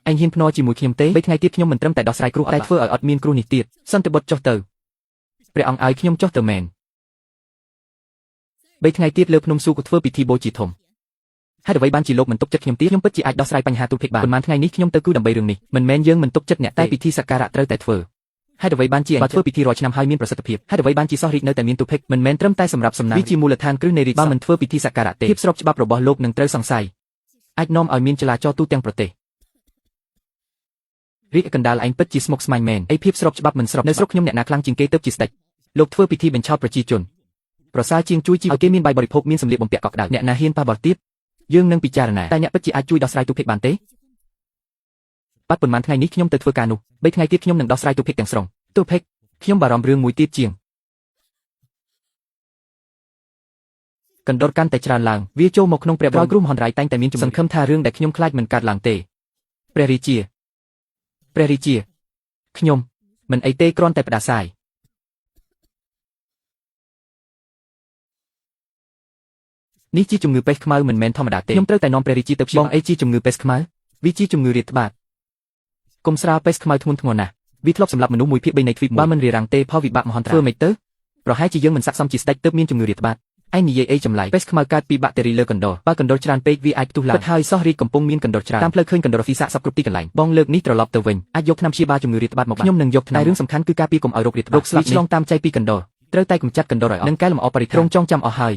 យឯងហ៊ានភ្នាល់ជាមួយខ្ញុំទេ3ថ្ងៃទៀតខ្ញុំមិនត្រឹមតែដោះស្រាយគ្រោះតែធ្វើឲ្យអត់មានគ្រោះនេះទៀតសន្តិបុត្រចុះទៅព្រះអង្គឲ្យខ្ញុំចុះទៅមែន3ថ្ងៃទៀតលើភ្នំស៊ូក៏ធ្វើពិធីបូជាធំហើយអ្វីបានជាលោកមិនទុកចិត្តខ្ញុំទៀតខ្ញុំពិតជាអាចដោះស្រាយបញ្ហាទូភិកបានប៉ុន្មានថ្ងៃនេះខ្ញុំទៅគឺដើម្បីរឿងនេះមិនមែនយើងមិនទុកចិត្តអ្នកតែពិធីសក្ការៈត្រូវតែធ្វើហើយអ្វីបានជាបើធ្វើពិធីរាល់ឆ្នាំហើយមានប្រសិទ្ធភាពហើយអ្វីបានជាសោះរាជនៅតែមានទូភិកមិនមែនត្រឹមតែសម្រាប់សំណាងវាជាមូលដ្ឋានគ្រឹះនៃរាជបើមិនធ្វើពិធីសក្ការៈទេភាពស្របច្បាប់របស់លោកនឹងត្រូវសង្ស័យអាចនាំឲ្យមានចលាចលទូទាំងប្រទេសរាជកណ្ដាលឯងពិតជាស្មុគស្មាញមែនអីភាពស្របច្បាប់មិនស្របនៅស្រុកខ្ញុំអ្នកណាខ្លាំងជាងគេទៅជាស្ដេចលោកធ្វើពិធីបញ្ឆោតប្រជាជនប្រសើរជាងជួយជីវឲ្យគេមានបាយបរិភោគមានសម្លៀកបំពាក់កក់ក្ដៅអ្នកណាហ៊ានប៉ះបោះទៀតយើងនឹងពិចារណាតែអ្នកពិតជាអាចជួយដោះស្រាយទូភិកបានទេបាត់ប៉ុន្មានថ្ងៃនេះខ្ញុំទៅធ្វើការនោះ3ថ្ងៃទៀតខ្ញុំនឹងដោះស្រាយទូភិកទាំងស្រុងទូភិកខ្ញុំបារម្ភរឿងមួយទៀតជាងកណ្ដុរកាន់តែច្រើនឡើងវាចូលមកក្នុងព្រះបរមគ្រោះមហន្តរាយតែងតែមានសង្ឃឹមថារឿងដែលខ្ញុំខ្លាចមិនកើតឡើងទេព្រះរាជាខ្ញុំមិនអីទេគ្រាន់តែផ្ដាសាយនេះជាជំងឺពេស្តខ្មៅមិនមែនធម្មតាទេខ្ញុំត្រូវតែនាំព្រះរាជាទៅព្យាបាលបងអីជាជំងឺពេស្តខ្មៅវាជាជំងឺរាតត្បាតកុំស្រាលពេស្តខ្មៅធ្ងន់ធ្ងរណាស់វាធ្លាប់សម្លាប់មនុស្ស1/3នៃទ្វីបបើមិនរារាំងទេផលវិបាកមហន្តរាយធ្វើម៉េចទៅប្រហែលជាយើងមិនស័ក្តិសមជាស្ដេចទើបមានជំងឺរាតត្បាតឯងនិយាយអីចម្លែកពេស្តខ្មៅកើតពីបាក់តេរីលើកណ្ដុរបើកណ្ដុរច្រើនពេកវាអាចផ្ទុះឡើងពិតហើយសោះរាជកំពុងមានកណ្ដុរច្រើនតាមផ្លូវឃើញកណ្ដុរស៊ីសាកសពគ្រប់ទីកន្លែងបងលើកនេះត្រឡប់ទៅវិញអាចយកថ្នាំព្យាបាលជំងឺរាតត្បាតមកខ្ញុំនឹងយកថ្នាំរឿងសំខាន់គឺការពារកុំឲ្យរោគរាតត្បាតស្លាប់ឆ្លងតាមចៃពីកណ្ដុរត្រូវតែកម្ចាត់កណ្ដុរឲ្យអស់និងកែលម្អបរិស្ថានចងចាំអស់ហើ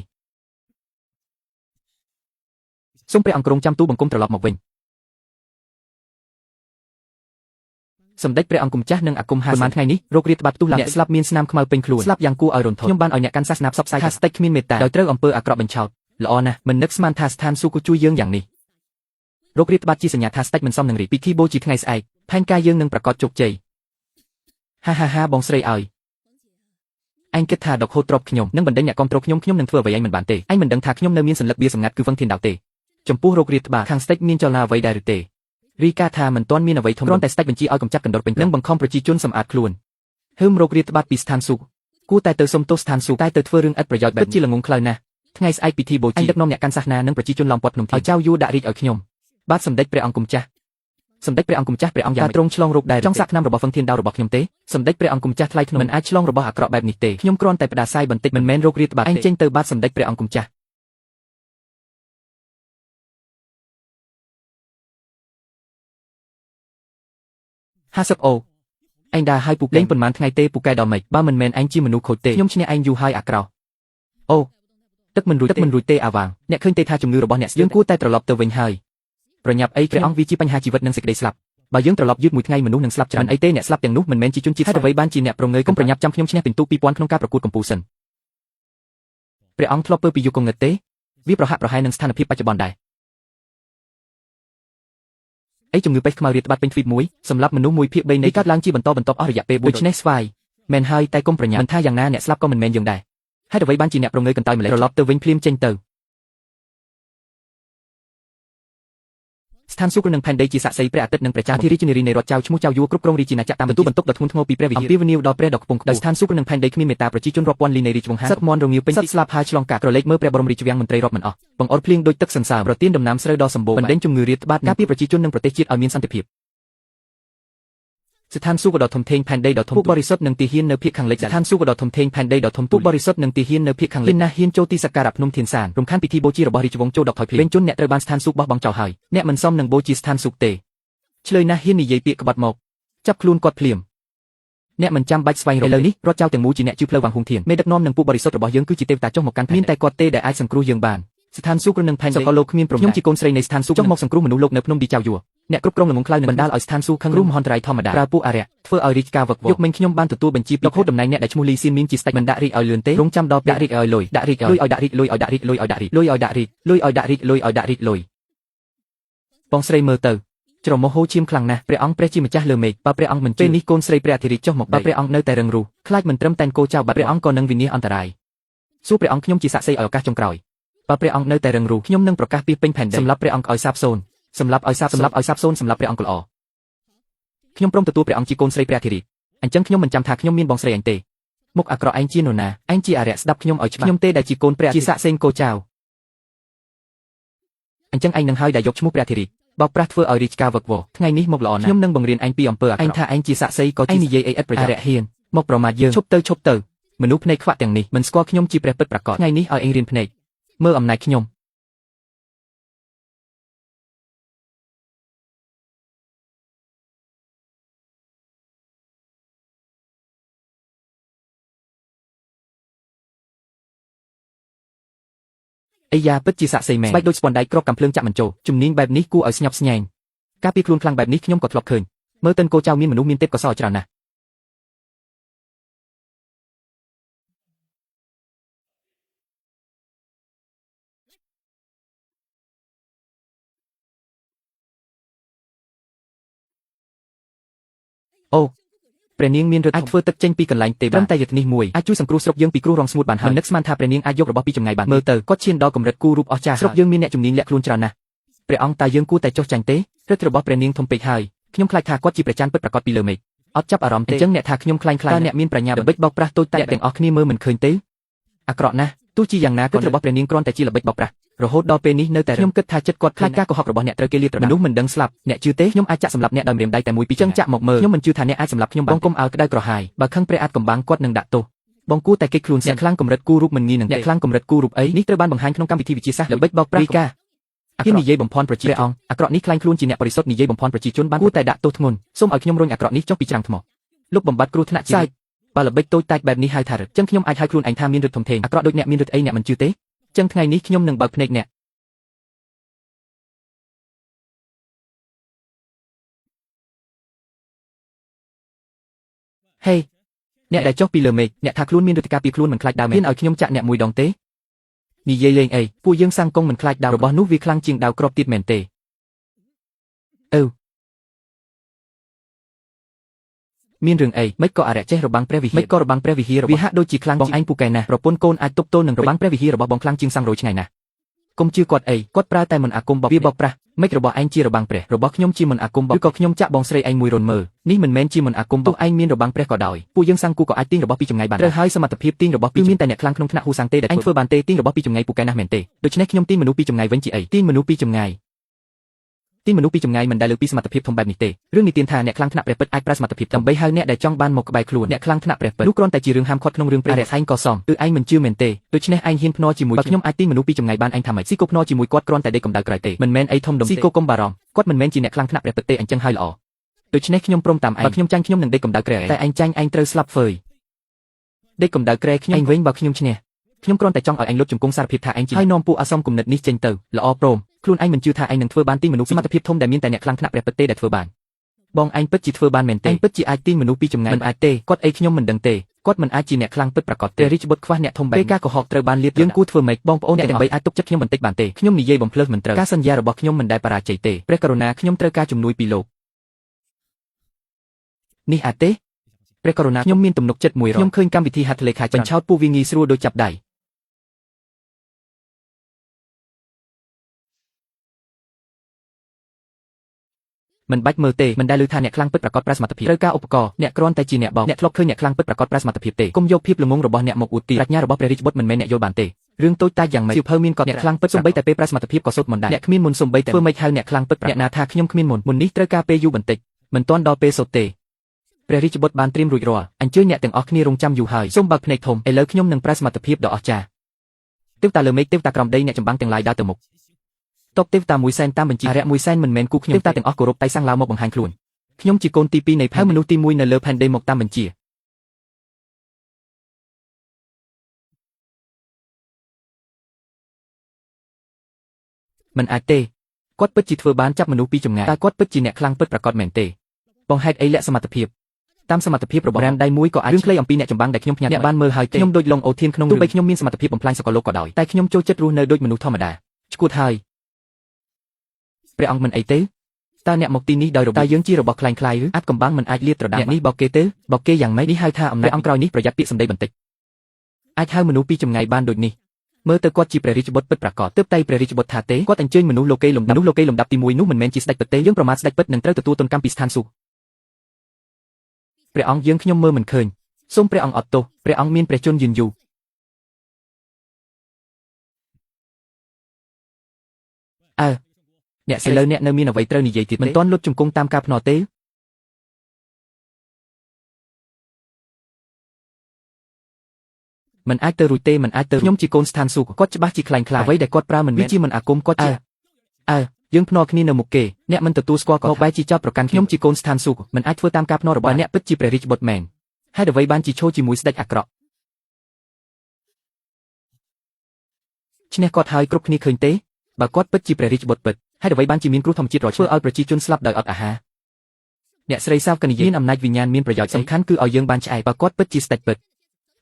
យសូមព្រះអង្គគ្រងចាំទូបង្គំត្រឡប់មកវិញសម្ដេចព្រះអង្គគុំចាស់និងអាគម50ប៉ុន្មានថ្ងៃនេះរោគរាតត្បាតផ្ទុះឡើងអ្នកស្លាប់មានស្នាមខ្មៅពេញខ្លួនស្លាប់យ៉ាងគួរឲ្យរន្ធត់ខ្ញុំបានឲ្យអ្នកកាន់សាសនាផ្សព្វផ្សាយថាស្ដេចគ្មានមេត្តាដោយត្រូវអំពើអាក្រក់បញ្ឆោតល្អណាស់មិននឹកស្មានថាស្ថានសួគ៌ក៏ជួយយើងយ៉ាងនេះរោគរាតត្បាតជាសញ្ញាថាស្ដេចមិនសមនឹងរាជពិធីបូជាថ្ងៃស្អែកផែនការយើងនឹងប្រកាសជោគជ័យហាបងស្រីឲ្យឯងគិតថាដកហូតទ្រព្យខ្ញុំនឹងបណ្ដេញអ្នកគ្រប់គ្រងខ្ញុំនឹងធ្វើអ្វីឯងមិនបានទេឯងមិនដឹងថាខ្ញុំនៅមានសញ្ញាបៀសម្ងាត់គឺវឹងធានដាវទេចំពោះរោគរាតត្បាតខាងស្ដេចមានចលនាអ្វីដែរឬទេរីកាថាមិនទាន់មានអ្វីធំគ្រាន់តែស្ដេចបញ្ជាឲ្យកម្ចាត់កណ្ដុរពេញនិងបង្ខំប្រជាជនសម្អាតខ្លួន ហឹមរករាជត្បាតពីស្ថានសួគ៌គួរតែទៅសុំទោសស្ថានសួគ៌តែទៅធ្វើរឿងឥតប្រយោជន៍បែបជាល្ងងខ្លៅណាស់ថ្ងៃស្អែកពិធីបូជាដឹកនាំអ្នកកាន់សាសនានិងប្រជាជនឡោមព័ទ្ធភ្នំឲ្យចៅយួរដាក់រាជឲ្យខ្ញុំបាទសម្ដេចព្រះអង្គម្ចាស់សម្ដេចព្រះអង្គម្ចាស់ព្រះអង្គយ៉ាងត្រង់ឆ្លងរោគដែរចង់សាក់ឆ្នាំរបស់ហ្វឹងធានដាវរបស់ខ្ញុំទេសម្ដេចព្រះអង្គម្ចាស់ថ្លៃថ្នូរមិនអាចឆ្លងរបស់អាក្រក់បែបនេះទេខ្ញុំគ្រាន់តែផ្ដាសាយបន្តិចមិនមែនរោគរាតត្បាតទេឯងចេញទៅបាទសម្ដេចព្រះអង្គម្ចាស់50អូឯងដើរឲ្យពូកែលេងប៉ុន្មានថ្ងៃទេពូកែដល់ម៉េចបើមិនមែនឯងជាមនុស្សខូចទេខ្ញុំឈ្នះឯងយូរហើយអាក្រោអូទឹកមិនរួចទេអាវាងអ្នកឃើញទេថាជំងឺរបស់អ្នកយើងគួរតែត្រឡប់ទៅវិញហើយប្រញាប់អីព្រះអង្គវាជាបញ្ហាជីវិតនិងសេចក្តីស្លាប់បើយើងត្រឡប់យឺតមួយថ្ងៃមនុស្សនឹងស្លាប់ច្រើនអីទេអ្នកស្លាប់ទាំងនោះមិនមែនជាជនជាតិហេតុអ្វីបានជាអ្នកប្រងើយកុំប្រញាប់ចាំខ្ញុំឈ្នះពិន្ទុ2000ក្នុងការប្រកួតកម្ពុជាសិនព្រះអង្គធ្លាប់ពើពីយុគងឹតទេវាប្រហាក់ប្រហែលនឹងស្ថានភាពបច្ចុប្បន្នដែរអីជំងឺបេះខ្មៅរាតត្បាតពេញទ្វីបមួយសម្រាប់មនុស្ស1/3នៃកើតឡើងជាបន្តបន្ទាប់អស់រយៈពេល4ដូច្នេះស្វាយមែនហើយតែកុំប្រញាប់មិនថាយ៉ាងណាអ្នកស្លាប់ក៏មិនមែនយើងដែរហេតុអ្វីបានជាអ្នកប្រងើយកន្តើយម្លេះត្រឡប់ទៅវិញភ្លាមចេញទៅស្ថានសួគ៌និងផែនដីជាសាក្សីព្រះអាទិត្យនិងព្រះចៅអធិរាជនារីនៃរដ្ឋចៅឈ្មោះចៅយួរគ្រប់គ្រងរាជាណាចក្រតាមបន្ទុកដ៏ធ្ងន់ធ្ងរពីព្រះវិហារអំពាវនាវដល់ព្រះដ៏ខ្ពង់ខ្ពស់ដោយស្ថានសួគ៌និងផែនដីគ្មានមេត្តាប្រជាជនរាប់ពាន់លាននៃរាជវង្សហាសឹកមន់រងាវពេញទីស្លាប់ហើយឆ្លងកាត់ក្រឡេកមើលព្រះបរមរាជវាំងមន្ត្រីរាប់មិនអស់បង្អុរភ្លៀងដូចទឹកសន្សើមប្រទានដំណាំស្រូវដ៏សម្បូរបណ្ដេញជំងឺរាតត្បាតការពារប្រជាជននិងប្រទេសជាតិឲ្យមានសន្តិភាពស្ថានសួគ៌ដ៏ធំធេងផែនដីដ៏ធំទូកបរិសុទ្ធនិងទីហ៊ាននៅភាគខាងលិចស្ថានសួគ៌ដ៏ធំធេងផែនដីដ៏ធំទូកបរិសុទ្ធនិងទីហ៊ាននៅភាគខាងលិចណាហ៊ានចូលទីសក្ការៈភ្នំធានសានរំខានពិធីបូជារបស់រាជវង្សចូលដកថយភ្លាមជនអ្នកត្រូវបានស្ថានសួគ៌បោះបង់ចោលហើយអ្នកមិនសមនឹងបូជាស្ថានសួគ៌ទេឆ្លើយណាស់ហ៊ាននិយាយពាក្យក្បត់មកចាប់ខ្លួនគាត់ភ្លាមអ្នកមិនចាំបាច់ស្វែងរកឥឡូវនេះរដ្ឋចៅទាំងមូលជាអ្នកជឿផ្លូវវាងហួងធានមេដឹកនាំនិងពួកបរិសុទ្ធរបស់យើងគឺជាទេវតាចុះមកកាន់មានតែគាត់ទេដែលអាចសង្គ្រោះយើងបានស្ថានសួគ៌និងផែនដីសកលលោកគ្មានព្រំដែនខ្ញុំជាកូនស្រីនៃស្ថានសួគ៌ចុះមកសង្គ្រោះមនុស្សលោកនៅភ្នំទីចៅយួរអ្នកគ្រប់គ្រងល្ងងខ្លៅនឹងបណ្ដាលឲ្យស្ថានសួគ៌ខឹងរੂមហន្តរាយធម្មតាប្រើពួកអារក្សធ្វើឲ្យរាជការវឹកវរយកមិញខ្ញុំបានទទួលបញ្ជាពីហូតតំណែងអ្នកដែលឈ្មោះលីសៀនមីនជាស្ដេចមិនដាក់រាជឲ្យលឿនទេរងចាំដល់ដាក់រាជឲ្យលុយដាក់រាជឲ្យដាក់រាជលុយឲ្យដាក់រាជលុយឲ្យដាក់រាជលុយឲ្យដាក់រាជលុយឲ្យដាក់រាជលុយឲ្យដាក់រាជលុយបងស្រីមើលទៅច្រមុះហូរឈាមខ្លាំងណាស់ព្រះអង្គព្រះជាម្ចាស់លើមេឃបើព្រះអង្គមិនពេលនេះកូនស្រីព្រះអធិរាជចុះមកបើព្រះអង្គនៅតែរឹងរូសខ្លាចមិនត្រឹមតែនកោចៅបាត់ព្រះអង្គក៏នឹងវិនាសអន្តរាយសួរព្រះអង្គខ្ញុំជាសាក្សីឲ្យឱកាសចុងក្រោយបើព្រះអង្គនៅតែរឹងរូសខ្ញុំនឹងប្រកាសពីពេញផែនដីសម្រាប់ព្រះអង្គឲ្យសាបសូន្យសម្រាប់ឲ្យសាបសូន្យសម្រាប់ព្រះអង្គល្អខ្ញុំព្រមទទួលព្រះអង្គជាកូនស្រីព្រះអធិរាជអញ្ចឹងខ្ញុំមិនចាំថាខ្ញុំមានបងស្រីឯងទេមុខអាក្រក់ឯងជានរណាឯងជាអារក្សស្ដាប់ខ្ញុំឲ្យច្បាស់ខ្ញុំទេដែលជាកូនព្រះជាសាក្សីកោចៅអញ្ចឹងឯងនឹងហើយដែលយកឈ្មោះព្រះអធិរាជបោកប្រាស់ធ្វើឲ្យរាជការវឹកវរថ្ងៃនេះមកល្អណាស់ខ្ញុំនឹងបង្រៀនឯងពីអំពើអាក្រក់ឯងថាឯងជាសាក្សីក៏ឯងនិយាយអីឥតប្រយោជន៍អារក្សហ៊ានមកប្រមាថយើងឈប់ទៅមនុស្សភ្នែកខ្វាក់ទាំងនេះមិនស្គាល់ខ្ញុំជាព្រះពិតប្រាកដថ្ងៃនេះឲ្យឯងរៀនភ្នែកមើលអំណាចខ្ញុំអាយ៉ាពិតជាសាក្សីមែនស្បែកដូចស្ពាន់ដៃគ្រាប់កំភ្លើងចាក់មិនចូលជំនាញបែបនេះគួរឲ្យស្ញប់ស្ញែងការពីខ្លួនខ្លាំងបែបនេះខ្ញុំក៏ធ្លាប់ឃើញមើលទៅកោចៅមានមនុស្សមានទេពកោសល្យច្រើនណាស់អូព្រះនាងមានរឹតអាចធ្វើទឹកចេញពីកន្លែងទេត្រឹមតែយុទ្ធនេះមួយអាចជួយសង្គ្រោះស្រុកយើងពីគ្រោះរងស្ងួតបានហើយនឹកស្មានថាព្រះនាងអាចយករបស់ពីចម្ងាយបានមើលទៅគាត់ឈានដល់កម្រិតគូរូបអស្ចារ្យស្រុកយើងមានអ្នកជំនាញលាក់ខ្លួនច្រើនណាស់ព្រះអង្គតើយើងគួរតែចុះចាញ់ទេរឹតរបស់ព្រះនាងធំពេកហើយខ្ញុំខ្លាចថាគាត់ជាព្រះច័ន្ទពិតប្រាកដពីលើមេឃអត់ចាប់អារម្មណ៍ទេអញ្ចឹងអ្នកថាខ្ញុំខ្លាញ់តើអ្នកមានប្រាជ្ញាល្បិចបោកប្រាស់តូចតាចទាំងអស់គ្នាមើលមិនឃើញទេអាក្រក់ណាស់ទោះជាយ៉ាងណាក៏របស់ព្រះនាងគ្រាន់តែជាល្បិចបោកប្រាស់រហូតដល់ពេលនេះនៅតែខ្ញុំគិតថាចិត្តគាត់ខ្លាចការកុហករបស់អ្នកត្រូវគេលាតត្រដាងមនុស្សមិនដឹងស្លាប់អ្នកជឿទេខ្ញុំអាចចាក់សម្លាប់អ្នកដោយម្រាមដៃតែមួយពីរចឹងចាក់មកមើលខ្ញុំមិនជឿថាអ្នកអាចសម្លាប់ខ្ញុំបងកុំអើក្តៅក្រហាយបើខឹងព្រះអាចកំបាំងគាត់នឹងដាក់ទោសបងគួរតែគេចខ្លួនអ្នកខ្លាំងកម្រិតគូរូបមិនងាយនឹងអ្នកខ្លាំងកម្រិតគូរូបអីនេះត្រូវបានបង្ហាញក្នុងកម្មវិធីវិទ្យាសាស្ត្រល្បិចបោកប្រាស់ពីការគេនិយាយបំផន់ប្រជាអង្គអាក្រក់នេះខ្លាញ់ខ្លួនជាអ្នកបរិសុទ្ធនិយាយបំផន់ប្រជាជនបានគួរតែដាក់ទោសធ្ងន់សូមឲ្យខ្ញុំរុញអាក្រក់នេះចុះពីច្រាំងថ្មលុបបំបត្តិគ្រោះថ្នាក់ជាតិបើល្បិចតូចតាចបែបនេះហៅថារឹតចឹងខ្ញុំអាចហៅខ្លួនឯងថាមានរឹតធំធេងអាក្រក់ដូចអ្នកមានរឹតអីអ្នកមិនជឿទេចឹងថ្ងៃនេះខ្ញុំនឹងបើកភ្នែកអ្នកហេអ្នកដែលចុះពីលើមេឃអ្នកថាខ្លួនមានឫទ្ធិការពីខ្លួនមិនខ្លាចដើមមានឲ្យខ្ញុំចាក់អ្នកមួយដងទេនិយាយលេងអីពួកយើងសាំងកុងមិនខ្លាចដាវរបស់នោះវាខ្លាំងជាងដាវគ្រាប់ទៀតមែនទេមានរឿងអីមិនក៏អរិយចេះរបាំងព្រះវិហារមិនក៏របាំងព្រះវិហារវាហាក់ដូចជាខ្លាំងបងឯងពូកែណាស់ប្រពន្ធកូនអាចទប់ទល់នឹងរបាំងព្រះវិហាររបស់បងខ្លាំងជាង300ថ្ងៃណាស់ កុំជឿគាត់អីគាត់ប្រើតែមន្តអាគមរបស់វាបោកប្រាស់មិនរបស់ឯងជារបាំងព្រះរបស់ខ្ញុំជាមន្តអាគមឬក៏ខ្ញុំចាក់បងស្រីឯងមួយរុនមើលនេះមិនមែនជាមន្តអាគមទោះឯងមានរបាំងព្រះក៏ដោយពួកយើងសាំងគូក៏អាចទាញរបស់ពីចម្ងាយបានត្រូវហើយសមត្ថភាពទាញរបស់ពីមានតែអ្នកខ្លាំងក្នុងថ្នាក់ហ៊ូសាំងទេដែលធ្វើបានទេទាញរបស់ពីចម្ងាយពូកែណាស់មែនទេដូច្នេះខ្ញុំទាញមនុស្សពីចម្ងាយវិញជាអីទាញមនុស្សពីចម្ងាយទីមនុស្សពីចម្ងាយមិនដែលលើពីសមត្ថភាពធំបែបនេះទេរឿងនិទានថាអ្នកខ្លាំងថ្នាក់ព្រះពិតអាចប្រើសមត្ថភាពដើម្បីហៅអ្នកដែលចង់បានមកក្បែរខ្លួនអ្នកខ្លាំងថ្នាក់ព្រះពិតនោះគ្រាន់តែជារឿងហាមឃាត់ក្នុងរឿងព្រះរហែងក៏សមឯងមិនជឿមែនទេដូច្នេះឯងហ៊ានភ្នាល់ជាមួយខ្ញុំអាចទីមនុស្សពីចម្ងាយបានឯងថាម៉េចស៊ីកូភ្នាល់ជាមួយគាត់គ្រាន់តែដេកកម្ដៅក្រោយទេមិនមែនអីធំដុំទេស៊ីកូកុំបារម្ភគាត់មិនមែនជាអ្នកខ្លាំងថ្នាក់ព្រះពិតទេអញ្ចឹងហើយល្អដូច្នេះខ្ញុំព្រមតាមឯងបើខ្ញុំចាញ់ខ្ញុំនឹងដេកកម្ដៅក្រែតែឯងចាញ់ឯងត្រូវស្លាប់ហ្វយដេកកម្ដៅក្រែខ្ញុំឯងវិញបើខ្ញុំឈ្នះខ្ញុំគ្រាន់តែចង់ឲ្យឯងលុបជង្គង់សារភាពថាឯងជាហើយនាំពួកអាសមគំនិតនេះចេញទៅល្អព្រមខ្លួនឯងមិនជឿថាឯងនឹងធ្វើបានទីមនុស្សសមត្ថភាពធំដែលមានតែអ្នកខ្លាំងថ្នាក់ព្រះពិតទេដែលធ្វើបានបងឯងពិតជាធ្វើបានមែនទេឯងពិតជាអាចទីមនុស្សពីចម្ងាយមិនអាចទេគាត់អីខ្ញុំមិនដឹងទេគាត់មិនអាចជាអ្នកខ្លាំងពិតប្រាកដទេរាជបុត្រខ្វះអ្នកធំបែបពេលការកុហកត្រូវបានលាបយើងគួរធ្វើម៉េចបងប្អូនអ្នកទាំងបីអាចទុកចិត្តខ្ញុំបន្តិចបានទេខ្ញុំនិយាយបំភ្លើសមិនត្រូវការសន្យារបស់ខ្ញុំមិនដែលបរាជ័យទេព្រះករុណាខ្ញុំត្រូវការជំនួយពីលោកនេះអាចទេព្រះករុណាខ្ញុំមានទំនុកចិត្ត100ខ្ញុំឃើញកម្មវិធីហាត់លេខាបញ្ឆោតពួកវាងាយស្រួលដូចចាប់ដៃមិនបាច់មើលទេមិនដែលឮថាអ្នកខ្លាំងពិតប្រាកដប្រើសមត្ថភាពត្រូវការឧបករណ៍អ្នកគ្រាន់តែជាអ្នកបោកអ្នកធ្លាប់ឃើញអ្នកខ្លាំងពិតប្រាកដប្រើសមត្ថភាពទេកុំយកភាពល្ងងរបស់អ្នកមកអួតទីប្រាជ្ញារបស់ព្រះរាជបុត្រមិនមែនអ្នកយល់បានទេរឿងតូចតាចយ៉ាងម៉េចសៀវភៅមានកត់អ្នកខ្លាំងពិតសំបីតែពេលប្រើសមត្ថភាពក៏សុទ្ធមិនដែរអ្នកគ្មានមុនសំបីតែធ្វើម៉េចហៅអ្នកខ្លាំងពិតអ្នកណាថាខ្ញុំគ្មានមុននេះត្រូវការពេលយូរបន្តិចមិនទាន់ដល់ពេលសុទ្ធទេព្រះរាជបុត្របានត្រៀមរួចរាល់អញ្ជើញអ្នកទាំងអស់គ្នារងចាំយូរហើយសូមបើកភ្នែកធំឥឡូវខ្ញុំនឹងប្រើសមត្ថភាពដ៏អស្ចារ្យទេវតាលើមេឃទេវតាក្រោមដីអ្នកចម្បាំងទាំងឡាយដើរទៅមុខតបទេវតាមួយសែនតាមបញ្ជាអរិយមួយសែនមិនមែនគូខ្ញុំទេវតាទាំងអស់គោរពតៃសាំងឡាវមកបង្ហាញខ្លួនខ្ញុំជាកូនទី2នៃផែនមនុស្សទី1នៅលើផែនដីមកតាមបញ្ជាមិនអាចទេគាត់ពិតជាធ្វើបានចាប់មនុស្សពីចម្ងាយតើគាត់ពិតជាអ្នកខ្លាំងពិតប្រាកដមែនទេបងហេតុអីលាក់សមត្ថភាពតាមសមត្ថភាពរបស់រាមដៃមួយក៏អាចរឿងខ្លីអំពីអ្នកចម្បាំងដែលខ្ញុំផ្ញើអ្នកបានមើលហើយទេខ្ញុំដូចឡុងអូធានក្នុងទោះបីខ្ញុំមានសមត្ថភាពបំផ្លាញសកលលោកក៏ដោយតែខ្ញុំចូលចិត្តរស់នៅដូចមនុស្សធម្មតាឈួតហើយព្រះអង្គមិនអីទេតើអ្នកមកទីនេះដោយរបៀបតើយើងជារបស់คล้ายៗឬអាប់កំបាំងមិនអាចលាតត្រដាងអ្នកនេះបោកគេទេបោកគេយ៉ាងម៉េចនេះហៅថាអំណាចអង្គក្រោយនេះប្រយ័ត្នពាក្យសម្ដីបន្តិចអាចហៅមនុស្សពីចម្ងាយបានដូចនេះមើលទៅគាត់ជាព្រះរាជបុត្រពិតប្រាកដទើបតែព្រះរាជបុត្រថាទេគាត់អញ្ជើញមនុស្សលោកេលំដាប់ទី1នោះមិនមែនជាស្ដេចពិតទេយើងប្រមាថស្ដេចពិតនឹងត្រូវទទួលទណ្ឌកម្មពីស្ថានសួគ៌ព្រះអង្គយើងខ្ញុំមើលមិនឃើញសូមព្រះអង្គអត់ទោសព្រះអង្គមានព្រះជន្មយឺនយូរអ្នកឥឡូវអ្នកនៅមានអ្វីត្រូវនិយាយទៀតមិនទាន់លុតជង្គង់តាមការភ្នាល់ទេមិនអាចទៅរួចទេមិនអាចទៅខ្ញុំជាកូនស្ថានសួគ៌គាត់ច្បាស់ជាคล้ายអ្វីដែលគាត់ប្រើមិនមែនជាមិនអាគមគាត់ជាយើងភ្នាល់គ្នានៅមុខគេអ្នកមិនទទួលស្គាល់ក៏បែរជាចោទប្រកាន់ខ្ញុំជាកូនស្ថានសួគ៌មិនអាចធ្វើតាមការភ្នាល់របស់អ្នកពិតជាព្រះរាជបុត្រមែនហេតុអ្វីបានជាឈរជាមួយស្ដេចអាក្រក់ឈ្នះគាត់ហើយគ្រប់គ្នាឃើញទេបើគាត់ពិតជាព្រះរាជបុត្រពិតហេតុអ្វីបានជាមានគ្រោះធម្មជាតិរធ្វើឲ្យប្រជាជនស្លាប់ដោយអត់អាហារអ្នកស្រីសាវកនិយាយមានអំណាចវិញ្ញាណមានប្រយោជន៍សំខាន់គឺឲ្យយើងបានឆ្អែតបើគាត់ពិតជាស្ដេចពិត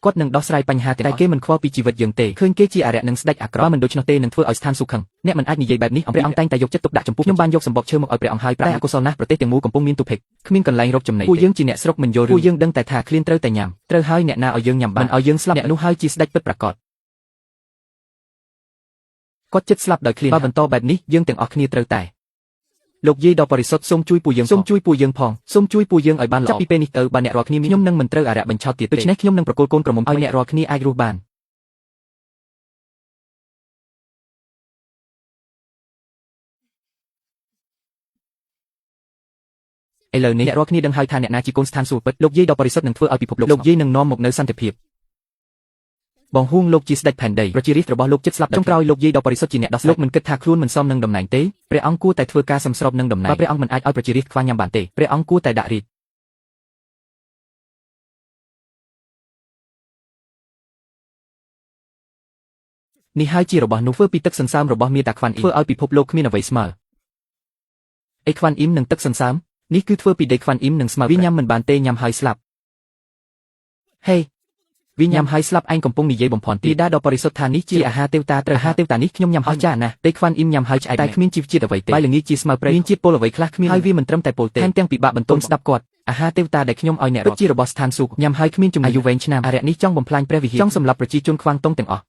គាត់នឹងដោះស្រាយបញ្ហាតែគេមិនខ្វល់ពីជីវិតយើងទេឃើញគេជាអរិយនឹងស្ដេចអាក្រក់មិនដូច្នោះទេនឹងធ្វើឲ្យស្ថានសួគ៌ខឹងអ្នកមិនអាចនិយាយបែបនេះព្រះអង្គតែងតែយកចិត្តទុកដាក់ចំពោះខ្ញុំបានយកសម្បកឈើមកឲ្យព្រះអង្គហើយតែអកុសលណាស់ប្រទេសទាំងមូលកំពុងមានទុភិកគ្មានកន្លែងរកចំណីពួកយើងជាអ្នកស្រុកមិនយល់ពួកយើងដឹងតែថាឃ្លានត្រូវតែញ៉ាំត្រូវហើយអ្នកណាឲ្យយើងញ៉ាំបានឲ្យយើងស្លាប់អ្នកនោះហើយជាស្ដេចពិតប្រាកដគាត់ចិត្តស្លាប់ដោយឃ្លានបើបន្តបែបនេះយើងទាំងអស់គ្នាត្រូវតែលោកយាយដ៏បរិសុទ្ធសូមជួយពួកយើងផងសូមជួយពួកយើងឲ្យបានល្អចាប់ពីពេលនេះទៅបើអ្នករាល់គ្នាខ្ញុំនឹងមិនត្រូវអរិយបញ្ឆោតទៀតដូច្នេះខ្ញុំនឹងប្រគល់កូនក្រមុំឲ្យអ្នករាល់គ្នាអាចរស់បានឥឡូវនេះអ្នករាល់គ្នាដឹងហើយថាអ្នកណាជាកូនស្ថានសួគ៌ពិតលោកយាយដ៏បរិសុទ្ធនឹងធ្វើឲ្យពិភពលោកយាយនឹងនាំមកនូវសន្តិភាពបងហួងលោកជាស្ដេចផែនដីប្រជារាស្ត្ររបស់លោកចិត្តស្លាប់ចុងក្រោយលោកយាយដ៏បរិសុទ្ធជាអ្នកដោះស្រាយលោកមិនគិតថាខ្លួនមិនសមនឹងតំណែងទេព្រះអង្គគួរតែធ្វើការសំស្របនឹងតំណែងបើព្រះអង្គមិនអាចឲ្យប្រជារាស្ត្រខ្វះញ៉ាំបានទេព្រះអង្គគួរតែដាក់រាជនេះហើយជារបស់នោះធ្វើពីទឹកសន្សើមរបស់មាតាខ្វាន់អ៊ីធ្វើឲ្យពិភពលោកគ្មានអ្វីស្មើអីខ្វាន់អ៊ីមនិងទឹកសន្សើមនេះគឺធ្វើពីដីខ្វាន់អ៊ីមនិងស្មើវាញ៉ាំមិនបានទេញ៉ាំហើយស្លាប់ហេវាញ៉ាំហើយស្លាប់ឯងកំពុងនិយាយបំផន់ទីដាដ៏បរិសុទ្ធថានេះជាអាហារទេវតាត្រូវអាហារទេវតានេះខ្ញុំញ៉ាំអស់ចាណាស់ទេខ្វាន់អ៊ីមញ៉ាំហើយឆ្អែតតែគ្មានជីវជាតិអ្វីទេបាយល្ងាចជាស្មៅព្រៃមានជាតិពុលអ្វីខ្លះគ្មានហើយវាមិនត្រឹមតែពុលទេថែមទាំងពិបាកបន្ទំស្ដាប់គាត់អាហារទេវតាដែលខ្ញុំឲ្យអ្នករត់ជារបស់ស្ថានសួគ៌ញ៉ាំហើយគ្មានជំងឺអាយុវែងឆ្នាំអរិយនេះចង់បំផ្លាញព្រះវិហារចង់សម្លាប់ប្រជាជនខ្វាងតុងទាំងអស់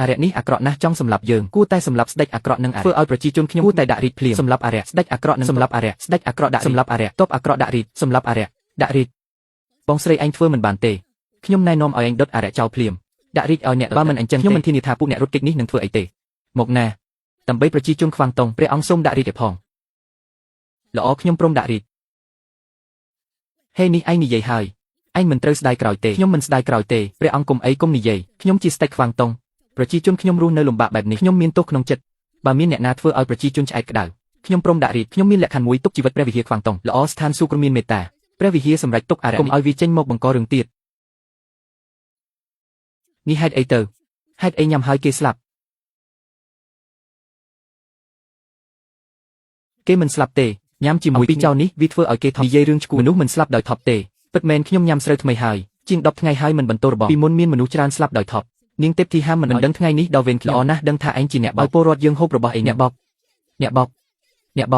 អារៈនេះអាក្រក់ណាស់ចង់សម្លាប់យើងគួរតែសម្លាប់ស្ដេចអាក្រក់នឹងអារៈធ្វើឲ្យប្រជាជនខ្ញុំគួរតែដាក់រីតភ្លាមសម្លាប់អារៈស្ដេចអាក្រក់នឹងសម្លាប់អារៈស្ដេចអាក្រក់ដាក់សម្លាប់អារៈតបអាក្រក់ដាក់រីតសម្លាប់អារៈដាក់រីតបងស្រីឯងធ្វើមិនបានទេខ្ញុំណែនាំឲ្យឯងដុតអារៈចោលភ្លាមដាក់រីតឲ្យអ្នកបើមិនអញ្ចឹងខ្ញុំមិនធានាថាពួកអ្នករត់គេចនេះនឹងធ្វើអីទេមកណាដើម្បីប្រជាជនខ្វាំងតុងព្រះអង្គសូមដាក់រីតឲ្យផងល្អខ្ញុំព្រមដាក់រីតហេនេះឯងនិយាយហើយឯងមិនត្រូវស្ដាយក្រោយទេខ្ញុំមិនស្ដាយក្រោយទេព្រះអង្គគុំអីគុំនិយាយខ្ញុំជាស្ដេចខ្វាំងតុងប្រជាជនខ្ញុំរស់នៅលំបាកបែបនេះខ្ញុំមានទោសក្នុងចិត្តបើមានអ្នកណាធ្វើឲ្យប្រជាជនឆ្អែតក្តៅខ្ញុំព្រមដាក់រីតខ្ញុំមានលក្ខខណ្ឌមួយទុកជីវិតព្រះវិហារខ្វាំងតុងល្អស្ថានសួគ៌មានមេត្តាព្រះវិហារសម្រេចទុកអារៈកុំឲ្យវាចេញមកបង្ករឿងទៀតនេះហេតុអីទៅហេតុអីញ៉ាំហើយគេស្លាប់គេមិនស្លាប់ទេញ៉ាំជាមួយពីចៅនេះវាធ្វើឲ្យគេថប់និយាយរឿងឈ្គូមនុស្សមិនស្លាប់ដោយថប់ទេពិតមែនខ្ញុំញ៉ាំស្រូវថ្មីហើយជាង10ថ្ងៃហើយមិនបន្តរបបពីមុនមានមនុស្សច្រើនស្លាប់ដោយថប់នាងទេពធីហាមិនដឹងថ្ងៃនេះដល់វេនល្អណាស់ដឹងថាឯងជាអ្នកបោកពលរដ្ឋយើងហូបរបស់ឯងអ្នកបោ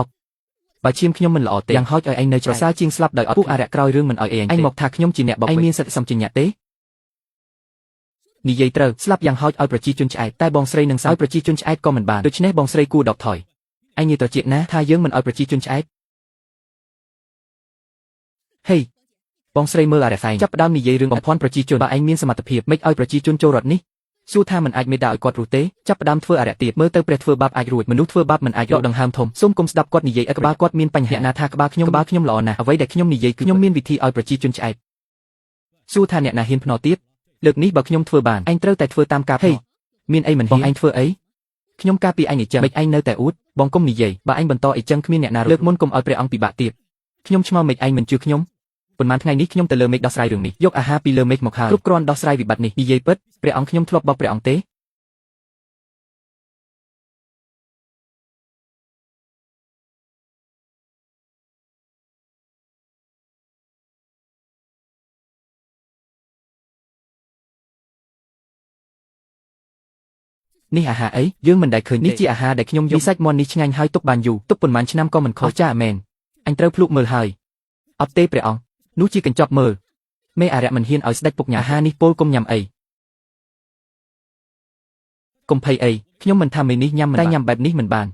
កបើឈាមខ្ញុំមិនល្អទេយ៉ាងហោចឲ្យឯងនៅប្រសើរជាងស្លាប់ដោយអត់ពួកអារៈក្រោយរឿងមិនឲ្យឯងមកថាខ្ញុំជាអ្នកបោកឯងមានសិទ្ធិសម្បញ្ញៈទេនិយាយត្រូវស្លាប់យ៉ាងហោចឲ្យប្រជាជនឆ្អែតតែបងស្រីនឹងឲ្យប្រជាជនឆ្អែតក៏មិនបានដូច្នេះបងស្រីគួរដកថយឯងនិយាយត្រជាក់ណាថាយើងមិនឲ្យប្រជាជនឆ្អែតហេបងស្រីមើលអារៈសែងចាប់ផ្ដើមនិយាយរឿងបំភាន់ប្រជាជនបើឯងមានសមត្ថភាពមិនឲ្យប្រជាជនចូលរដ្ឋនេះសួរថាមិនអាចមេដាឲ្យគាត់រស់ទេចាប់ផ្ដើមធ្វើអារៈទៀតមើលទៅព្រះធ្វើបាបអាចរួចមនុស្សធ្វើបាបមិនអាចរកដង្ហើមធំសូមគុំស្ដាប់គាត់និយាយក្បាលគាត់មានបញ្ហាណាថាក្បាលខ្ញុំល្អណាស់អ្វីដែលខ្ញុំនិយាយគឺខ្ញុំមានវិធីឲ្យប្រជាជនឆ្អែតសួរថាអ្នកណាហ៊ានភ្នាល់ទៀតលើកនេះបើខ្ញុំធ្វើបានឯងត្រូវតែធ្វើតាមការហេមានអីមិនហ៊ានឯងធ្វើអីខ្ញុំការពីឯងអញ្ចឹងមិនឯងនៅតែអួតបងគុំនិយាយបើឯងបន្តអីចឹងគ្មានអ្នកណាលើកមុនគុំឲ្យព្រះអង្គពិបាកទៀតខ្ញុំឆ្ងល់មិនឯងមិនជឿខ្ញុំប៉ុន្មានថ្ងៃនេះខ្ញុំទៅលើមេឃដោះស្រាយរឿងនេះយកអាហារពីលើមេឃមកហើយគ្រប់គ្រាន់ដោះស្រាយវិបត្តិនេះនិយាយពិតព្រះអង្គខ្ញុំធ្លាប់បោកព្រះអង្គទេនេះអាហារអីយើងមិនដែលឃើញនេះជាអាហារដែលខ្ញុំយកសាច់មាន់នេះឆ្ងាញ់ហើយទុកបានយូរទុកប៉ុន្មានឆ្នាំក៏មិនខុសចាមែនអញត្រូវភ្លុកមើលហើយអត់ទេព្រះអង្គនោះជាកញ្ចប់មើលមេអារៈមិនហ៊ានឲ្យស្ដេចពុកញ៉ាំអាហារនេះពោលគុំញ៉ាំអីកុំភ័យអីខ្ញុំមិនថាមេនេះញ៉ាំមិនតែញ៉ាំបែបនេះមិនបាន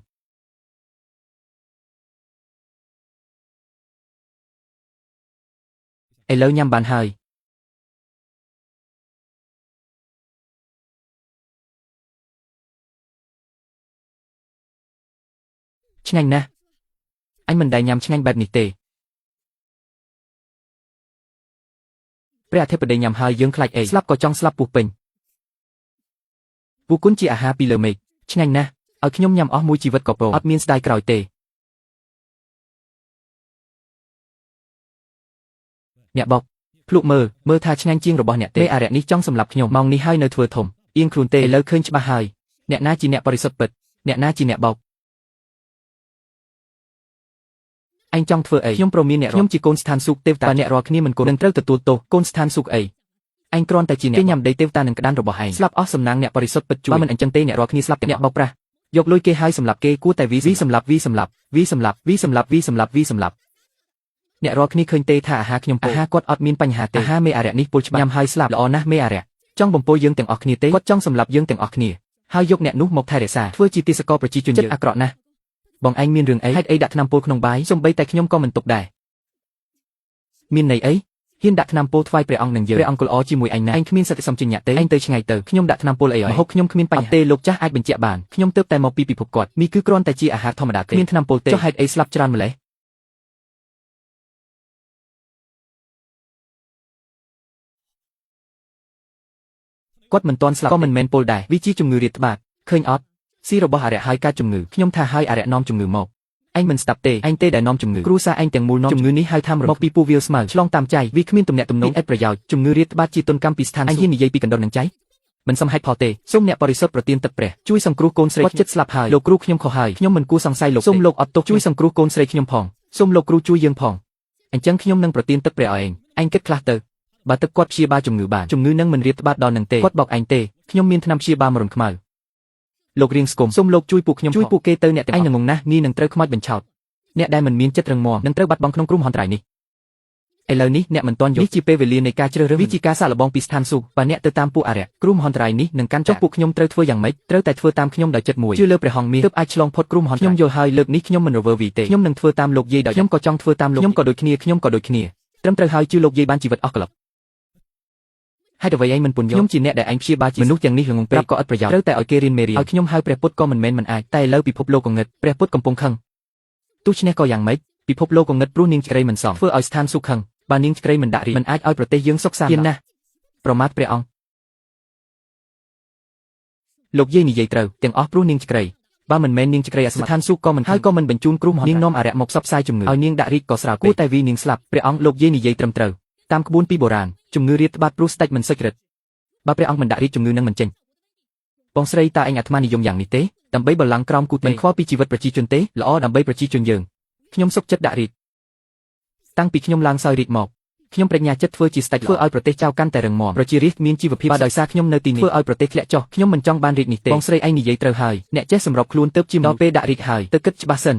ឥឡូវញ៉ាំបានហើយឆ្ងាញ់ណាស់អញមិនដែលញ៉ាំឆ្ងាញ់បែបនេះទេព្រះអធិបតីញ៉ាំហើយយើងខ្លាចអីស្លាប់ក៏ចង់ស្លាប់ពោះពេញពួកគុណជាអាហារពីលើមេឃឆ្ងាញ់ណាស់ឲ្យខ្ញុំញ៉ាំអស់មួយជីវិតក៏ព្រមអត់មានស្ដាយក្រោយទេអ្នកបោកភ្លុកមើលថាឆ្ងាញ់ជាងរបស់អ្នកទេអារៈនេះចង់សម្លាប់ខ្ញុំម៉ោងនេះហើយនៅធ្វើធំអៀងខ្លួនទេឥឡូវឃើញច្បាស់ហើយអ្នកណាជាអ្នកបរិសុទ្ធពិតអ្នកណាជាអ្នកបោកឯងចង់ធ្វើអីខ្ញុំព្រមមានអ្នកខ្ញុំជាកូនស្ថានសួគ៌ទេវតាអ្នករាល់គ្នាមិនគួរនឹងត្រូវទទួលទោសកូនស្ថានសួគ៌អីឯងគ្រាន់តែជាអ្នកគេញ៉ាំដីទេវតានឹងក្តានរបស់ឯងស្លាប់អស់សំណាងអ្នកបរិសុទ្ធពិតជួយបើមិនអញ្ចឹងទេអ្នករាល់គ្នាស្លាប់តែអ្នកបោកប្រាស់យកលុយគេហើយសម្លាប់គេគួរតែវីសម្លាប់អ្នករាល់គ្នាឃើញទេថាអាហារខ្ញុំអាហារគាត់អត់មានបញ្ហាទេអាហារមេអារៈនេះពុលច្បាស់ញ៉ាំហើយស្លាប់ល្អណាស់មេអារៈចង់បំពោយើងទាំងអស់គ្នាទេគាត់ចង់សម្លាប់យើងទាំងអស់គ្នាហើយយកអ្នកនោះមកថែរក្សាធ្វើជាទាសករប្រជាជនចិត្តអាក្រក់ណាស់បងឯងមានរឿងអីហេតុអីដាក់ថ្នាំពុលក្នុងបាយសូម្បីតែខ្ញុំក៏មិនទុកដែរមានន័យអីហ៊ានដាក់ថ្នាំពុលថ្វាយព្រះអង្គនឹងយើងព្រះអង្គល្អជាមួយឯងណាឯងគ្មានសិទ្ធិសម្បញ្ញៈទេឯងទៅឆ្ងាយទៅខ្ញុំដាក់ថ្នាំពុលអីឲ្យមហូបខ្ញុំគ្មានបញ្ហាទេលោកចាស់អាចបញ្ជាក់បានខ្ញុំទើបតែមកពីពិភពគាត់នេះគឺគ្រាន់តែជាអាហារធម្មតាទេគ្មានថ្នាំពុលទេចុះហេតុអីស្លាប់ច្រើនម្ល៉េះគាត់មិនទាន់ស្លាប់ក៏មិនមែនពុលដែរវាជាជំងឺរាតត្បាតឃើញអត់ស៊ីរបស់អារៈហើយកើតជំងឺខ្ញុំថាហើយអារៈនាំជំងឺមកឯងមិនស្ដាប់ទេឯងទេដែលនាំជំងឺគ្រួសារឯងទាំងមូលនាំជំងឺនេះហៅថាមកពីពូវាលស្មៅឆ្លងតាមចៃវាគ្មានទំនាក់ទំនងឥតប្រយោជន៍ជំងឺរាតត្បាតជាទុនកម្មពីស្ថានឯងហ៊ាននិយាយពីកណ្ដុរនឹងចៃមិនសមហេតុផលទេសូមអ្នកបរិសុទ្ធប្រទានទឹកព្រះជួយសង្គ្រោះកូនស្រីគាត់ចិត្តស្លាប់ហើយលោកគ្រូខ្ញុំខុសហើយខ្ញុំមិនគួរសង្ស័យលោកសូមលោកអត់ទោសជួយសង្គ្រោះកូនស្រីខ្ញុំផងសូមលោកគ្រូជួយយើងផងអញ្ចឹងខ្ញុំនឹងប្រទានទឹកព្រះឲ្យឯងគិតខ្លះទៅបើទឹកគាត់ព្យាបាលជំងឺបានជំងឺនឹងមិនរាតត្បាតដល់នឹងទេគាត់បោកឯងទេខ្ញុំមានថ្នាំព្យាបាលមរណខ្មៅលោករៀងស្គមសូមលោកជួយពួកខ្ញុំជួយពួកគេទៅអ្នកទាំងឯងនឹងងណាស់ងាយនឹងត្រូវខ្មោចបញ្ឆោតអ្នកដែលមិនមានចិត្តរឹងមាំនឹងត្រូវបាត់បង់ក្នុងគ្រោះមហន្តរាយនេះ ឥឡូវនេះអ្នកមិនទាន់យល់នេះជាពេលវេលានៃការជ្រើសរើសវិជាការសាកល្បងពីស្ថានសួគ៌បើអ្នកទៅតាមពួកអារក្សគ្រោះមហន្តរាយនេះនឹងកាន់ចុះពួកខ្ញុំត្រូវធ្វើយ៉ាងម៉េចត្រូវតែធ្វើតាមខ្ញុំដោយចិត្តមួយជឿលើព្រះហង្សមាសទើបអាចឆ្លងផុតគ្រោះមហន្តរាយខ្ញុំយល់ហើយលើកនេះខ្ញុំមិនរវើវីទេខ្ញុំនឹងធ្វើតាមលោកយាយដោយខ្ញុំក៏ចង់ធ្វើតាមលោកខ្ញុំក៏ដូចគ្នាត្រឹមត្រូវហើយជឿលោកយាយបានជីវិតអស់កលឹបហេតុអ្វីឯងមិនពន្យល់ខ្ញុំជាអ្នកដែលឯងព្យាបាលមនុស្សទាំងនេះល្ងងប្រាប់ក៏ឥតប្រយោជន៍ត្រូវតែឲ្យគេរៀនមេរៀនឲ្យខ្ញុំហៅព្រះពុទ្ធក៏មិនមែនមិនអាចតែឥឡូវពិភពលោកកងឹតព្រះពុទ្ធកំពុងខឹងទោះឈ្នះក៏យ៉ាងម៉េចពិភពលោកកងឹតព្រោះនាងឆ្ក្រីមិនសមធ្វើឲ្យស្ថានសួគ៌ខឹងបើនាងឆ្ក្រីមិនដាក់រីមិនអាចឲ្យប្រទេសយើងសុខសាន្តណាស់ប្រមាថព្រះអង្គលោកយាយនិយាយត្រូវទាំងអស់ព្រោះនាងឆ្ក្រីបើមិនមែននាងឆ្ក្រីអស្ថានសួគ៌ក៏មិនហើយក៏មិនបញ្ជូនគ្រោះមហន្តរាយនាងនាំអារក្សមកផ្សព្វផ្សាយជំងឺឲ្យនាងដាក់រីកក៏ស្រាវគួរតែវីនាងស្លាប់ព្រះអង្គលោកយាយនិយាយត្រឹមត្រូវតាមក្បួនពីបុរាណជំងឺរាតត្បាតព្រោះស្ដេចមិនសុចរិតបើព្រះអង្គមិនដាក់រីកជំងឺនឹងមិនចេញបងស្រីតើឯងអាត្មានិយមយ៉ាងនេះទេដើម្បីបល្ល័ង្កក្រោមគូមិនខ្វល់ពីជីវិតប្រជាជនទេល្អដើម្បីប្រជាជនយើងខ្ញុំសុខចិត្តដាក់រីកតាំងពីខ្ញុំឡើងសោយរីកមកខ្ញុំប្រាជ្ញាចិត្តធ្វើជាស្ដេចធ្វើឲ្យប្រទេសចៅកាន់តែរឹងមាំប្រជារាស្ត្រមានជីវភាពបើដោយសារខ្ញុំនៅទីនេះធ្វើឲ្យប្រទេសធ្លាក់ចុះខ្ញុំមិនចង់បានរីកនេះទេបងស្រីឯងនិយាយត្រូវហើយអ្នកចេះសម្របខ្លួនទៅជាដល់ពេលដាក់រីកហើយទៅគិតច្បាស់សិន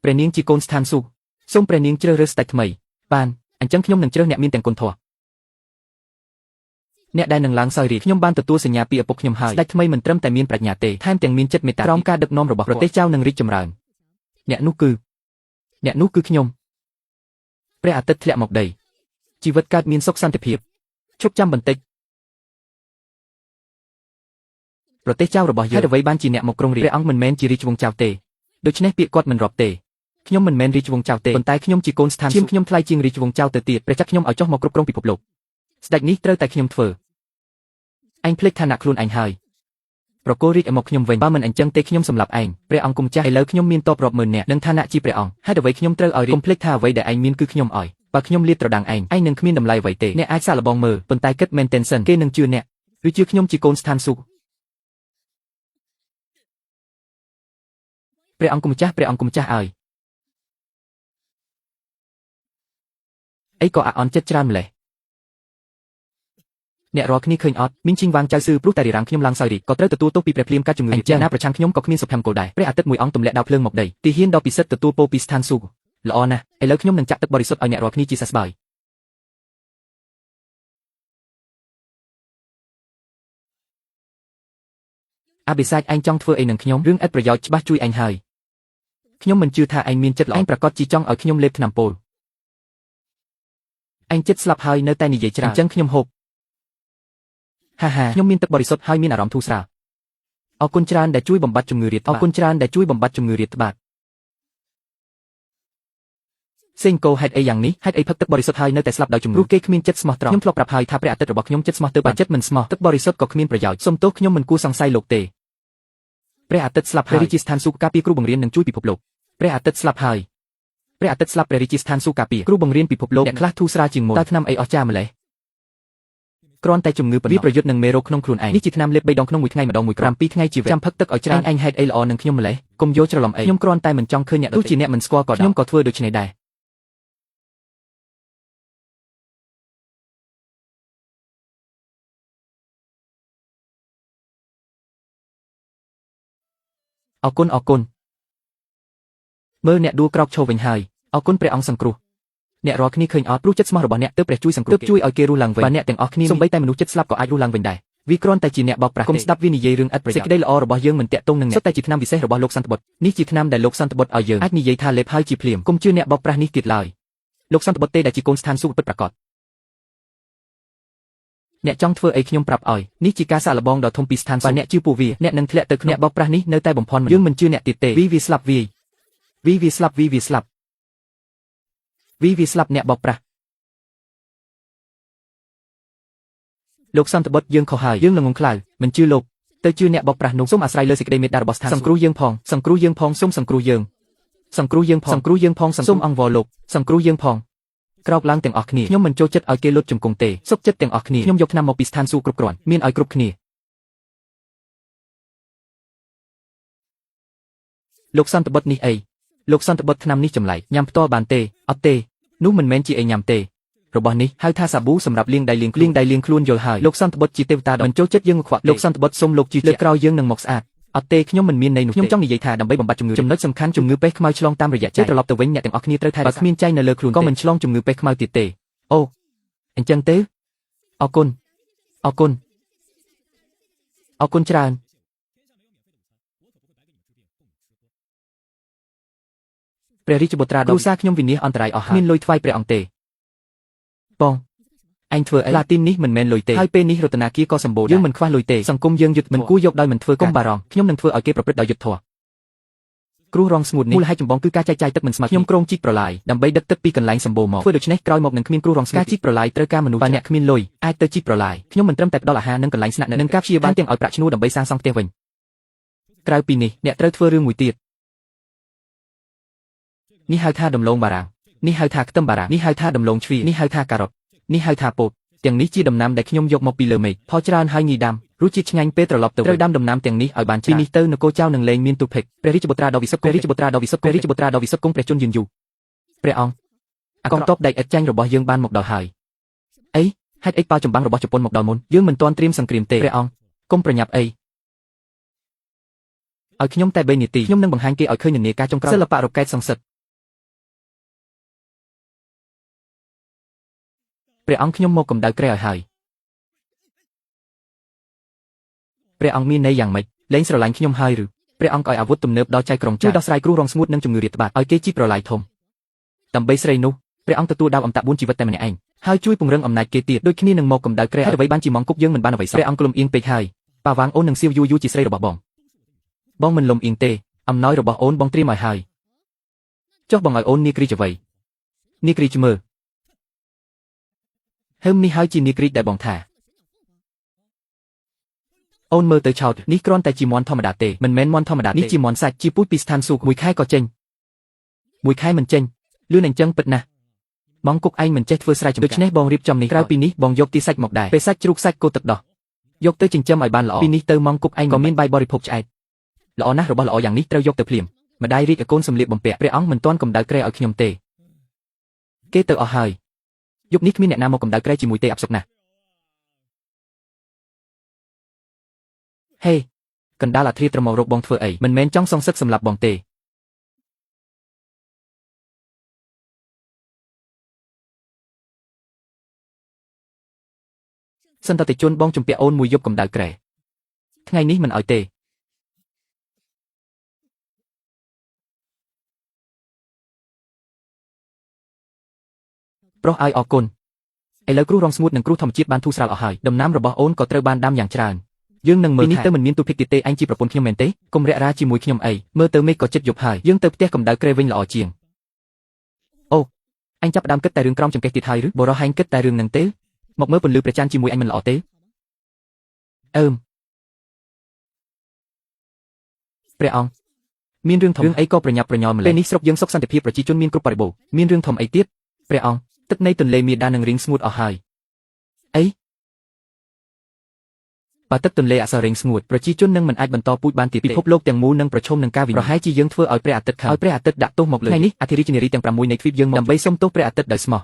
ព្រះនាងជាកូនស្ថានសួគ៌សូមព្រះនាងជ្រើសរើសស្ដេចថ្មីបានអញ្ចឹងខ្ញុំនឹងជ្រើសអ្នកមានទាំងគុណធម៌អ្នកដែលនឹងឡើងសោយរាជ្យខ្ញុំបានទទួលសញ្ញាពីឪពុកខ្ញុំហើយស្ដេចថ្មីមិនត្រឹមតែមានប្រាជ្ញាទេថែមទាំងមានចិត្តមេត្តាក្រោមការដឹកនាំរបស់ប្រទេសចៅនឹងរីកចម្រើនអ្នកនោះគឺខ្ញុំព្រះអាទិត្យធ្លាក់មកដីជីវិតកើតមានសុខសន្តិភាពឈប់ចាំបន្តិចប្រទេសចៅរបស់យើងហេតុអ្វីបានជាអ្នកមកគ្រងរាជ្យព្រះអង្គមិនមែនជារាជវង្សចៅទេដូច្នេះពាក្យគាត់មិនរាប់ទេខ្ញុំមិនមែនរាជវង្សចៅទេប៉ុន្តែខ្ញុំជាកូនស្ថានសួគ៌ខ្ញុំថ្លៃជាងរាជវង្សចៅទៅទៀតព្រះចាត់ខ្ញុំឲ្យចុះមកគ្រប់គ្រងពិភពលោកស្ដេចនេះត្រូវតែខ្ញុំធ្វើឯងភ្លេចឋានៈខ្លួនឯងហើយប្រគល់រាជឲ្យមកខ្ញុំវិញបើមិនអញ្ចឹងទេខ្ញុំសម្លាប់ឯងព្រះអង្គគុំចាស់ឥឡូវខ្ញុំមានតបរាប់ម៉ឺននាក់នឹងឋានៈជាព្រះអង្គហេតុអ្វីខ្ញុំត្រូវឲ្យរាជកុំភ្លេចថាអ្វីដែលឯងមានគឺខ្ញុំឲ្យបើខ្ញុំលាតត្រដាងឯងនឹងគ្មានតម្លៃអ្វីទេអ្នកអាចសាកល្បងមើលប៉ុន្តែគិតមែនទែនសិនគេនឹងជឿអ្នកឬជឿខ្ញុំជាកូនស្ថានសួគ៌ព្រះអង្គគុំចាស់ឲ្យអីក៏អាអន់ចិត្តច្រើនម្លេះអ្នករាល់គ្នាឃើញអត់មីងជីងវាងចៅស៊ឺព្រោះតែរារាំងខ្ញុំឡើងសោយរីកក៏ត្រូវទទួលទោសពីព្រះភ្លាមកាត់ជំងឺយ៉ាងណាប្រឆាំងខ្ញុំក៏គ្មានសុភមង្គលដែរព្រះអាទិត្យមួយអង្គទម្លាក់ដាវភ្លើងមកដីទីហ៊ានដ៏ពិសិដ្ឋទទួលពរពីស្ថានសួគ៌ល្អណាស់ឥឡូវខ្ញុំនឹងចាក់ទឹកបរិសុទ្ធឲ្យអ្នករាល់គ្នាជាសះស្បើយអាបិសាចឯងចង់ធ្វើអីនឹងខ្ញុំរឿងឥតប្រយោជន៍ច្បាស់ជួយឯងហើយខ្ញុំមិនជឿថាឯងមានចិត្តល្អឯងប្រកាសជាចង់ឲ្យខ្ញុំលេបថ្នាំពោលឯងចិត្តស្លាប់ហើយនៅតែនិយាយច្រើនអញ្ចឹងខ្ញុំហូបហាខ្ញុំមានទឹកបរិសុទ្ធហើយមានអារម្មណ៍ធូរស្រាលអរគុណច្រើនដែលជួយបំបត្តិជំងឺរាតត្បាតសេងកោហេតុអីយ៉ាងនេះហេតុអីផឹកទឹកបរិសុទ្ធហើយនៅតែស្លាប់ដោយជំងឺគេគ្មានចិត្តស្មោះត្រង់ខ្ញុំធ្លាប់ប្រាប់ហើយថាព្រះអាទិត្យរបស់ខ្ញុំចិត្តស្មោះទៅបើចិត្តមិនស្មោះទឹកបរិសុទ្ធក៏គ្មានប្រយោជន៍សុំទោសខ្ញុំមិនគួរសង្ស័យលោកទេព្រះអាទិត្យស្លាប់ហើយព្រះរាជាស្ថានសួគ៌ការពារគ្រូបង្រៀននឹងជួយពិភពលោកព្រះអាទិត្យស្លាប់ហើយព្រះអាទិត្យស្លាប់ព្រះរាជាស្ថានសួគ៌ការពារគ្រូបង្រៀនពិភពលោកអ្នកខ្លះធូរស្រាលជាងមុនតើថ្នាំអីអស្ចារ្យម្ល៉េះគ្រាន់តែជំងឺប៉ុណ្ណោះវាប្រយុទ្ធនឹងមេរោគក្នុងខ្លួនឯងនេះជាថ្នាំលេប3ដងក្នុងមួយថ្ងៃម្ដង1ក្រាម2ថ្ងៃជាចាំផឹកទឹកឲ្យច្រើនឯងហេតុអីល្អនឹងខ្ញុំម្ល៉េះកុំយកច្រឡំអីខ្ញុំគ្រាន់តែមិនចង់ឃើញអ្នកទោះជាអ្នកមិនស្គាល់ក៏ខ្ញុំក៏ធ្វើដូច្នេះដែរអរគុណមើលអ្នកដួលក្រោកឈរវិញហើយអរគុណព្រះអង្គសង្គ្រោះអ្នករាល់គ្នាឃើញអត់ព្រោះចិត្តស្មោះរបស់អ្នកទើបព្រះជួយសង្គ្រោះជួយឲ្យគេរស់ឡើងវិញបើអ្នកទាំងអស់គ្នាសូម្បីតែមនុស្សចិត្តស្លាប់ក៏អាចរស់ឡើងវិញដែរវាគ្រាន់តែជាអ្នកបោកប្រាស់កុំស្ដាប់វានិយាយរឿងឥតប្រយោជន៍សេចក្តីល្អរបស់យើងមិនតាក់ទងនឹងអ្នកសុទ្ធតែជាថ្នាំពិសេសរបស់លោកសន្តិបុត្រនេះជាថ្នាំដែលលោកសន្តិបុត្រឲ្យយើងអាចនិយាយថាលេបហើយជាភ្លាមកុំជឿអ្នកបោកប្រាស់នេះទៀតឡើយលោកសន្តិបុត្រទេដែលជាកូនស្ថានសួគ៌ពិតប្រាកដអ្នកចង់ធ្វើអីខ្ញុំប្រាប់ឲ្យនេះជាការសាកល្បងដ៏ធំពីស្ថានសួគ៌បើអ្នកជឿពួកវាអ្នកនឹងធ្លាក់ទៅក្នុងបោកប្រាស់នេះនៅតែបំផន់យើងមិនជឿអ្នកទៀតទេវាស្លាប់អ្នកបោកប្រាស់លោកសន្តិបុត្រយើងខុសហើយយើងល្ងងខ្លៅមិនជឿលោកទៅជឿអ្នកបោកប្រាស់នោះសូមអាស្រ័យលើសេចក្តីមេត្តារបស់ស្ថានសង្គ្រោះយើងផងសូមសង្គ្រោះយើងផងសូមអង្វរលោកសង្គ្រោះយើងផងក្រោកឡើងទាំងអស់គ្នាខ្ញុំមិនចូលចិត្តឲ្យគេលុតជង្គង់ទេសុខចិត្តទាំងអស់គ្នាខ្ញុំយកថ្នាំមកពីស្ថានសួគ៌គ្រប់គ្រាន់មានឲ្យគ្រប់គ្នាលោកសន្តិបុត្រនេះអីលោកសន្តិបុត្រថ្នាំនេះចម្លែកញ៉ាំផ្ទាល់បានទេអត់ទេនោះមិនមែនជាអីញ៉ាំទេរបស់នេះហៅថាសាប៊ូសម្រាប់លាងដៃលាងខ្លួនយល់ហើយលោកសន្តិបុត្រជាទេវតាដ៏មិនចូលចិត្តយើងខ្វាក់លោកសន្តិបុត្រសូមលោកជឿជាក់លើក្រោយយើងនឹងមកស្អាត អត់ទេខ្ញុំមិនមានន័យនោះខ្ញុំចង់និយាយថាដើម្បីបំបត្តិជំងឺចំណុចសំខាន់ជំងឺពេស្តខ្មៅឆ្លងតាមរយៈចៃត្រឡប់ទៅវិញអ្នកទាំងអស់គ្នាត្រូវថែរក្សាបើគ្មានចៃនៅលើខ្លួនក៏មិនឆ្លងជំងឺពេស្តខ្មៅទៀតទេអូអញ្ចឹងទេអរគុណអរគុណអរគុណច្រើនព្រះរាជបុត្រាគ្រួសារខ្ញុំវិនាសអន្តរាយអស់ហើយគ្មានលុយថ្វាយព្រះអង្គទេបងអញធ្វើអីឡាទីននេះមិនមែនលុយទេហើយពេលនេះរតនាគារក៏សម្បូរយើងមិនខ្វះលុយទេសង្គមយើងយុទ្ធមិនគួរយកដោយមិនធ្វើកុំបារម្ភខ្ញុំនឹងធ្វើឲ្យគេប្រព្រឹត្តដោយយុត្តិធម៌គ្រូរងស្ងួតនេះមូលហេតុចម្បងគឺការចែកចាយទឹកមិនស្មើខ្ញុំក្រុងជីកប្រឡាយដើម្បីដឹកទឹកពីកន្លែងសម្បូរមកធ្វើដូច្នេះក្រោយមកនឹងគ្មានគ្រូរងស្ងួតការជីកប្រឡាយត្រូវការមនុស្សបើអ្នកគ្មានលុយអាចទៅជីកប្រឡាយខ្ញុំមិនត្រឹមតែផ្ដល់អាហារនិងកន្លែងស្នាក់នៅនិងការព្យាបាលទាំងឲ្យប្រាក់ឈ្នួលដើម្បីសាងសង់ផ្ទះវិញក្រៅពីនេះអ្នកត្រូវធ្វើរឿងមួយទៀតនេះហៅថាដំឡូងបារាំងនេះហៅថាខ្ទឹមបារាំងនេះហៅថាដំឡូងជ្វានេះហៅថាការ៉ុតនេះហៅថាពោតទាំងនេះជាដំណាំដែលខ្ញុំយកមកពីលើមេឃផលច្រើនហើយងាយដាំរសជាតិឆ្ងាញ់ពេលត្រឡប់ទៅត្រូវដាំដំណាំទាំងនេះឲ្យបានច្រើនពីនេះទៅនគរចៅនឹងលែងមានទុភិកព្រះរាជបុត្រាដ៏វិសុទ្ធព្រះរាជបុត្រាដ៏វិសុទ្ធព្រះរាជបុត្រាដ៏វិសុទ្ធគង់ព្រះជន្មយឺនយូរព្រះអង្គកងទ័ពដែកឥតចាញ់របស់យើងបានមកដល់ហើយអីហេតុអីប៉ាវចម្បាំងរបស់ជប៉ុនមកដល់មុនយើងមិនទាន់ត្រៀមសង្គ្រាមទេព្រះអង្គកុំប្រញាប់អីឲ្យខ្ញុំតែ3នាទីខ្ញុំនឹងបង្ហាញគេឲ្យឃើញនានាការចុងក្រោយសិល្បៈរកែតសង្សិទ្ធព្រះអង្គខ្ញុំមកកម្ដៅក្រែឲ្យហើយព្រះអង្គមានន័យយ៉ាងម៉េចលែងស្រឡាញ់ខ្ញុំហើយឬព្រះអង្គឲ្យអាវុធទំនើបដល់ចៅក្រុងជួយដោះស្រាយគ្រោះរងស្ងួតនិងជំងឺរាតត្បាតឲ្យគេជីប្រឡាយធំដើម្បីស្រីនោះព្រះអង្គទទួលដាវអមតា4ជីវិតតែម្នាក់ឯងហើយជួយពង្រឹងអំណាចគេទៀតដូចគ្នានឹងមកកម្ដៅក្រែហើយអ្វីបានជាម៉ងគប់យើងមិនបានអ្វីសោះព្រះអង្គក្លំអៀងពេកហើយប៉ាវ៉ាងអូននឹងសៀវយូជាស្រីរបស់បងមិនលំអៀងទេអំណោយរបស់អូនបងត្រៀមឲ្យហើយចុះបងឲ្យអូននាគ្រីចអ្វីនាគ្រីចមើលហឹមនេះហើយជានាគ្រីចដែលបងថាអូនមើលទៅឆោតនេះគ្រាន់តែជាមន់ធម្មតាទេមិនមែនមន់ធម្មតានេះជាមន់សាច់ជាពូជពីស្ថានសួគ៌មួយខែក៏ចេញមួយខែមិនចេញលឿនអញ្ចឹងពិតណាស់បងគុកឯងមិនចេះធ្វើស្រែចម្ការដូច្នេះបងរៀបចំនេះក្រៅពីនេះបងយកទីសាច់មកដែរពេលសាច់ជ្រូកសាច់គោទឹកដោះយកទៅចិញ្ចឹមឲ្យបានល្អពីនេះទៅម៉ងគុកឯងក៏មានបាយបរិភោគឆ្អែតល្អណាស់របស់ល្អយ៉ាងនេះត្រូវយកទៅភ្លាមម្ដាយរាជឲ្យកូនសម្លៀកបំពាក់ព្រះអង្គមិនទាន់កម្ដៅក្រែឲ្យខ្ញុំទេគេទៅអស់ហើយយប់នេះគ្មានអ្នកណាមកកម្ដៅក្រែជាមួយទេអាប់សុកណាស់ហេកណ្ដាលអាធ្រាត្រមករកបងធ្វើអីមិនមែនចង់សងសឹកសម្លាប់បងទេសន្តតិជនបងជំពាក់អូនមួយយប់កម្ដៅក្រែថ្ងៃនេះមិនឲ្យទេប្រុសឲ្យអរគុណឥឡូវគ្រោះរងស្ងួតនិងគ្រោះធម្មជាតិបានធូរស្រាលអស់ហើយដំណាំរបស់អូនក៏ត្រូវបានដាំយ៉ាងច្រើនយើងនឹងមើលនេះទៅមិនមានទូភិកទៀតទេអញជាប្រពន្ធខ្ញុំមែនទេកុំរាក់រាជាមួយខ្ញុំអីមើលទៅមេឃក៏ជិតយប់ហើយយើងទៅផ្ទះកម្ដៅក្រែវិញល្អជាងអូអញចាប់ផ្ដើមគិតតែរឿងក្រោមចង្កេះទៀតហើយឬបរោះហែងគិតតែរឿងនឹងទេមកមើលពន្លឺព្រះច័ន្ទជាមួយអញមិនល្អទេព្រះអង្គមានរឿងធំរឿងអីក៏ប្រញាប់ប្រញាល់ម្ល៉េះពេលនេះស្រុកយើងសុខសន្តិភាពប្រជាជនមានគ្រប់បរិបូរណ៍មានរឿងធំអីទៀតព្រះអង្គទឹកនៃទន្លេមេដានឹងរីងស្ងួតអស់ហើយអីបើទឹកទន្លេអសររីងស្ងួតប្រជាជននឹងមិនអាចបន្តពូជបានទៀតពិភពលោកទាំងមូលនឹងប្រឈមនឹងការវិនាសប្រហែលជាយើងធ្វើឲ្យព្រះអាទិត្យខឹងឲ្យព្រះអាទិត្យដាក់ទោសមកលើថ្ងៃនេះអធិរាជនារីទាំង6នៃទ្វីបយើងមកដើម្បីសុំទោសព្រះអាទិត្យដោយស្មោះ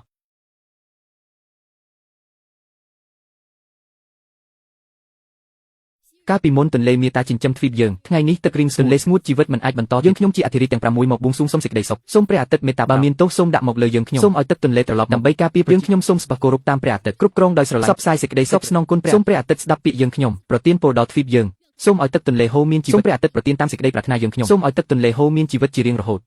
កាលពីមុនទន្លេមេតាចិញ្ចឹមទ្វីបយើងថ្ងៃនេះទឹករីងទន្លេស្ងួតជីវិតមិនអាចបន្តយើងខ្ញុំជាអធិរាជទាំង6មកបួងសួងសុំសេចក្តីសុខសូមព្រះអាទិត្យមេត្តាបើមានទោសសូមដាក់មកលើយើងខ្ញុំសូមឲ្យទឹកទន្លេត្រឡប់ដើម្បីការពារយើងខ្ញុំសូមស្ពះគោរពតាមព្រះអាទិត្យគ្រប់គ្រងដោយស្រឡាញ់ផ្សព្វផ្សាយសេចក្តីសុខស្នងគុណព្រះសូមព្រះអាទិត្យស្ដាប់ពាក្យយើងខ្ញុំប្រទានពរដល់ទ្វីបយើងសូមឲ្យទឹកទន្លេហូរមានជីវិតសូមព្រះអាទិត្យប្រទានតាមសេចក្តីប្រាថ្នាយើងខ្ញុំសូមឲ្យទឹកទន្លេហូរមានជីវិតជារៀងរហូត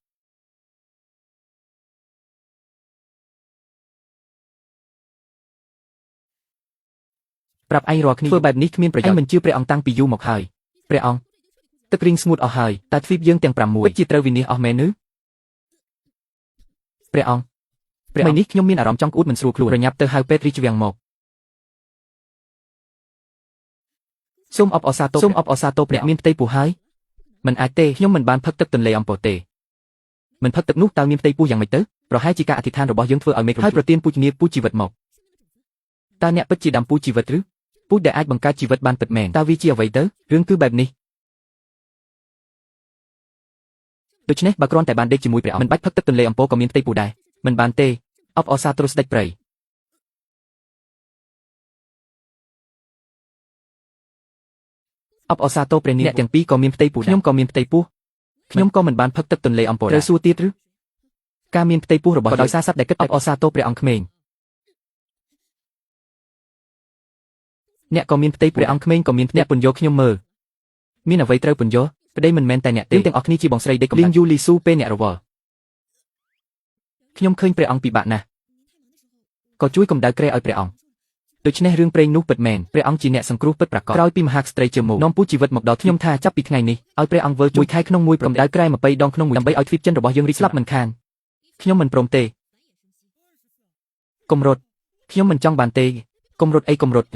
ប្រាប់ឯងរាល់គ្នាធ្វើបែបនេះគ្មានប្រយោជន៍ឯងមិនជឿព្រះអង្គតាំងពីយូរមកហើយព្រះអង្គទឹករីងស្ងួតអស់ហើយតែទ្វីបយើងទាំង6ពិតជាត្រូវវិនាសអស់មែនឬព្រះអង្គថ្ងៃនេះខ្ញុំមានអារម្មណ៍ចង់ក្អួតមិនស្រួលខ្លួនប្រញាប់ទៅហៅពេទ្យរាជវាំងមកសូមអបអរសាទរព្រះមានផ្ទៃពោះហើយមិនអាចទេខ្ញុំមិនបានផឹកទឹកទន្លេអំពរទេមិនផឹកទឹកនោះតើមានផ្ទៃពោះយ៉ាងម៉េចទៅប្រហែលជាការអធិដ្ឋានរបស់យើងធ្វើឲ្យមេឃហើយប្រទានពូជនាគពូជជីវិតមកតើអ្នកពិតជាដាំពូជជីវិតឬពូជដែលអាចបង្កើតជីវិតបានពិតមែនតើវាជាអ្វីទៅរឿងគឺបែបនេះដូច្នេះបើគ្រាន់តែបានដេកជាមួយព្រះអង្គមិនបាច់ផឹកទឹកទន្លេអំពរក៏មានផ្ទៃពោះដែរមិនបានទេអបអរសាទរស្ដេចព្រៃ អបអសាទោព្រះនាងអ្នកទាំងពីរក៏មានផ្ទៃពោះខ្ញុំក៏មានផ្ទៃពោះខ្ញុំក៏មិនបានផឹកទឹកទន្លេអំពរត្រូវសួរទៀតឬការមានផ្ទៃពោះរបស់ដោយសារសត្វដែលគិតអបអសាទោព្រះអង្គក្មេងអ្នកក៏មានផ្ទៃព្រះអង្គក្មេងក៏មានអ្នកពន្យល់ខ្ញុំមើលមានអ្វីត្រូវពន្យល់ប្តីមិនមែនតែអ្នកទេទាំងអស់គ្នាជាបងស្រីដេកកំលៀងយូលីស៊ូពេលអ្នករវល់ខ្ញុំឃើញព្រះអង្គពិបាកណាស់ក៏ជួយកម្ដៅក្រែឲ្យព្រះអង្គដូច្នេះរឿងព្រេងនោះពិតមែនព្រះអង្គជាអ្នកសង្គ្រោះពិតប្រាកដក្រោយពីមហាក្សត្រីជើមកនាំពូជីវិតមកដល់ខ្ញុំថាចាប់ពីថ្ងៃនេះឲ្យព្រះអង្គវើជួយខែក្នុងមួយកម្ដៅក្រែ20ដងក្នុងមួយដើម្បីឲ្យទ្វីបចិនរបស់យើងរីកស្លាប់មិនខានខ្ញុំមិនព្រមទេគំរត់ខ្ញុំមិនចង់បានទេគំរត់អីគំរត់